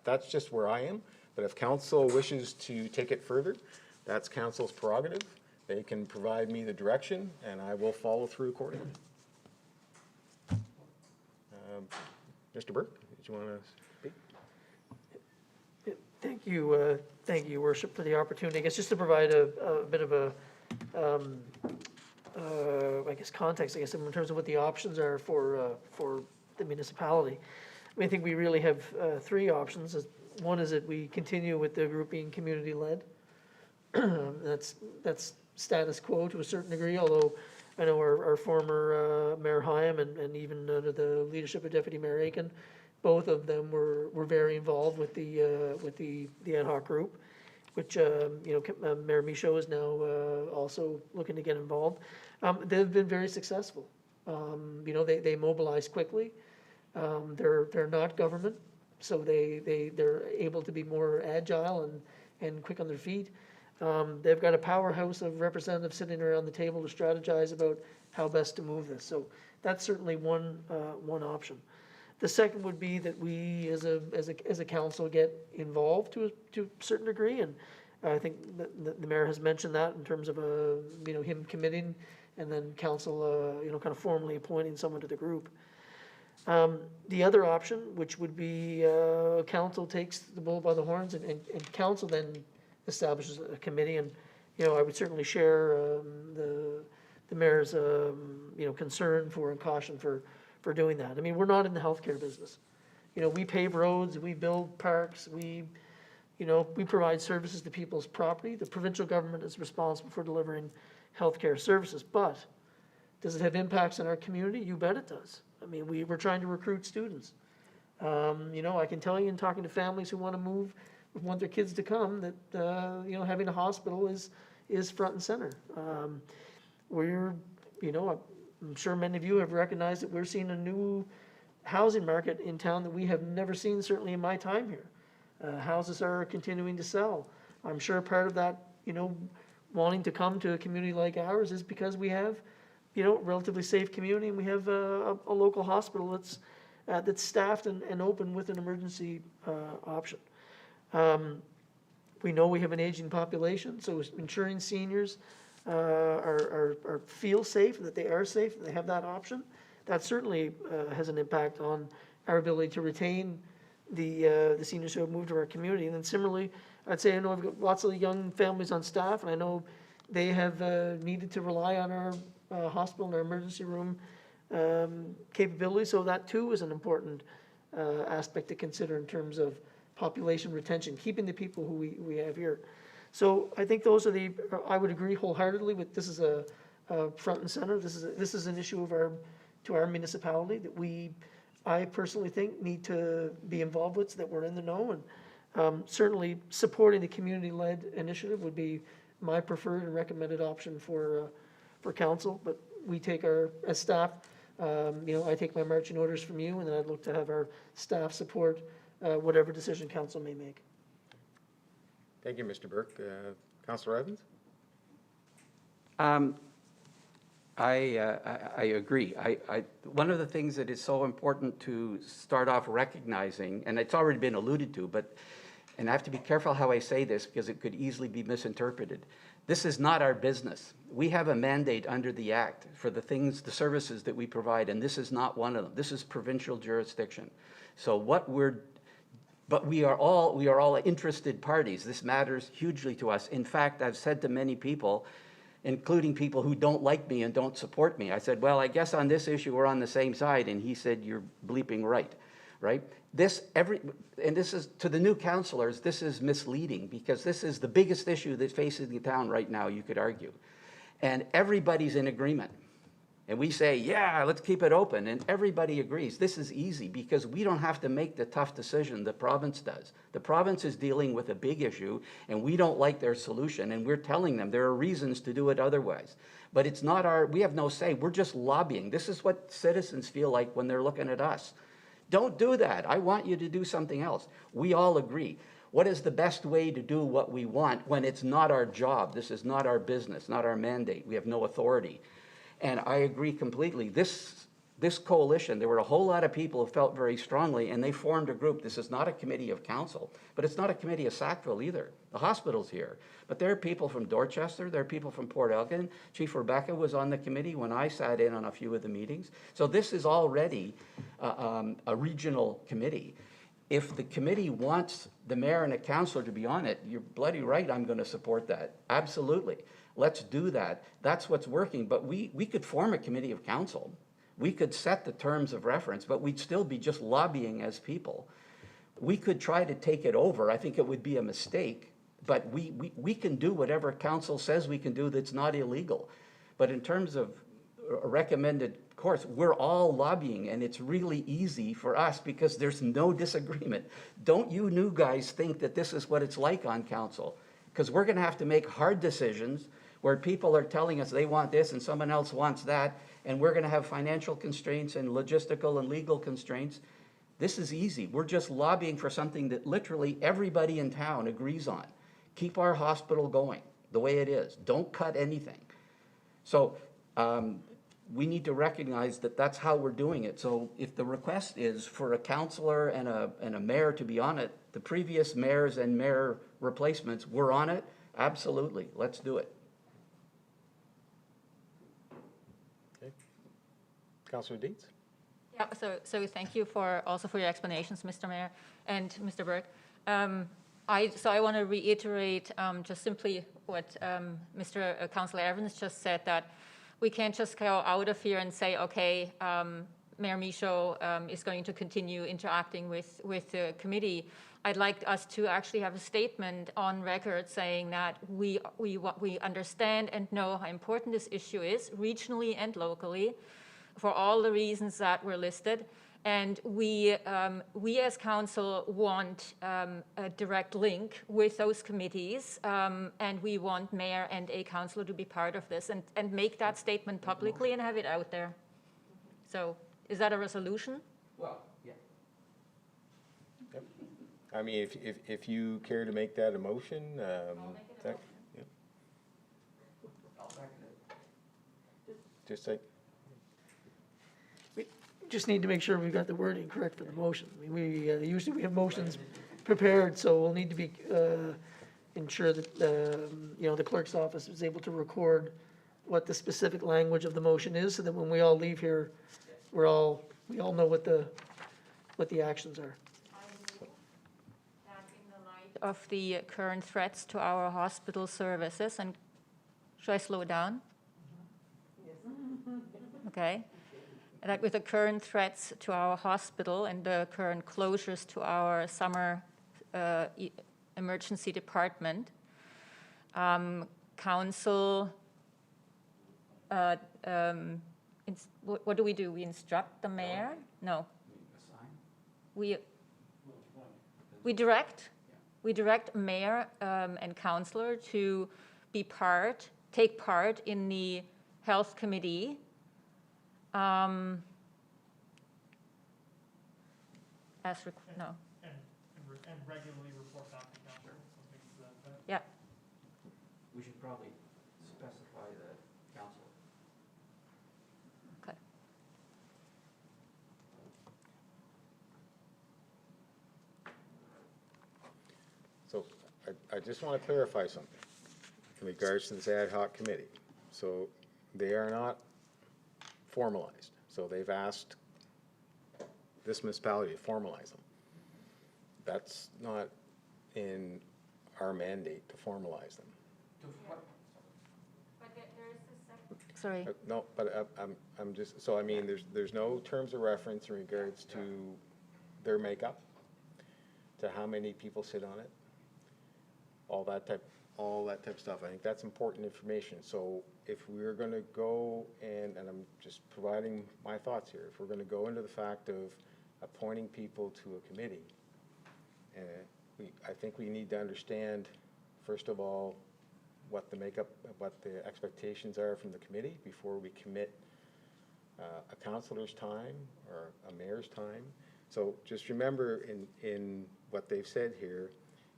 that's just where I am, but if council wishes to take it further, that's council's prerogative. They can provide me the direction, and I will follow through accordingly. Mr. Burke, did you want to speak? Thank you, Your Worship, for the opportunity. I guess just to provide a bit of a, I guess, context, I guess, in terms of what the options are for the municipality. I mean, I think we really have three options. One is that we continue with the group being community-led. That's status quo to a certain degree, although I know our former Mayor Hyam and even under the leadership of Deputy Mayor Aiken, both of them were very involved with the ad hoc group, which Mayor Michaud is now also looking to get involved. They've been very successful. They mobilize quickly. They're not government, so they're able to be more agile and quick on their feet. They've got a powerhouse of representatives sitting around the table to strategize about how best to move this. So that's certainly one option. The second would be that we, as a council, get involved to a certain degree, and I think the mayor has mentioned that in terms of him committing, and then council kind of formally appointing someone to the group. The other option, which would be council takes the bull by the horns, and council then establishes a committee, and I would certainly share the mayor's concern for and caution for for doing that. I mean, we're not in the healthcare business. You know, we pave roads, we build parks, we provide services to people's property. The provincial government is responsible for delivering healthcare services, but does it have impacts on our community? You bet it does. I mean, we're trying to recruit students. I can tell you in talking to families who want to move, want their kids to come, that, having a hospital is front and center. I'm sure many of you have recognized that we're seeing a new housing market in town that we have never seen, certainly in my time here. Houses are continuing to sell. I'm sure part of that, wanting to come to a community like ours is because we have, relatively safe community, and we have a local hospital that's staffed and open with an emergency option. We know we have an aging population, so ensuring seniors feel safe, that they are safe, that they have that option, that certainly has an impact on our ability to retain the seniors who have moved to our community. And then similarly, I'd say I know I've got lots of young families on staff, and I know they have needed to rely on our hospital and our emergency room capability. So that too is an important aspect to consider in terms of population retention, keeping the people who we have here. So I think those are I would agree wholeheartedly with this is a front and center. This is an issue to our municipality that I personally think need to be involved with so that we're in the know. And certainly supporting the community-led initiative would be my preferred and recommended option for council. But we take as staff, I take my marching orders from you, and then I'd look to have our staff support whatever decision council may make. Thank you, Mr. Burke. Councillor Evans? I agree. One of the things that is so important to start off recognizing, and it's already been alluded to, and I have to be careful how I say this because it could easily be misinterpreted. This is not our business. We have a mandate under the Act for the services that we provide, and this is not one of them. This is provincial jurisdiction. So but we are all interested parties. This matters hugely to us. In fact, I've said to many people, including people who don't like me and don't support me, I said, well, I guess on this issue we're on the same side, and he said, you're bleeping right? And this is, to the new councillors, this is misleading, because this is the biggest issue that's facing the town right now, you could argue. And everybody's in agreement. And we say, yeah, let's keep it open, and everybody agrees. This is easy because we don't have to make the tough decision the province does. The province is dealing with a big issue, and we don't like their solution, and we're telling them there are reasons to do it otherwise. But it's not we have no say, we're just lobbying. This is what citizens feel like when they're looking at us. Don't do that. I want you to do something else. We all agree. What is the best way to do what we want when it's not our job? This is not our business, not our mandate. We have no authority. And I agree completely. This coalition, there were a whole lot of people who felt very strongly, and they formed a group. This is not a committee of council, but it's not a committee of Sackville either. The hospital's here. But there are people from Dorchester, there are people from Port Elgin. Chief Rebecca was on the committee when I sat in on a few of the meetings. So this is already a regional committee. If the committee wants the mayor and a councillor to be on it, you're bloody right, I'm going to support that. Absolutely. Let's do that. That's what's working. But we could form a committee of council. We could set the terms of reference, but we'd still be just lobbying as people. We could try to take it over. I think it would be a mistake, but we can do whatever council says we can do that's not illegal. But in terms of a recommended course, we're all lobbying, and it's really easy for us because there's no disagreement. Don't you new guys think that this is what it's like on council? Because we're going to have to make hard decisions where people are telling us they want this and someone else wants that, and we're going to have financial constraints and logistical and legal constraints. This is easy. We're just lobbying for something that literally everybody in town agrees on. Keep our hospital going the way it is. Don't cut anything. So we need to recognize that that's how we're doing it. So if the request is for a councillor and a mayor to be on it, the previous mayors and mayor replacements were on it, absolutely. Let's do it. Councillor Dietz? Yeah, so thank you also for your explanations, Mr. Mayor and Mr. Burke. I want to reiterate just simply what Councillor Evans just said, that we can't just go out of here and say, okay, Mayor Michaud is going to continue interacting with the committee, I'd like us to actually have a statement on record saying that we understand and know how important this issue is, regionally and locally, for all the reasons that were listed. And we as council want a direct link with those committees, and we want mayor and a councillor to be part of this and make that statement publicly and have it out there. So is that a resolution? Well, yeah. Yep. I mean, if you care to make that a motion, yep. I'll second it. Just like, Just need to make sure we've got the wording correct for the motion. I mean, we, usually we have motions prepared, so we'll need to be, ensure that, you know, the clerk's office is able to record what the specific language of the motion is, so that when we all leave here, we all know what the actions are. Of the current threats to our hospital services, and should I slow down? Okay. That with the current threats to our hospital and the current closures to our summer emergency department, council, what do? We instruct the mayor? No. We direct mayor and councillor to take part in the health committee. No. And regularly report back to council. Yeah. We should probably specify the council. Okay. so I just want to clarify something in regards to this ad hoc committee. So they are not formalized. So they've asked this municipality to formalize them. That's not in our mandate to formalize them. Sorry. No, but I'm just, so I mean, there's no terms of reference in regards to their makeup, to how many people sit on it, all that type of stuff. I think that's important information. So if we're going to go and I'm just providing my thoughts here, if we're going to go into the fact of appointing people to a committee, I think we need to understand, first of all, what the makeup, what the expectations are from the committee before we commit a councillor's time or a mayor's time. So just remember in what they've said here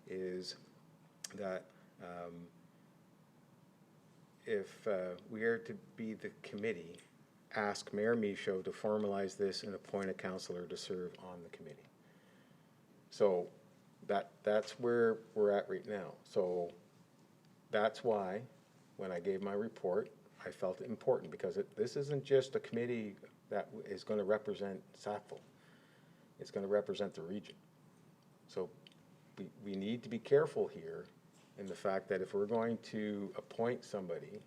is that if we are to be the committee, ask Mayor Michaud to formalize this and appoint a councillor to serve on the committee. So that's where we're at right now. So that's why when I gave my report, I felt it important, because this isn't just a committee that is going to represent Sackville. It's going to represent the region. So we need to be careful here in the fact that if we're going to appoint somebody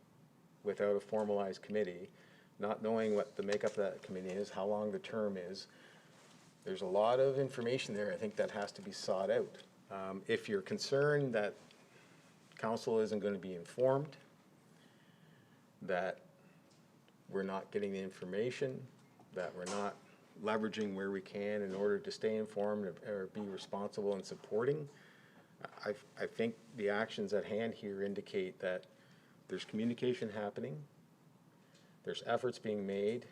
without a formalized committee, not knowing what the makeup of that committee is, how long the term is, there's a lot of information there, I think, that has to be sought out. If you're concerned that council isn't going to be informed, that we're not getting the information, that we're not leveraging where we can in order to stay informed or be responsible in supporting, I think the actions at hand here indicate that there's communication happening, there's efforts being made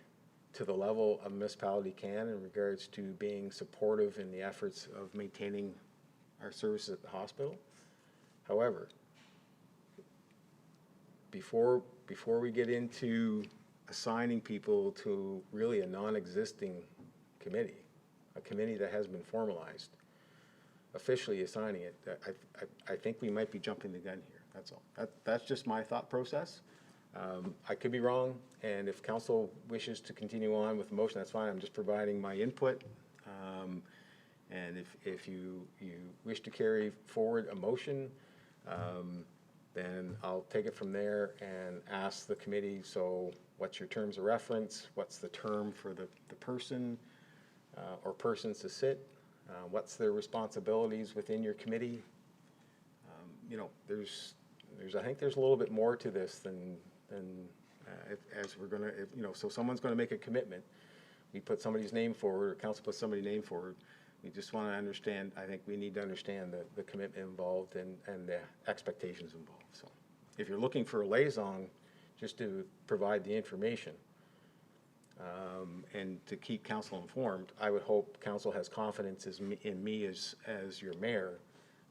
to the level a municipality can in regards to being supportive in the efforts of maintaining our services at the hospital. However, before we get into assigning people to really a non-existing committee, a committee that has been formalized, officially assigning it, I think we might be jumping the gun here. That's all. That's just my thought process. I could be wrong, and if council wishes to continue on with the motion, that's fine. I'm just providing my input. And if you wish to carry forward a motion, then I'll take it from there and ask the committee, so what's your terms of reference? What's the term for the person or persons to sit? What's their responsibilities within your committee? You know, I think there's a little bit more to this than as we're gonna, you know, so someone's gonna make a commitment. We put somebody's name forward, or council puts somebody's name forward. We just want to understand, I think we need to understand the commitment involved and the expectations involved. So if you're looking for a liaison, just to provide the information and to keep council informed, I would hope council has confidence in me as your mayor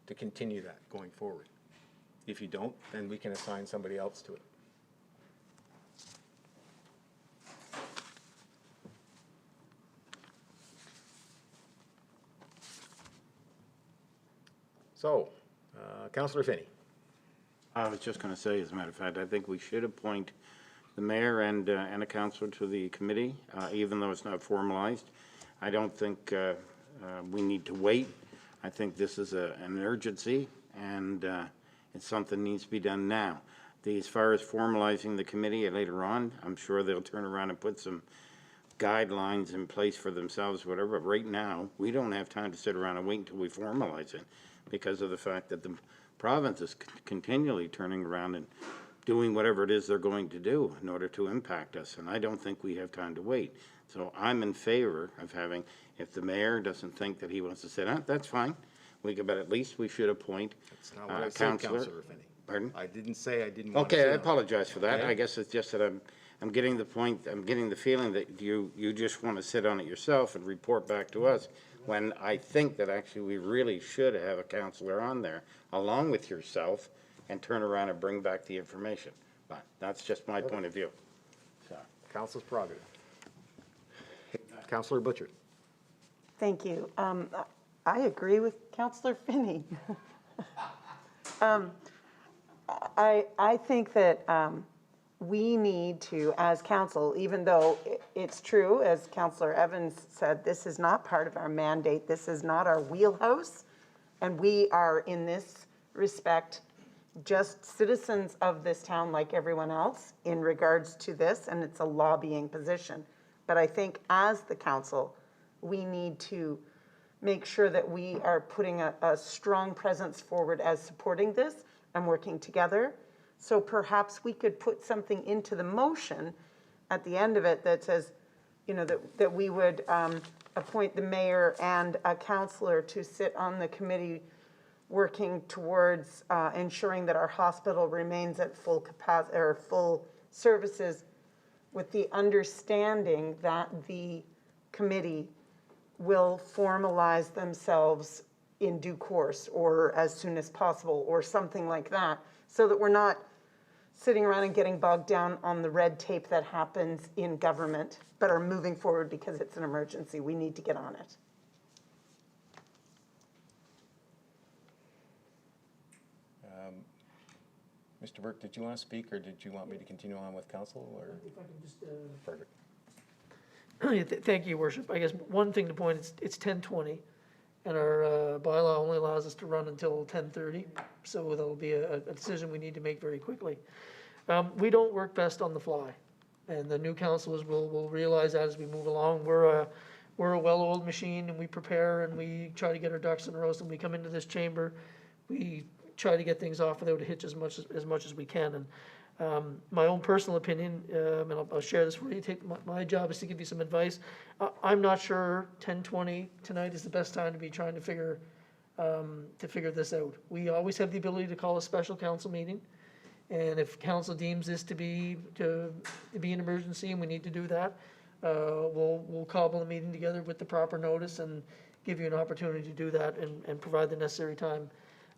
to continue that going forward. If you don't, then we can assign somebody else to it. So, Councillor Finney. I was just going to say, as a matter of fact, I think we should appoint the mayor and a councillor to the committee, even though it's not formalized. I don't think we need to wait. I think this is an urgency, and it's something that needs to be done now. As far as formalizing the committee later on, I'm sure they'll turn around and put some guidelines in place for themselves, whatever. But right now, we don't have time to sit around and wait until we formalize it, because of the fact that the province is continually turning around and doing whatever it is they're going to do in order to impact us. And I don't think we have time to wait. So I'm in favor of having, if the mayor doesn't think that he wants to sit down, that's fine. But at least we should appoint That's not what I said, Councillor Finney. Pardon? I didn't say I didn't want to Okay, sit I on it. apologize for that. Okay. I guess it's just that I'm getting the point, I'm getting the feeling that you just want to sit on it yourself and report back to us, when I think that actually we really should have a counselor on there along with yourself and turn around and bring back the information. But that's just my point of view. So. Council's prerogative. Councillor Butcher. Thank you. I agree with Councillor Finney. I think that we need to, as council, even though it's true, as Councillor Evans said, this is not part of our mandate, this is not our wheelhouse, and we are, in this respect, just citizens of this town like everyone else in regards to this, and it's a lobbying position. But I think as the council, we need to make sure that we are putting a strong presence forward as supporting this and working together. So perhaps we could put something into the motion at the end of it that says, you know, that we would appoint the mayor and a councillor to sit on the committee working towards ensuring that our hospital remains at full capacity or full services, with the understanding that the committee will formalize themselves in due course or as soon as possible or something like that, so that we're not sitting around and getting bogged down on the red tape that happens in government, but are moving forward because it's an emergency. We need to get on it. Mr. Burke, did you want to speak, or did you want me to continue on with council, or? If I can just, Perfect. Thank you, Worship. I guess one thing to point, it's 10:20, and our bylaw only allows us to run until 10:30, so that'll be a decision we need to make very quickly. We don't work best on the fly, and the new councilors will realize that as we move along. We're a well-oiled machine, and we prepare, and we try to get our ducks in a row, and we come into this chamber, we try to get things off without a hitch as much as we can. And my own personal opinion, and I'll share this with you, my job is to give you some advice. I'm not sure 10:20 tonight is the best time to be trying to figure this out. We always have the ability to call a special council meeting, and if council deems this to be an emergency and we need to do that, we'll cobble a meeting together with the proper notice and give you an opportunity to do that and provide the necessary time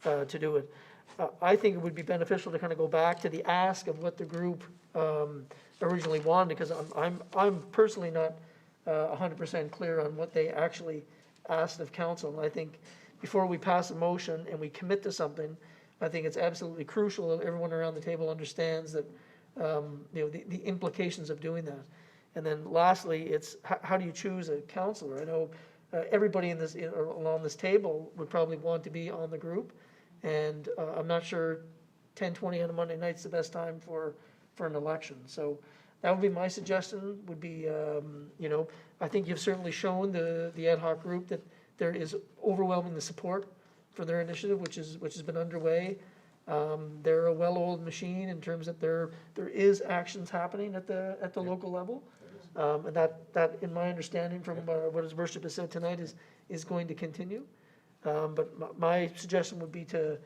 to do it. I think it would be beneficial to kind of go back to the ask of what the group originally wanted, because I'm personally not 100% clear on what they actually asked of council. And I think before we pass a motion and we commit to something, I think it's absolutely crucial that everyone around the table understands that the implications of doing that. And then lastly, it's how do you choose a councillor? I know everybody along this table would probably want to be on the group. And I'm not sure 10, 20 on a Monday night's the best time for an election. So that would be my suggestion, would be, I think you've certainly shown the ad hoc group that there is overwhelming the support for their initiative, which has been underway. They're a well-oiled machine in terms that there is actions happening at the local level. And that, in my understanding from what His Worship has said tonight, is going to continue. But my suggestion would be to,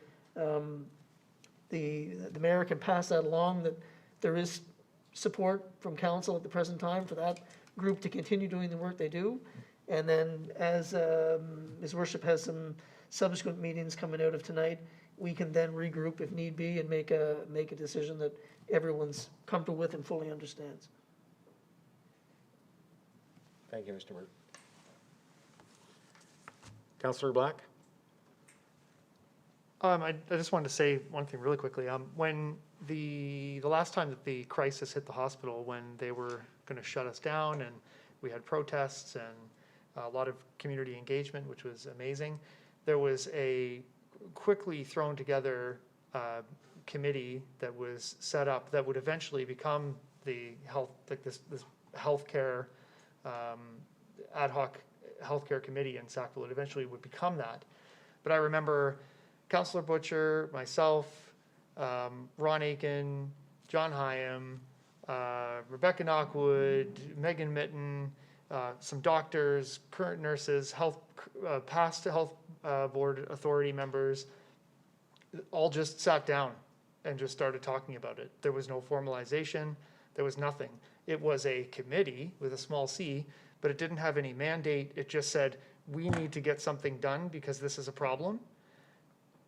the mayor can pass that along, that there is support from council at the present time for that group to continue doing the work they do. And then as His Worship has some subsequent meetings coming out of tonight, we can then regroup if need be and make a decision that everyone's comfortable with and fully understands. Thank you, Mr. Burke. Councillor Black? I just wanted to say one thing really quickly. When the last time that the crisis hit the hospital, when they were going to shut us down and we had protests and a lot of community engagement, which was amazing, there was a quickly thrown together committee that was set up that would eventually become the health, like this healthcare ad hoc healthcare committee in Sackville. It eventually would become that. But I remember Councillor Butcher, myself, Ron Aiken, John Hyam, Rebecca Knockwood, Megan Mitten, some doctors, current nurses, past health board authority members, all just sat down and just started talking about it. There was no formalization. There was nothing. It was a committee with a small c, but it didn't have any mandate. It just said, we need to get something done because this is a problem.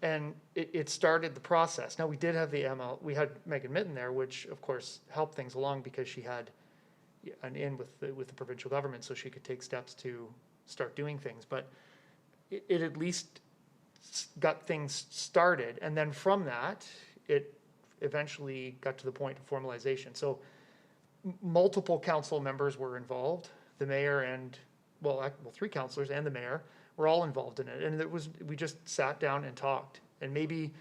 And it started the process. Now, we did have we had Megan Mitten there, which of course helped things along because she had an in with the provincial government, so she could take steps to start doing things. But it at least got things started. And then from that, it eventually got to the point of formalization. So multiple council members were involved, the mayor and, well, three councillors and the mayor were all involved in it. And we just sat down and talked. And maybe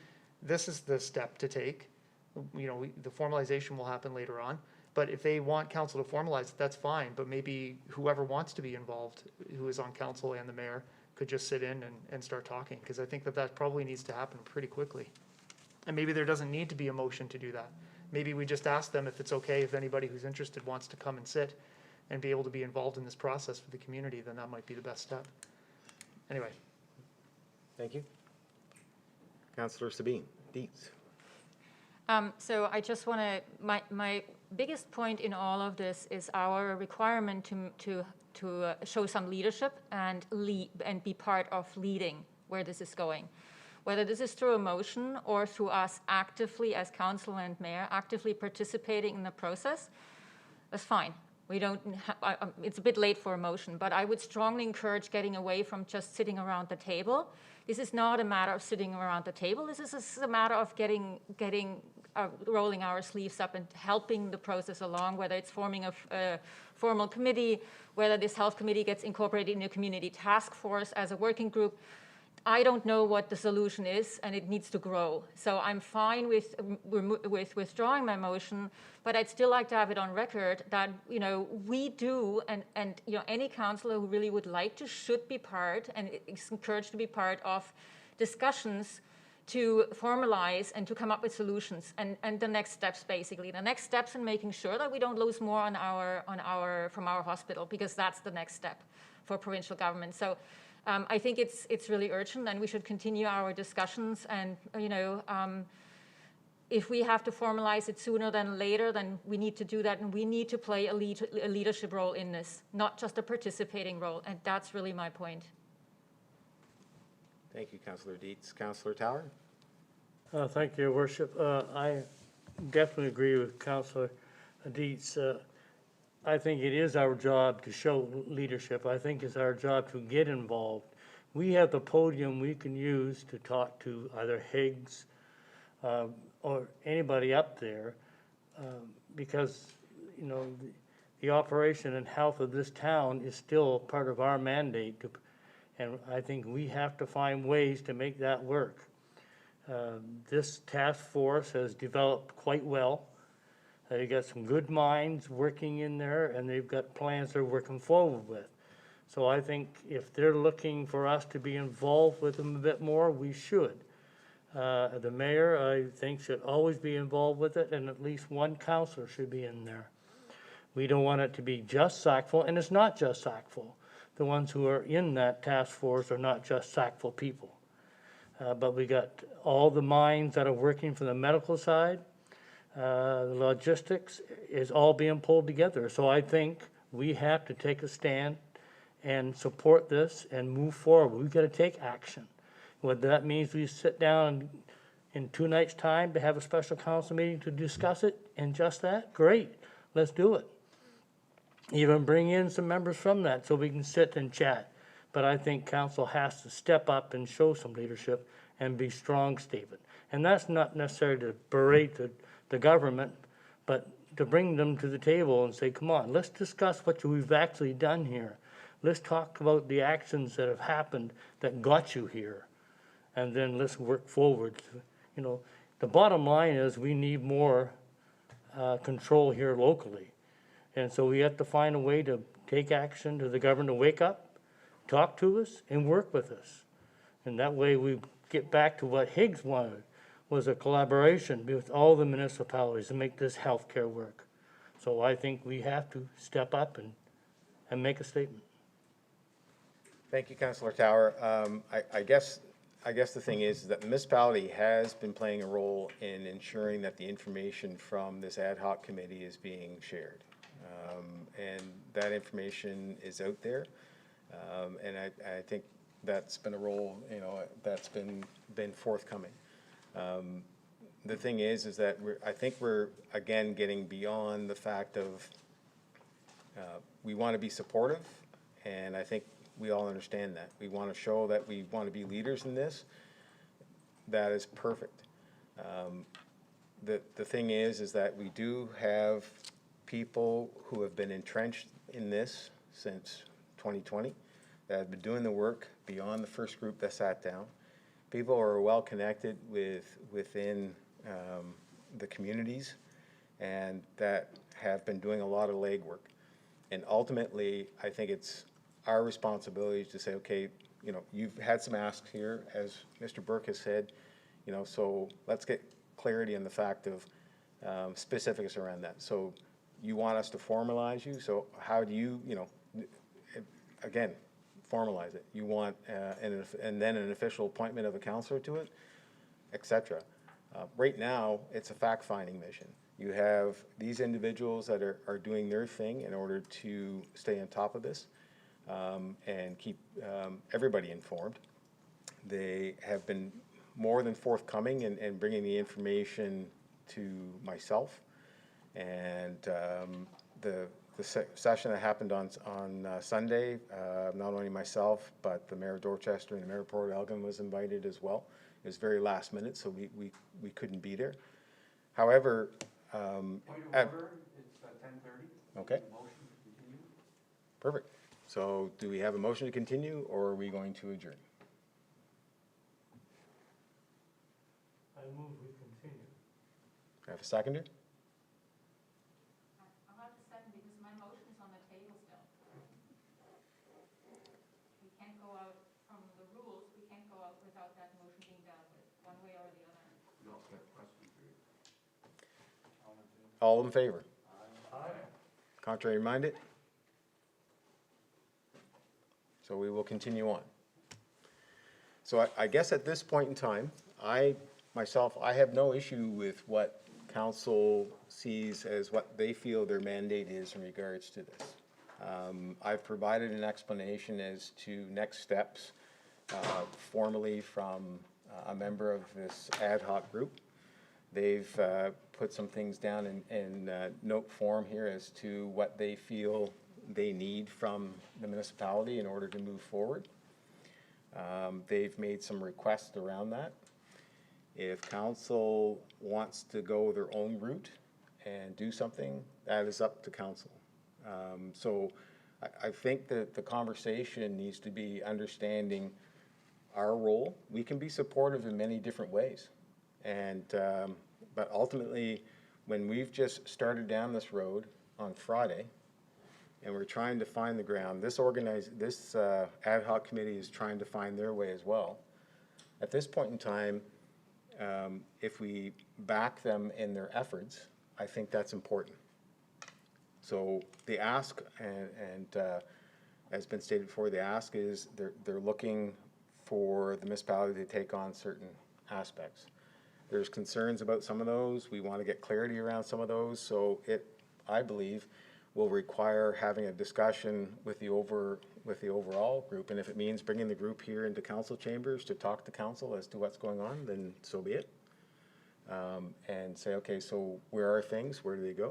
this is the step to take. The formalization will happen later on. But if they want council to formalize it, that's fine. But maybe whoever wants to be involved, who is on council and the mayor, could just sit in and start talking. Because I think that probably needs to happen pretty quickly. And maybe there doesn't need to be a motion to do that. Maybe we just ask them if it's okay, if anybody who's interested wants to come and sit and be able to be involved in this process for the community, then that might be the best step. Anyway. Thank you. Councillor Sabine Dietz. So I just want to, my biggest point in all of this is our requirement to show some leadership and be part of leading where this is going. Whether this is through a motion or through us actively as council and mayor, actively participating in the process, that's fine. We don't, it's a bit late for a motion, but I would strongly encourage getting away from just sitting around the table. This is not a matter of sitting around the table. This is a matter of rolling our sleeves up and helping the process along, whether it's forming a formal committee, whether this health committee gets incorporated in a community task force as a working group. I don't know what the solution is, and it needs to grow. So I'm fine with withdrawing my motion, but I'd still like to have it on record that we do, and any councillor who really would like to should be part, and is encouraged to be part of discussions to formalize and to come up with solutions and the next steps, basically the next steps in making sure that we don't lose more from our hospital, because that's the next step for provincial government. So. I think it's really urgent, and we should continue our discussions. And if we have to formalize it sooner than later, then we need to do that, and we need to play a leadership role in this, not just a participating role. And that's really my point. Thank you, Councillor Dietz. Councillor Tower. Thank you, Your Worship. I definitely agree with Councillor Dietz. I think it is our job to show leadership. I think it's our job to get involved. We have the podium we can use to talk to either Higgs or anybody up there because, the operation and health of this town is still part of our mandate. And I think we have to find ways to make that work. This task force has developed quite well. They got some good minds working in there, and they've got plans they're working forward with. So I think if they're looking for us to be involved with them a bit more, we should. The mayor, I think, should always be involved with it, and at least one counselor should be in there. We don't want it to be just Sackville, and it's not just Sackville. The ones who are in that task force are not just Sackville people. But we got all the minds that are working from the medical side. The logistics is all being pulled together. So I think we have to take a stand and support this and move forward. We've got to take action. Whether that means we sit down in 2 nights' time to have a special council meeting to discuss it and just that, great, let's do it. Even bring in some members from that so we can sit and chat. But I think council has to step up and show some leadership and be strong, Stephen. And that's not necessarily to berate the government, but to bring them to the table and say, come on, let's discuss what we've actually done here. Let's talk about the actions that have happened that got you here. And then let's work forward. You know, the bottom line is we need more control here locally. And so we have to find a way to take action to the government to wake up, talk to us, and work with us. And that way we get back to what Higgs wanted, was a collaboration with all the municipalities to make this healthcare work. So I think we have to step up and make a statement. Thank you, Councillor Tower. I guess the thing is that the municipality has been playing a role in ensuring that the information from this ad hoc committee is being shared. And that information is out there. And I think that's been a role, you know, that's been forthcoming. The thing is that I think we're again getting beyond the fact of we want to be supportive, and I think we all understand that. We want to show that we want to be leaders in this. That is perfect. The thing is that we do have people who have been entrenched in this since 2020 that have been doing the work beyond the first group that sat down. People are well connected within the communities and that have been doing a lot of legwork. And ultimately, I think it's our responsibility to say, okay, you know, you've had some asks here, as Mr. Burke has said, you know, so let's get clarity on the fact of specifics around that. So you want us to formalize you, so how do you, you know, again, formalize it. You want, and then an official appointment of a counselor to it, etc. Right now, it's a fact-finding mission. You have these individuals that are doing their thing in order to stay on top of this and keep everybody informed. They have been more than forthcoming in bringing the information to myself, and the session that happened on Sunday, not only myself, but the Mayor of Dorchester and the Mayor of Port Elgin was invited as well. It was very last minute, so we couldn't be there. However, Point of order, it's 10:30. Okay. Motion to continue. Perfect. So do we have a motion to continue, or are we going to adjourn? I move we continue. Have a seconder? I'll have to second because my motion is on the table still. We can't go out from the rules, we can't go out without that motion being dealt with, one way or the other. No, question for you. All in favor? Aye. Contrary minded? So we will continue on. So I guess at this point in time, I have no issue with what council sees as what they feel their mandate is in regards to this. I've provided an explanation as to next steps formally from a member of this ad hoc group. They've put some things down in note form here as to what they feel they need from the municipality in order to move forward. They've made some requests around that. If council wants to go their own route and do something, that is up to council. So I think that the conversation needs to be understanding our role. We can be supportive in many different ways. And, but ultimately, when we've just started down this road on Friday, and we're trying to find the ground, this ad hoc committee is trying to find their way as well. At this point in time, if we back them in their efforts, I think that's important. So the ask, and as been stated before, the ask is they're looking for the municipality to take on certain aspects. There's concerns about some of those. We want to get clarity around some of those. So I believe, will require having a discussion with the overall group. And if it means bringing the group here into council chambers to talk to council as to what's going on, then so be it. And say, okay, so where are things? Where do they go?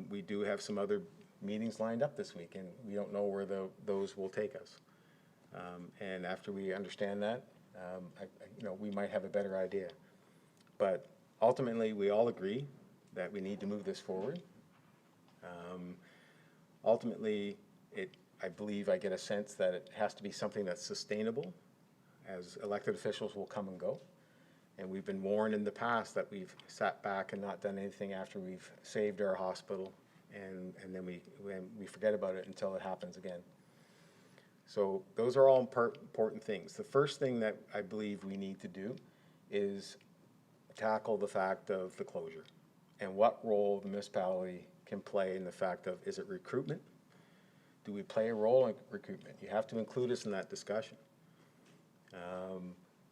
We do have some other meetings lined up this week, and we don't know where those will take us. And after we understand that, we might have a better idea. But ultimately, we all agree that we need to move this forward. Ultimately, I believe I get a sense that it has to be something that's sustainable, as elected officials will come and go. And we've been warned in the past that we've sat back and not done anything after we've saved our hospital, and then we forget about it until it happens again. So those are all important things. The first thing that I believe we need to do is tackle the fact of the closure and what role the municipality can play in the fact of, is it recruitment? Do we play a role in recruitment? You have to include us in that discussion.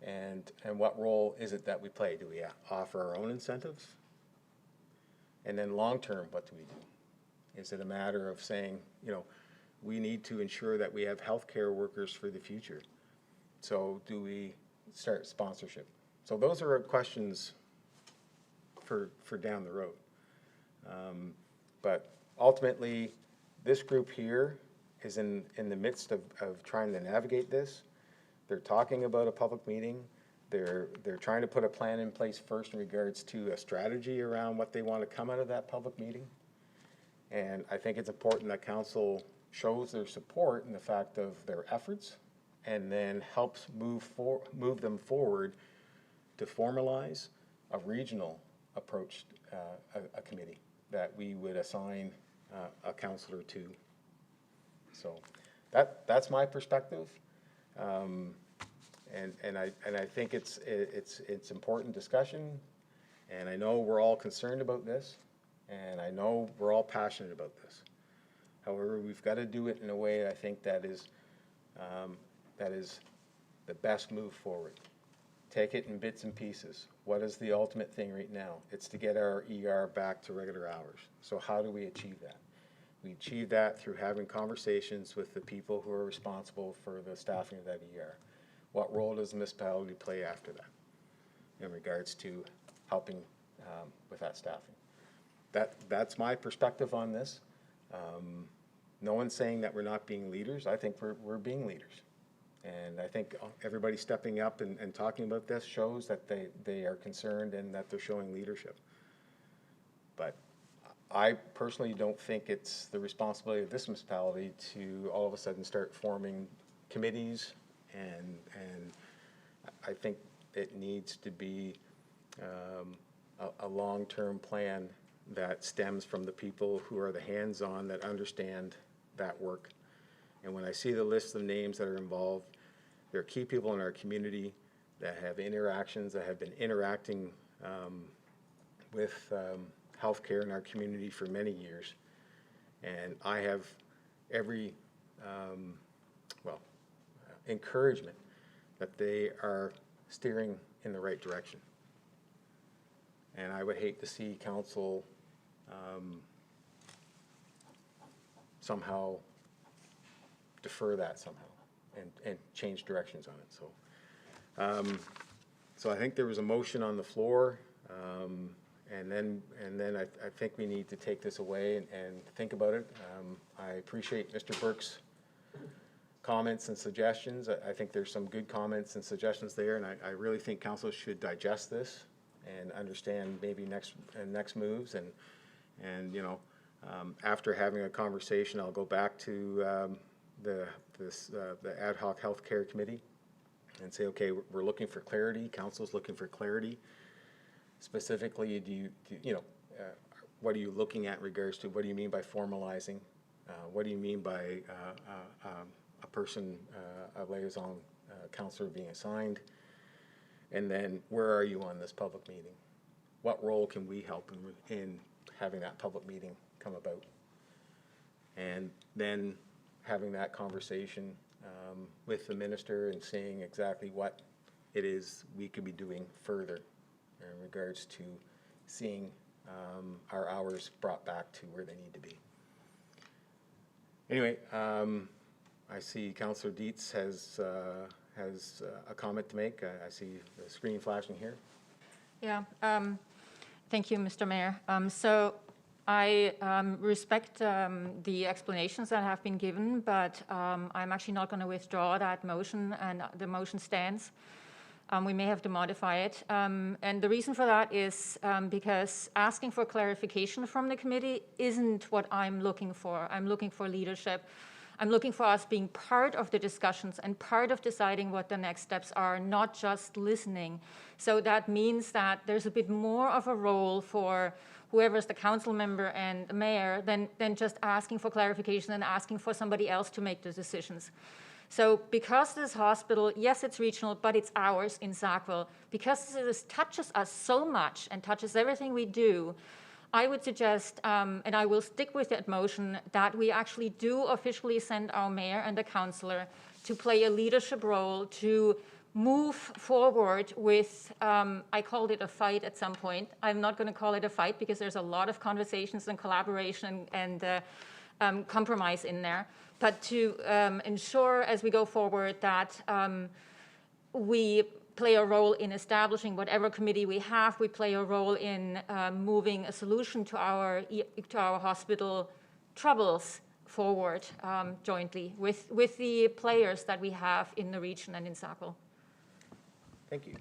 And what role is it that we play? Do we offer our own incentives? And then long-term, what do we do? Is it a matter of saying, we need to ensure that we have healthcare workers for the future? So do we start sponsorship? So those are questions for down the road. But ultimately, this group here is in the midst of trying to navigate this. They're talking about a public meeting. They're trying to put a plan in place first in regards to a strategy around what they want to come out of that public meeting. And I think it's important that council shows their support in the fact of their efforts, and then helps move them forward to formalize a regional approach, a committee that we would assign a councillor to. So that's my perspective. And I think it's important discussion, and I know we're all concerned about this, and I know we're all passionate about this. However, we've got to do it in a way I think that is the best move forward. Take it in bits and pieces. What is the ultimate thing right now? It's to get our ER back to regular hours. So how do we achieve that? We achieve that through having conversations with the people who are responsible for the staffing of that ER. What role does the municipality play after that in regards to helping with that staffing? That's my perspective on this. No one's saying that we're not being leaders. I think we're being leaders. And I think everybody stepping up and talking about this shows that they are concerned and that they're showing leadership. But I personally don't think it's the responsibility of this municipality to all of a sudden start forming committees, and I think it needs to be a long-term plan that stems from the people who are the hands-on, that understand that work. And when I see the list of names that are involved, there are key people in our community that have interactions, that have been interacting with healthcare in our community for many years. And I have every encouragement that they are steering in the right direction. And I would hate to see council somehow defer that somehow and change directions on it. So I think there was a motion on the floor, and then I think we need to take this away and think about it. I appreciate Mr. Burke's comments and suggestions. I think there's some good comments and suggestions there, and I really think council should digest this and understand maybe next moves, and after having a conversation, I'll go back to the ad hoc healthcare committee and say, okay, we're looking for clarity, council's looking for clarity. Specifically, what are you looking at in regards to, what do you mean by formalizing? What do you mean by a person, a liaison counselor being assigned? And then where are you on this public meeting? What role can we help in having that public meeting come about? And then having that conversation with the minister and seeing exactly what it is we could be doing further in regards to seeing our hours brought back to where they need to be. Anyway, I see Councillor Dietz has a comment to make. I see the screen flashing here. Yeah, thank you, Mr. Mayor. So I respect the explanations that have been given, but I'm actually not going to withdraw that motion, and the motion stands. We may have to modify it. And the reason for that is because asking for clarification from the committee isn't what I'm looking for. I'm looking for leadership. I'm looking for us being part of the discussions and part of deciding what the next steps are, not just listening. So that means that there's a bit more of a role for whoever's the council member and the mayor than just asking for clarification and asking for somebody else to make the decisions. So because this hospital, yes, it's regional, but it's ours in Sackville, because this touches us so much and touches everything we do, I would suggest, and I will stick with that motion, that we actually do officially send our mayor and the councillor to play a leadership role to move forward with, I called it a fight at some point. I'm not going to call it a fight because there's a lot of conversations and collaboration and compromise in there. But to ensure as we go forward that we play a role in establishing whatever committee we have, we play a role in moving a solution to our hospital troubles forward jointly with the players that we have in the region and in Sackville. Thank you.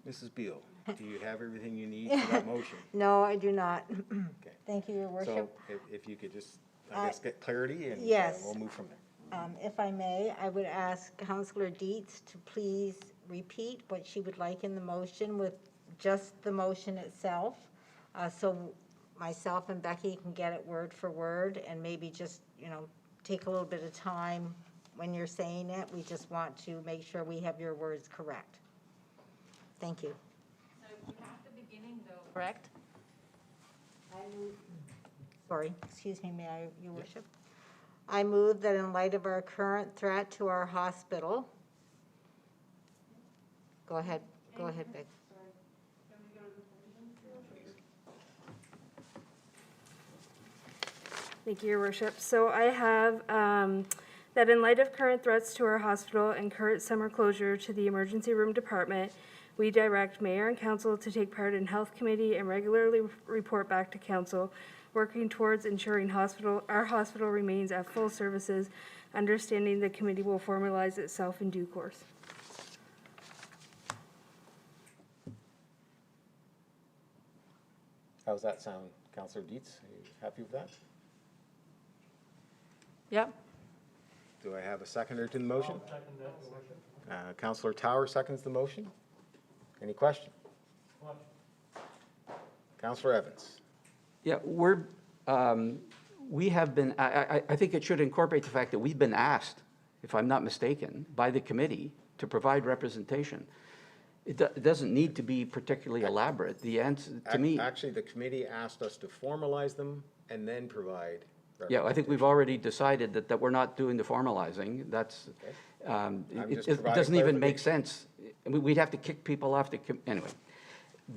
Mrs. Beal, do you have everything you need for that motion? No, I do not. Okay. Thank you, Your Worship. So if you could just, I guess, get clarity and Yes. we'll move from there. If I may, I would ask Councillor Dietz to please repeat what she would like in the motion with just the motion itself. So myself and Becky can get it word for word and maybe just, take a little bit of time when you're saying it. We just want to make sure we have your words correct. Thank you. So we have the beginning though, correct? Sorry, excuse me, may I, Your Worship? I move that in light of our current threat to our hospital. Go ahead, Beck. Thank you, Your Worship. So I have that in light of current threats to our hospital and current summer closure to the emergency room department, we direct Mayor and Council to take part in Health Committee and regularly report back to Council, working towards ensuring our hospital remains at full services, understanding the committee will formalize itself in due course. How's that sound, Councillor Dietz? Are you happy with that? Yep. Do I have a seconder to the motion? I'll second that, Your Worship. Councillor Tower seconds the motion. Any question? Councillor Evans. Yeah, we have been, I think it should incorporate the fact that we've been asked, if I'm not mistaken, by the committee to provide representation. It doesn't need to be particularly elaborate. The answer, to me. Actually, the committee asked us to formalize them and then provide Yeah, I think we've already decided that we're not doing the formalizing. That's, it doesn't even make sense. We'd have to kick people off anyway.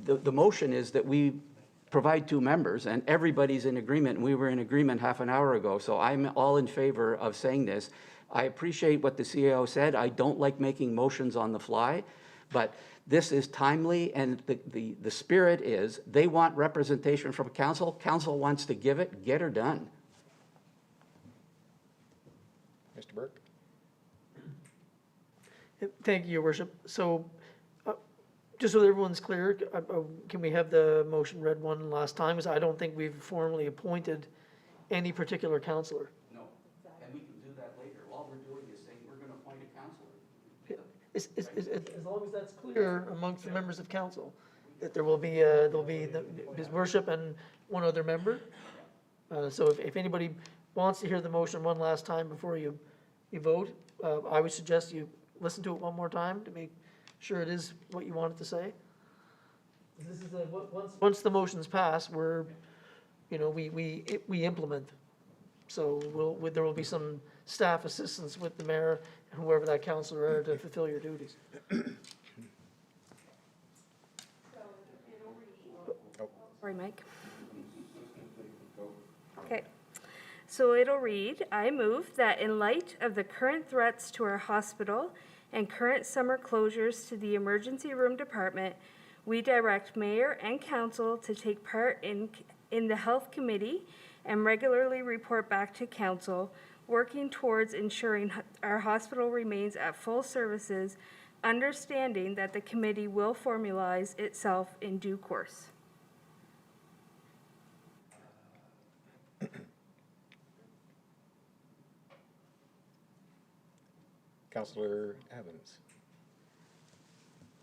The motion is that we provide two members, and everybody's in agreement, and we were in agreement half an hour ago, so I'm all in favor of saying this. I appreciate what the CAO said. I don't like making motions on the fly, but this is timely, and the spirit is they want representation from council. Council wants to give it, get her done. Mr. Burke? Thank you, Your Worship. So, just so everyone's clear, can we have the motion read one last time? Because I don't think we've formally appointed any particular councillor. No, and we can do that later. All we're doing is saying we're going to appoint a councillor. as long as that's clear amongst the members of council, that there'll be his worship and one other member. So if anybody wants to hear the motion one last time before you vote, I would suggest you listen to it one more time to make sure it is what you want it to say. This is once the motion's passed, we implement. So there will be some staff assistance with the mayor and whoever that councillor are to fulfill your duties. Sorry, Mike. Okay. So it'll read, I move that in light of the current threats to our hospital and current summer closures to the emergency room department, we direct mayor and council to take part in the health committee and regularly report back to council, working towards ensuring our hospital remains at full services, understanding that the committee will formalize itself in due course. Councillor Evans.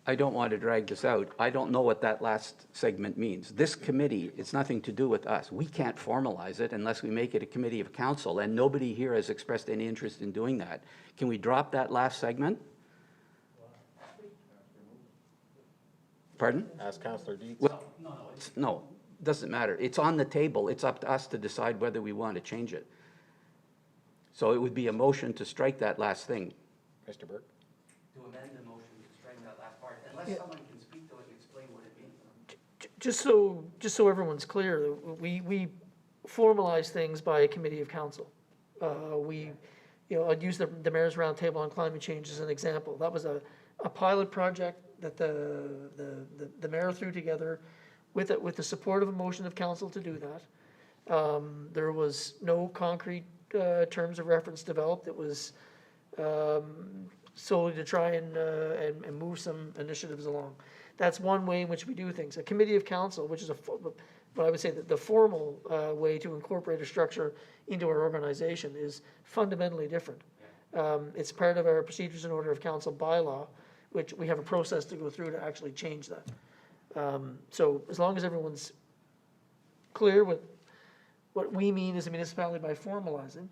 I don't want to drag this out. I don't know what that last segment means. This committee, it's nothing to do with us. We can't formalize it unless we make it a committee of council, and nobody here has expressed any interest in doing that. Can we drop that last segment? Pardon? Ask Councillor Dietz. Well, no, doesn't matter. It's on the table. It's up to us to decide whether we want to change it. So it would be a motion to strike that last thing. Mr. Burke? To amend the motion to strike that last part, unless someone can speak to it and explain what it means. Just so everyone's clear, we formalize things by a committee of council. I'd use the Mayor's Roundtable on Climate Change as an example. That was a pilot project that the mayor threw together with the support of a motion of council to do that. There was no concrete terms of reference developed. It was solely to try and move some initiatives along. That's one way in which we do things. A committee of council, which is what I would say that the formal way to incorporate a structure into our organization, is fundamentally different. It's part of our procedures and order of council bylaw, which we have a process to go through to actually change that. So as long as everyone's clear with what we mean as a municipality by formalizing,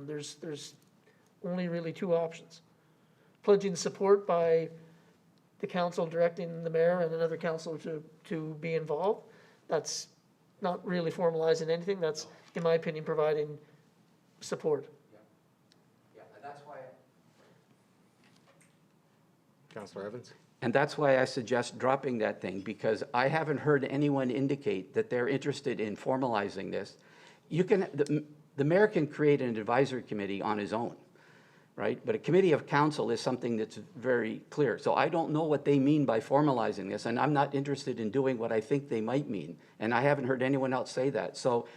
there's only really two options. Pledging support by the council directing the mayor and another councillor to be involved. That's not really formalizing anything. That's, in my opinion, providing support. Yeah, that's why. Councillor Evans? And that's why I suggest dropping that thing, because I haven't heard anyone indicate that they're interested in formalizing this. The mayor can create an advisory committee on his own, right? But a committee of council is something that's very clear. So I don't know what they mean by formalizing this, and I'm not interested in doing what I think they might mean. And I haven't heard anyone else say that. So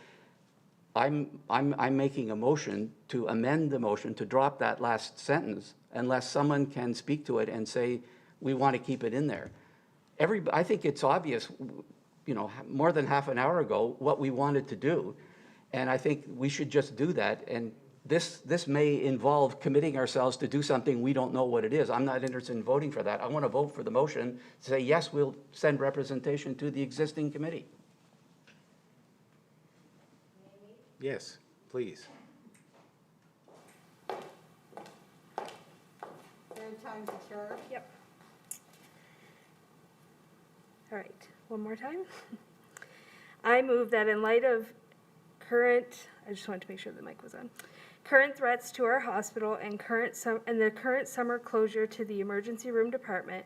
I'm making a motion to amend the motion to drop that last sentence unless someone can speak to it and say, we want to keep it in there. I think it's obvious, more than half an hour ago, what we wanted to do. And I think we should just do that. And this may involve committing ourselves to do something we don't know what it is. I'm not interested in voting for that. I want to vote for the motion to say, yes, we'll send representation to the existing committee. Yes, please. Third time's a charm. Yep. All right, one more time. I move that in light of I just wanted to make sure the mic was on. Current threats to our hospital and the current summer closure to the emergency room department,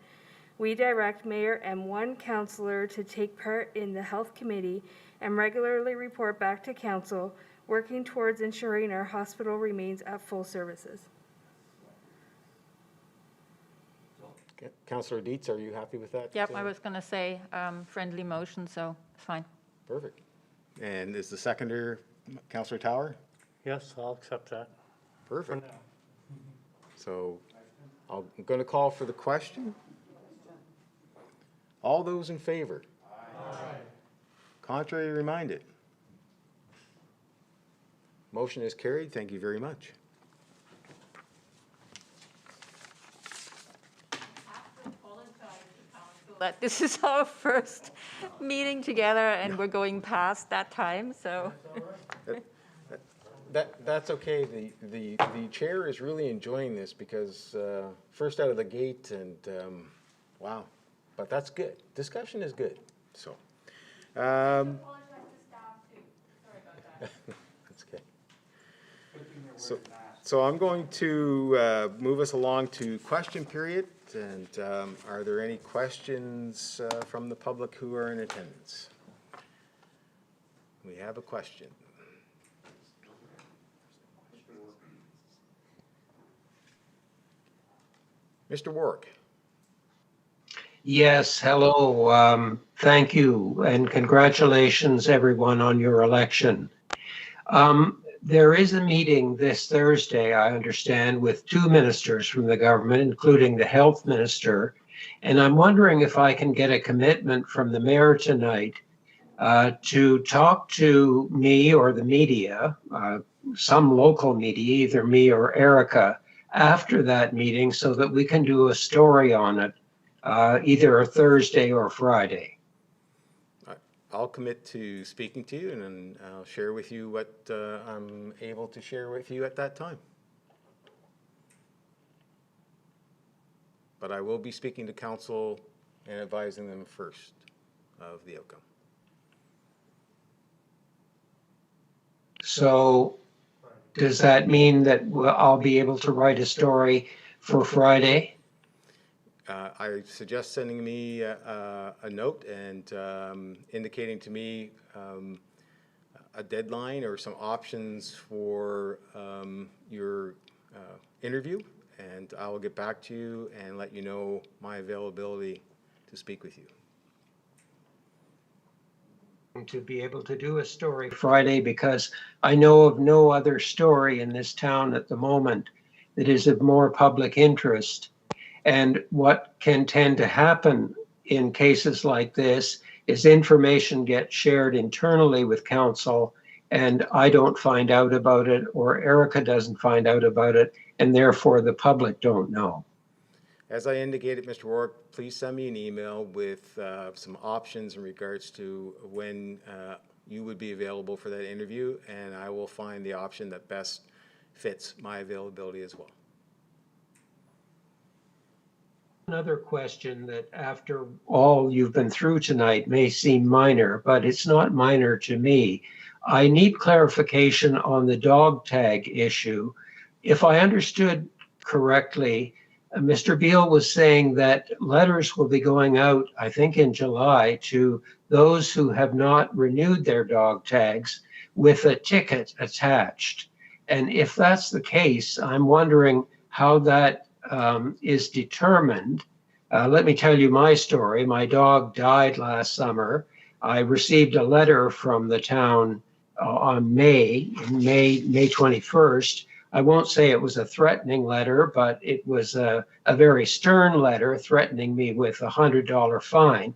we direct mayor and one councillor to take part in the health committee and regularly report back to council, working towards ensuring our hospital remains at full services. Councillor Dietz, are you happy with that? Yep, I was going to say friendly motion, so it's fine. Perfect. And is the seconder Councillor Tower? Yes, I'll accept that. Perfect. So I'm going to call for the question. All those in favor? Aye. Contrary reminded? Motion is carried. Thank you very much. that this is our first meeting together and we're going past that time, so. That's okay. The chair is really enjoying this because first out of the gate and wow, but that's good. Discussion is good. So. That's okay. So I'm going to move us along to question period. And are there any questions from the public who are in attendance? We have a question. Mr. Warwick. Yes, hello. Thank you, and congratulations, everyone, on your election. There is a meeting this Thursday, I understand, with 2 ministers from the government, including the health minister. And I'm wondering if I can get a commitment from the mayor tonight to talk to me or the media, some local media, either me or Erica, after that meeting so that we can do a story on it, either a Thursday or Friday. I'll commit to speaking to you and then I'll share with you what I'm able to share with you at that time. But I will be speaking to council and advising them first of the outcome. So does that mean that I'll be able to write a story for Friday? I suggest sending me a note and indicating to me a deadline or some options for your interview, and I will get back to you and let you know my availability to speak with you. To be able to do a story Friday, because I know of no other story in this town at the moment that is of more public interest. And what can tend to happen in cases like this is information gets shared internally with council and I don't find out about it or Erica doesn't find out about it and therefore the public don't know. As I indicated, Mr. Warwick, please send me an email with some options in regards to when you would be available for that interview, and I will find the option that best fits my availability as well. Another question that after all you've been through tonight may seem minor, but it's not minor to me. I need clarification on the dog tag issue. If I understood correctly, Mr. Beal was saying that letters will be going out, I think in July, to those who have not renewed their dog tags with a ticket attached. And if that's the case, I'm wondering how that is determined. Let me tell you my story. My dog died last summer. I received a letter from the town on May 21st. I won't say it was a threatening letter, but it was a very stern letter threatening me with a $100 fine.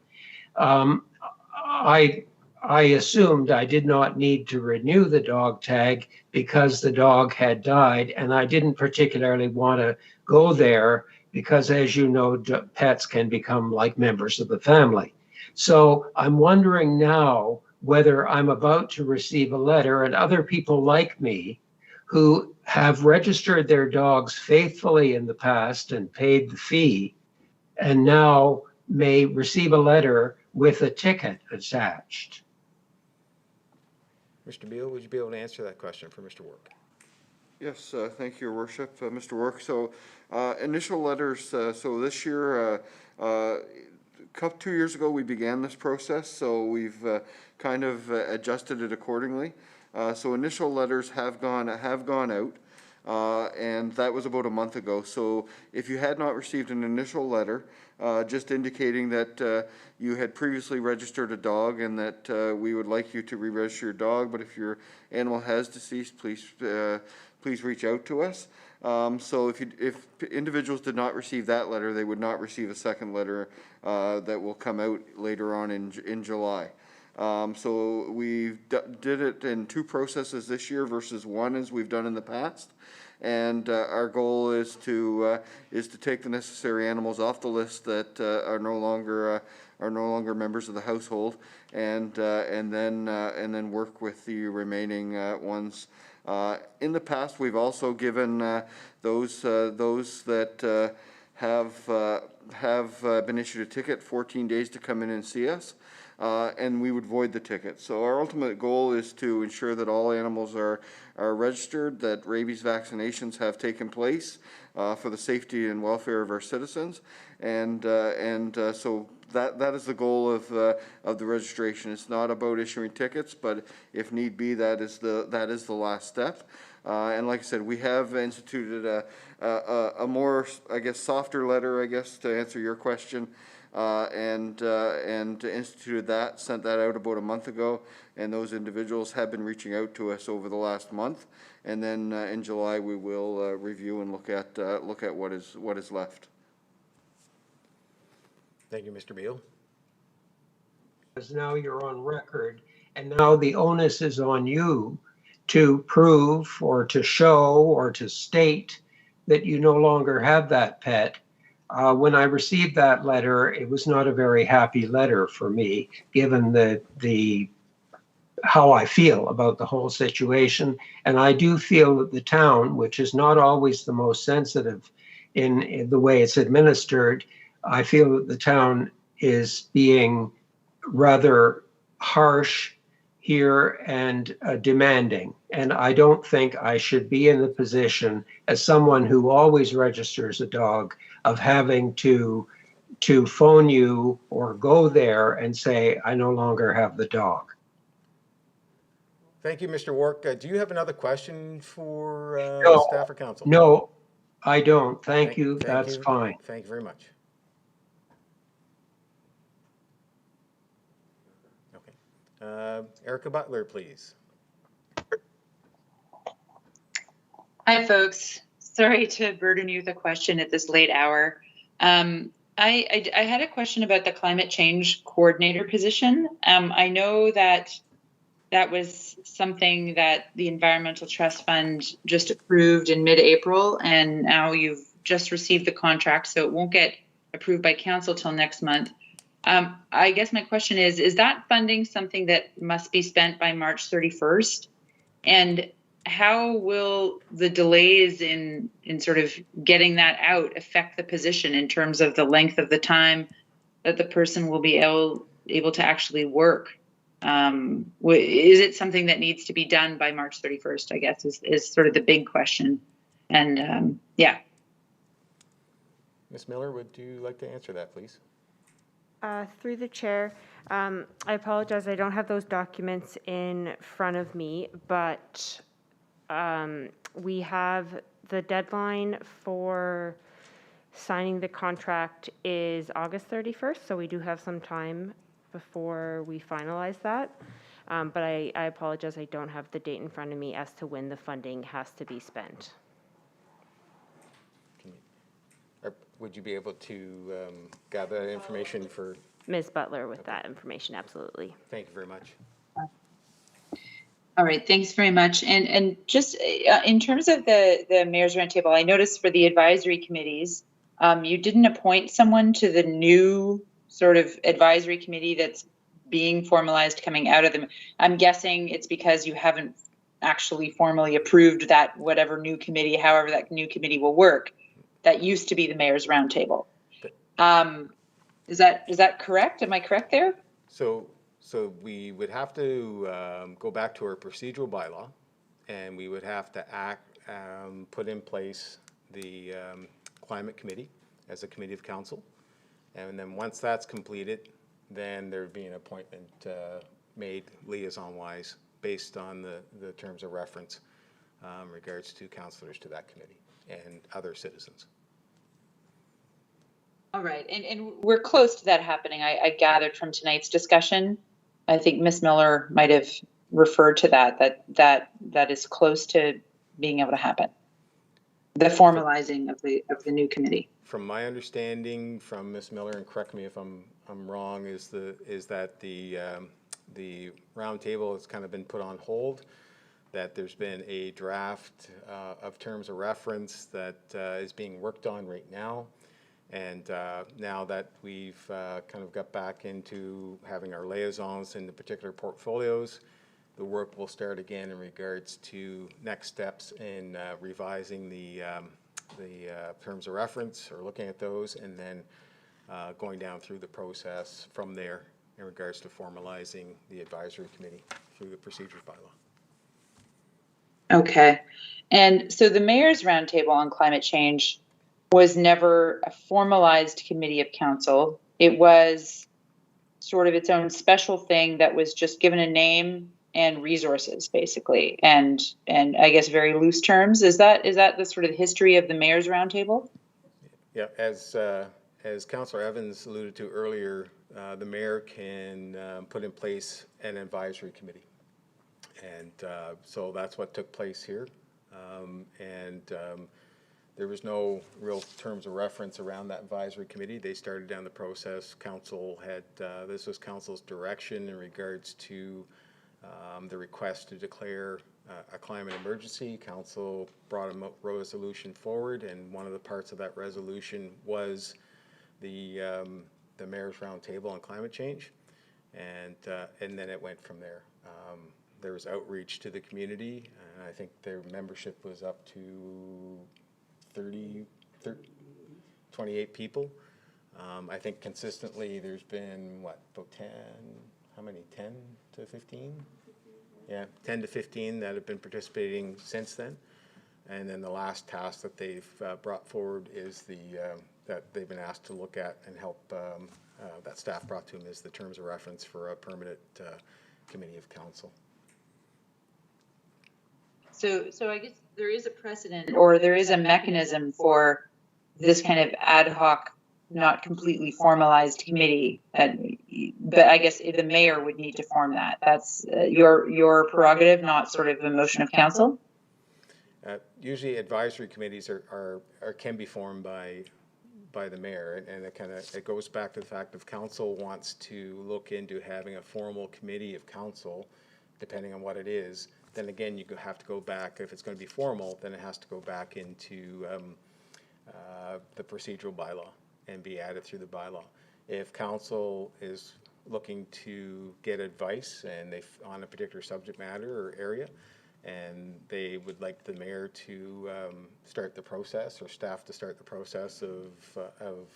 I assumed I did not need to renew the dog tag because the dog had died, and I didn't particularly want to go there because, as you know, pets can become like members of the family. So I'm wondering now whether I'm about to receive a letter, and other people like me who have registered their dogs faithfully in the past and paid the fee, and now may receive a letter with a ticket attached. Mr. Beal, would you be able to answer that question for Mr. Warwick? Yes, thank you, Your Worship, Mr. Warwick. So initial letters, so this year, 2 years ago, we began this process, so we've kind of adjusted it accordingly. So initial letters have gone out, and that was about a month ago. So if you had not received an initial letter, just indicating that you had previously registered a dog and that we would like you to re-register your dog, but if your animal has deceased, please reach out to us. So if individuals did not receive that letter, they would not receive a second letter that will come out later on in July. So we did it in 2 processes this year versus 1 as we've done in the past. And our goal is to take the necessary animals off the list that are no longer members of the household, and then work with the remaining ones. In the past, we've also given those that have been issued a ticket 14 days to come in and see us, and we would void the ticket. So our ultimate goal is to ensure that all animals are registered, that rabies vaccinations have taken place for the safety and welfare of our citizens, and so that is the goal of the registration. It's not about issuing tickets, but if need be, that is the last step. And like I said, we have instituted a more, I guess, softer letter, I guess, to answer your question, and instituted that, sent that out about a month ago, and those individuals have been reaching out to us over the last month. And then in July we will review and look at what is left. Thank you, Mr. Beal. Because now you're on record, and now the onus is on you to prove or to show or to state that you no longer have that pet. When I received that letter, it was not a very happy letter for me, given the how I feel about the whole situation. And I do feel that the town, which is not always the most sensitive in the way it's administered, I feel that the town is being rather harsh here and demanding. And I don't think I should be in the position, as someone who always registers a dog, of having to phone you or go there and say, I no longer have the dog. Thank you, Mr. Wark. Do you have another question for No, staff or council? No, I don't. Thank you. That's fine. Thank you very much. Okay. Erica Butler, please. Hi, folks. Sorry to burden you with a question at this late hour. I had a question about the climate change coordinator position. I know that was something that the Environmental Trust Fund just approved in mid-April, and now you've just received the contract, so it won't get approved by council till next month. I guess my question is that funding something that must be spent by March 31st? And how will the delays in sort of getting that out affect the position in terms of the length of the time that the person will be able to actually work? Is it something that needs to be done by March 31st, I guess, is sort of the big question. And yeah. Ms. Miller, would you like to answer that, please? Through the chair, I apologize, I don't have those documents in front of me, but we have the deadline for signing the contract is August 31st, so we do have some time before we finalize that. But I apologize, I don't have the date in front of me as to when the funding has to be spent. Would you be able to gather that information for Ms. Butler with that information, absolutely. Thank you very much. All right, thanks very much. And just in terms of the mayor's roundtable, I noticed for the advisory committees, you didn't appoint someone to the new sort of advisory committee that's being formalized coming out of them. I'm guessing it's because you haven't actually formally approved that whatever new committee, however that new committee will work, that used to be the mayor's roundtable. Is that correct? Am I correct there? So we would have to go back to our procedural bylaw, and we would have to put in place the climate committee as a committee of council. And then once that's completed, then there'd be an appointment made liaison-wise based on the terms of reference in regards to councillors to that committee and other citizens. All right, and we're close to that happening. I gathered from tonight's discussion. I think Ms. Miller might have referred to that is close to being able to happen. The formalizing of the new committee. From my understanding from Ms. Miller, and correct me if I'm wrong, is that the roundtable has kind of been put on hold that there's been a draft of terms of reference that is being worked on right now. And now that we've kind of got back into having our liaisons in the particular portfolios, the work will start again in regards to next steps in revising the terms of reference or looking at those, and then going down through the process from there in regards to formalizing the advisory committee through the procedures bylaw. Okay. And so the Mayor's Roundtable on Climate Change was never a formalized committee of council. It was sort of its own special thing that was just given a name and resources, basically, and I guess very loose terms. Is that the sort of history of the Mayor's Roundtable? Yeah, as Councillor Evans alluded to earlier, the mayor can put in place an advisory committee. And so that's what took place here. There was no real terms of reference around that advisory committee. They started down the process. Council had, this was Council's direction in regards to the request to declare a climate emergency. Council brought a resolution forward, and one of the parts of that resolution was the Mayor's Roundtable on climate change, and then it went from there. There was outreach to the community, and I think their membership was up to 28 people. I think consistently there's been, what, about 10, how many, 10 to 15? Yeah, 10 to 15 that have been participating since then. And then the last task that they've brought forward is that they've been asked to look at and help, that staff brought to them, is the terms of reference for a permanent committee of council. So I guess there is a precedent, or there is a mechanism for this kind of ad hoc, not completely formalized committee. But I guess the mayor would need to form that. That's your prerogative, not sort of a motion of council. Usually, advisory committees can be formed by the mayor, and it goes back to the fact if council wants to look into having a formal committee of council, depending on what it is. Then again, you have to go back. If it's going to be formal, then it has to go back into the procedural bylaw and be added through the bylaw. If council is looking to get advice and on a particular subject matter or area, and they would like the mayor to start the process or staff to start the process of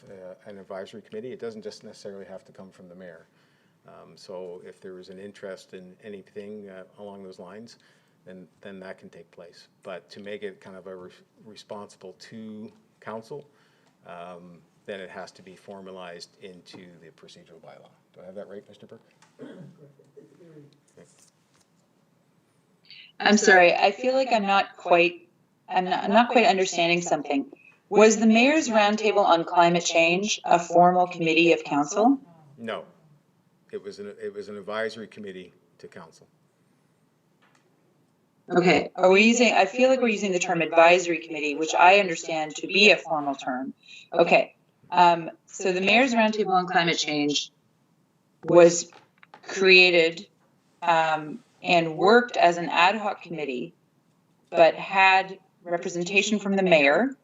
an advisory committee, it doesn't just necessarily have to come from the mayor. So if there is an interest in anything along those lines, then that can take place. But to make it kind of a responsible to council, then it has to be formalized into the procedural bylaw. Do I have that right, Mr. Burke? Okay. I'm sorry. I feel like I'm not quite understanding something. Was the Mayor's Roundtable on Climate Change a formal committee of council? No. It was an advisory committee to council. Okay. I feel like we're using the term advisory committee, which I understand to be a formal term. Okay. So the Mayor's Roundtable on Climate Change was created and worked as an ad hoc committee, but had representation from the mayor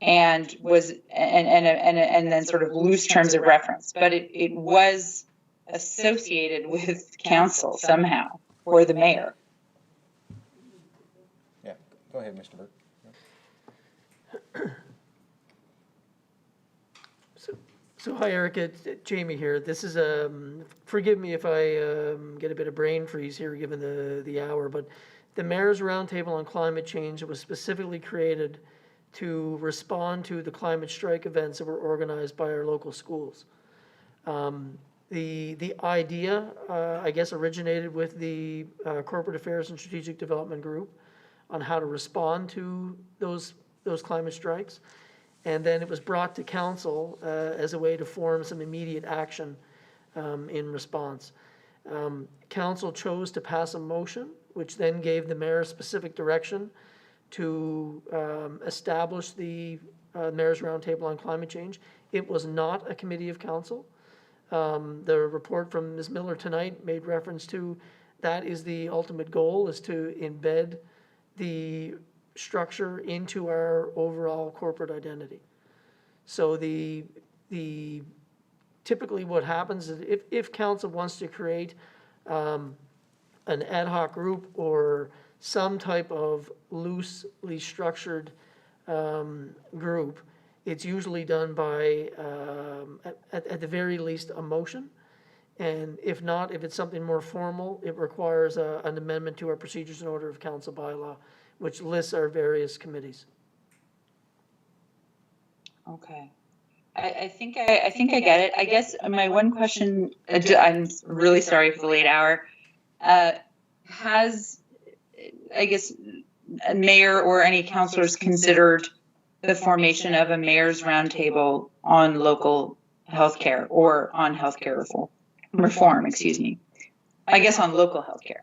and was and then sort of loose terms of reference, but it was associated with council somehow, or the mayor. Yeah, go ahead, Mr. Burke. So hi, Erica, it's Jamie here. This is, forgive me if I get a bit of brain freeze here given the hour, but the Mayor's Roundtable on Climate Change was specifically created to respond to the climate strike events that were organized by our local schools. The idea, I guess, originated with the Corporate Affairs and Strategic Development Group on how to respond to those climate strikes. And then it was brought to council as a way to form some immediate action in response. Council chose to pass a motion, which then gave the mayor specific direction to establish the Mayor's Roundtable on Climate Change. It was not a committee of council. The report from Ms. Miller tonight made reference to that is the ultimate goal, is to embed the structure into our overall corporate identity. So typically what happens is if council wants to create an ad hoc group or some type of loosely structured group, it's usually done by, at the very least, a motion. And if not, if it's something more formal, it requires an amendment to our procedures and order of council bylaw, which lists our various committees. Okay. I think I get it. I guess my one question, I'm really sorry for the late hour. Has, I guess, a mayor or any councillors considered the formation of a mayor's roundtable on local healthcare or on healthcare reform, excuse me. I guess on local healthcare.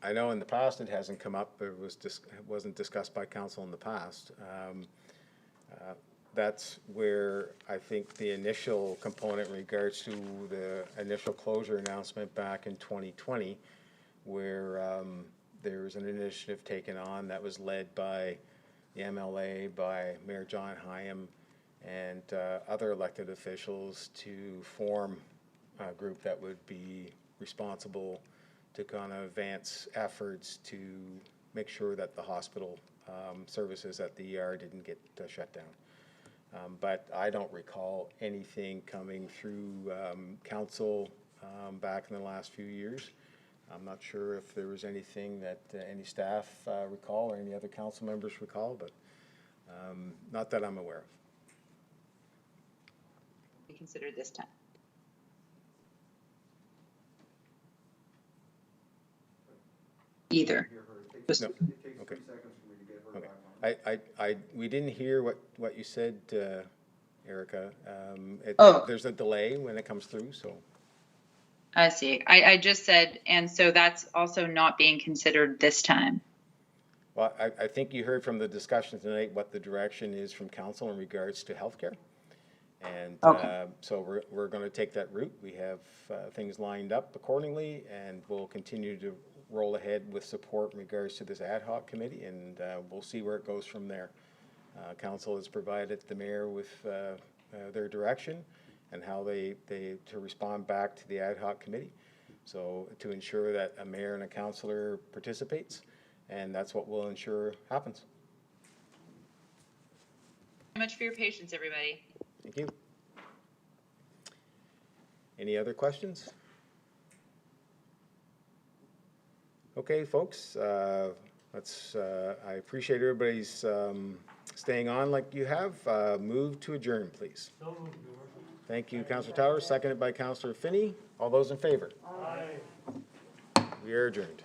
I know in the past it hasn't come up, but it wasn't discussed by council in the past. That's where I think the initial component in regards to the initial closure announcement back in 2020, where there was an initiative taken on that was led by the MLA, by Mayor John Hyam, and other elected officials to form a group that would be responsible to kind of advance efforts to make sure that the hospital services at the ER didn't get shut down. But I don't recall anything coming through council back in the last few years. I'm not sure if there was anything that any staff recall or any other council members recall, but not that I'm aware of. Be considered this time. Either. No. Okay. Okay. We didn't hear what you said, Erica. There's a delay when it comes through, so. I see. I just said, and so that's also not being considered this time. Well, I think you heard from the discussion tonight what the direction is from council in regards to healthcare. And so we're going to take that route. We have things lined up accordingly, and we'll continue to roll ahead with support in regards to this ad hoc committee, and we'll see where it goes from there. Council has provided the mayor with their direction and how they to respond back to the ad hoc committee. So to ensure that a mayor and a councillor participates, and that's what we'll ensure happens. Thank you much for your patience, everybody. Thank you. Any other questions? Okay, folks, I appreciate everybody's staying on like you have. Move to adjourn, please. Thank you, Councillor Towers, seconded by Councillor Finney. All those in favor? Aye. We are adjourned.